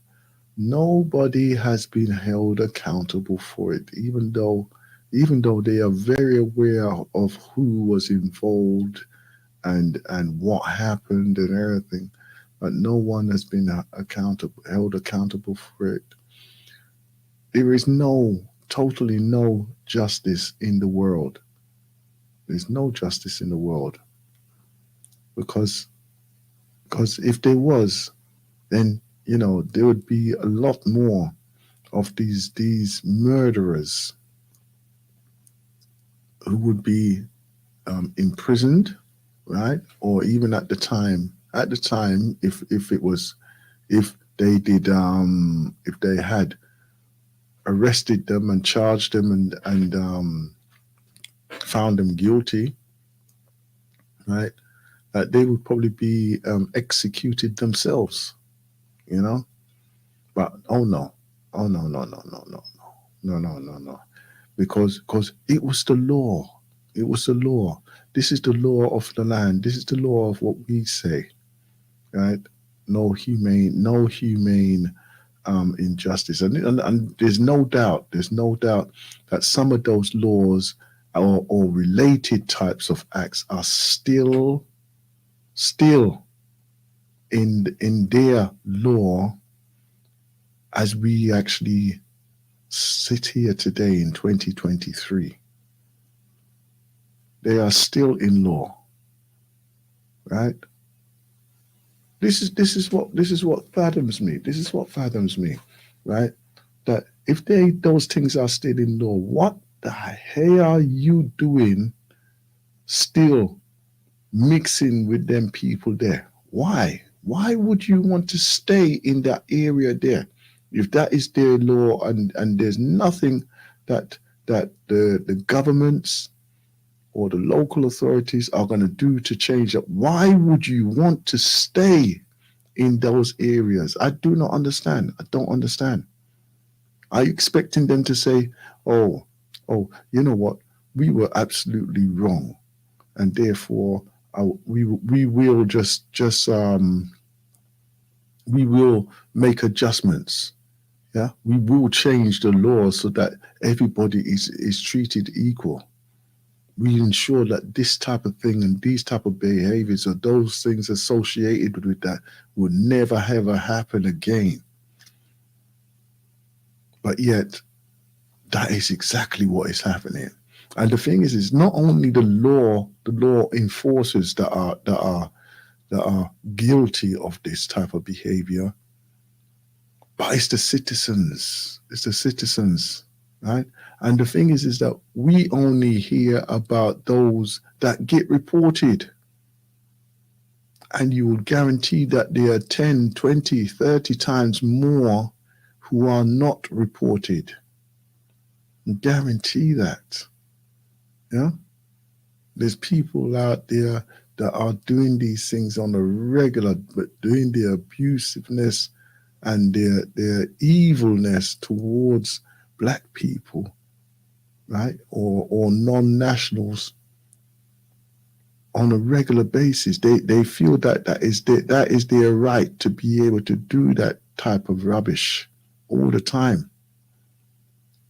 Nobody has been held accountable for it, even though they are very aware of who was involved and what happened and everything, but no one has been held accountable for it. There is totally no justice in the world. There's no justice in the world because if there was, then there would be a lot more of these murderers who would be imprisoned, right? Or even at the time, if they did, if they had arrested them and charged them and found them guilty, right? That they would probably be executed themselves, you know. But oh no, no, because it was the law. It was the law. This is the law of the land. This is the law of what we say, right? No humane injustice, and there's no doubt that some of those laws or related types of acts are still in their law as we actually sit here today in 2023. They are still in law, right? This is what fathums me. This is what fathums me, right? That if those things are still in law, what the hell are you doing still mixing with them people there? Why? Why would you want to stay in that area there if that is their law and there's nothing that the governments or the local authorities are going to do to change it? Why would you want to stay in those areas? I do not understand. I don't understand. Are you expecting them to say, oh, you know what? We were absolutely wrong, and therefore we will we will make adjustments. Yeah, we will change the law so that everybody is treated equal. We ensure that this type of thing and these type of behaviors or those things associated with that will never ever happen again. But yet, that is exactly what is happening. And the thing is, it's not only the law enforcers that are guilty of this type of behavior, but it's the citizens. It's the citizens, right? And the thing is that we only hear about those that get reported. And you will guarantee that there are 10, 20, 30 times more who are not reported. Guarantee that. Yeah? There's people out there that are doing these things on a regular, but doing their abusiveness and their evilness towards black people, right? Or non-nationals on a regular basis. They feel that is their right to be able to do that type of rubbish all the time.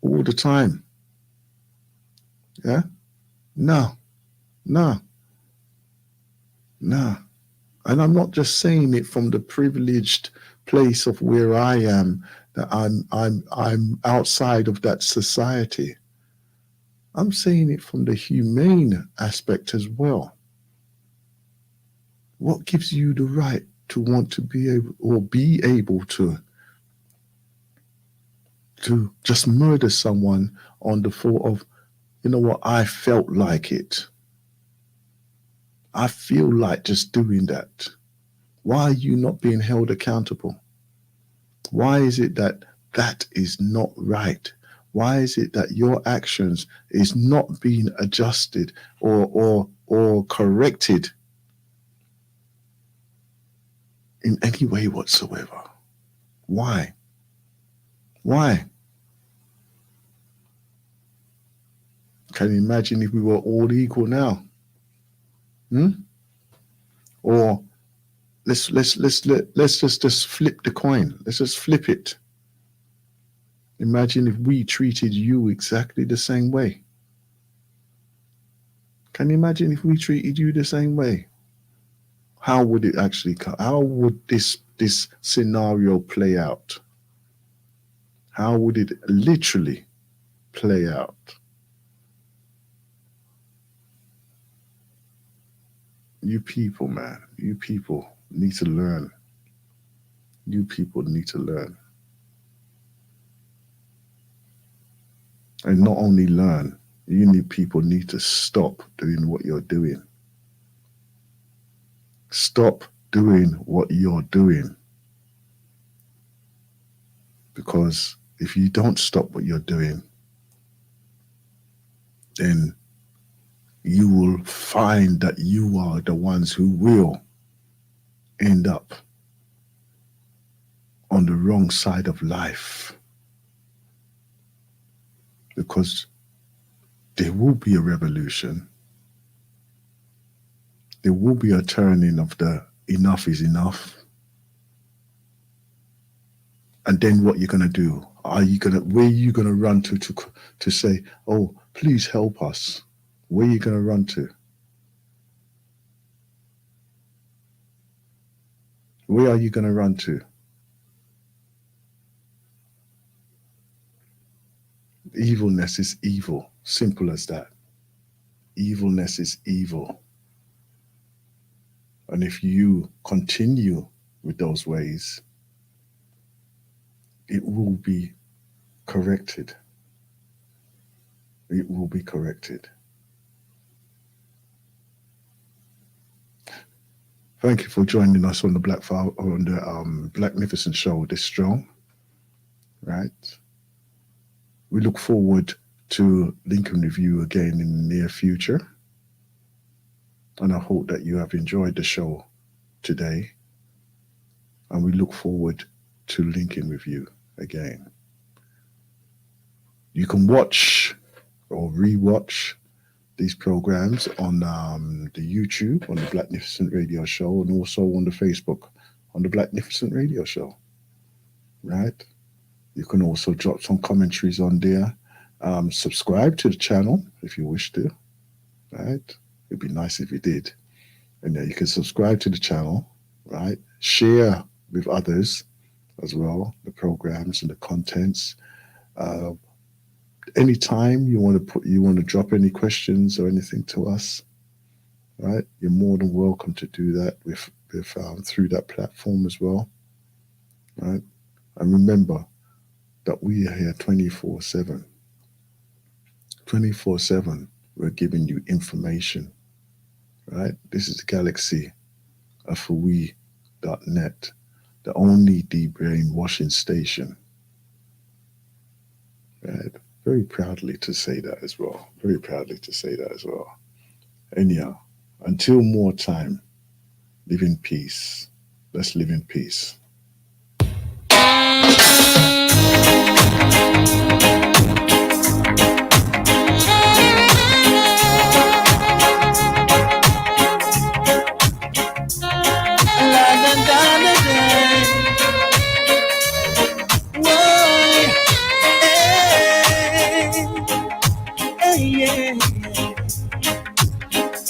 All the time. Yeah? No. And I'm not just saying it from the privileged place of where I am, that I'm outside of that society. I'm saying it from the humane aspect as well. What gives you the right to want to be able to just murder someone on the thought of, you know what, I felt like it. I feel like just doing that. Why are you not being held accountable? Why is it that is not right? Why is it that your actions is not being adjusted or corrected in any way whatsoever? Why? Can you imagine if we were all equal now? Or let's just flip the coin. Let's just flip it. Imagine if we treated you exactly the same way. Can you imagine if we treated you the same way? How would it actually come? How would this scenario play out? How would it literally play out? You people, man, you people need to learn. You people need to learn. And not only learn, people need to stop doing what you're doing. Stop doing what you're doing. Because if you don't stop what you're doing, then you will find that you are the ones who will end up on the wrong side of life. Because there will be a revolution. There will be a turning of the enough is enough. And then what you're gonna do? Where are you gonna run to say, oh, please help us? Where are you gonna run to? Where are you gonna run to? Evilness is evil. Simple as that. Evilness is evil. And if you continue with those ways, it will be corrected. It will be corrected. Thank you for joining us on the Blacknificent show this strong. Right? We look forward to linking with you again in the near future. And I hope that you have enjoyed the show today. And we look forward to linking with you again. You can watch or rewatch these programs on the YouTube, on the Blacknificent Radio Show, and also on the Facebook, on the Blacknificent Radio Show. Right? You can also drop some commentaries on there. Subscribe to the channel if you wish to. Right? It'd be nice if you did. And then you can subscribe to the channel, right? Share with others as well, the programs and the contents. Anytime you want to drop any questions or anything to us, right? You're more than welcome to do that with through that platform as well, right? And remember that we are here 24/7. 24/7, we're giving you information, right? This is the galaxy of we.net, the only de-brainwashing station, right? Very proudly to say that as well. Very proudly to say that as well. Anyhow, until more time, live in peace. Let's live in peace.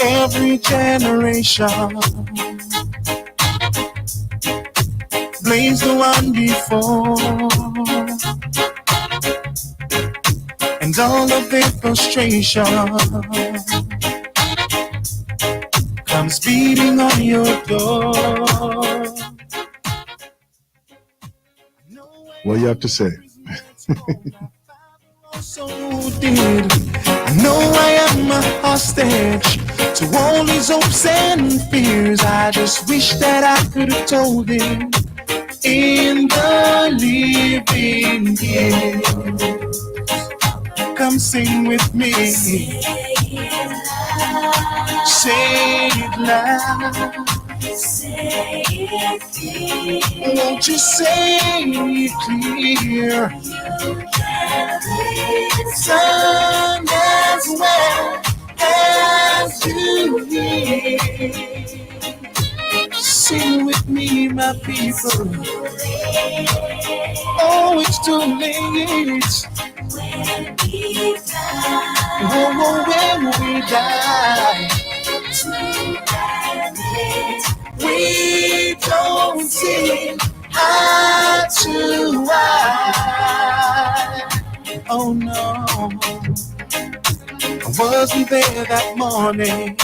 Every generation blames the one before, and all of their frustration comes beating on your door. What you have to say? So did I know I am a hostage to all his hopes and fears? I just wish that I could have told him in the living years. Come sing with me. Say it loud. Say it clear. Won't you say it clear? Sun as well as you hear. Sing with me, my people. Oh, it's too late. Oh, when we die, we don't see eye to eye. Oh no, I wasn't there that morning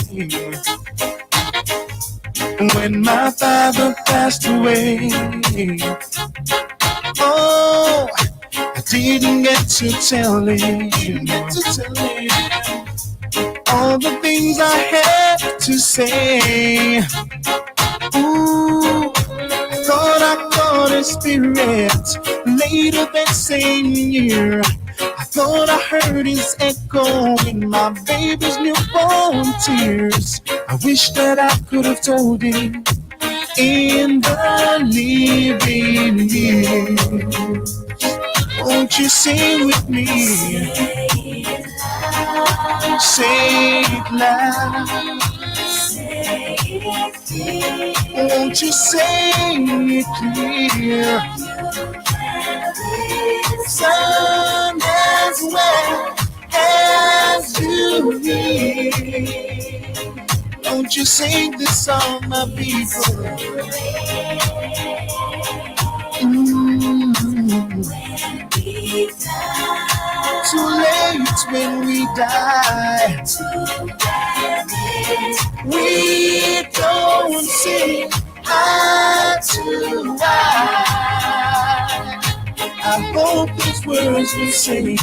when my father passed away. Oh, I didn't get to tell him all the things I had to say. Ooh, I thought I caught a spirit later that same year. I thought I heard his echo in my baby's newborn tears. I wish that I could have told him in the living years. Won't you sing with me? Say it loud. Won't you say it clear? Son as well as you need. Won't you sing this song, my people? Too late when we die. We don't see eye to eye. I hope these words will say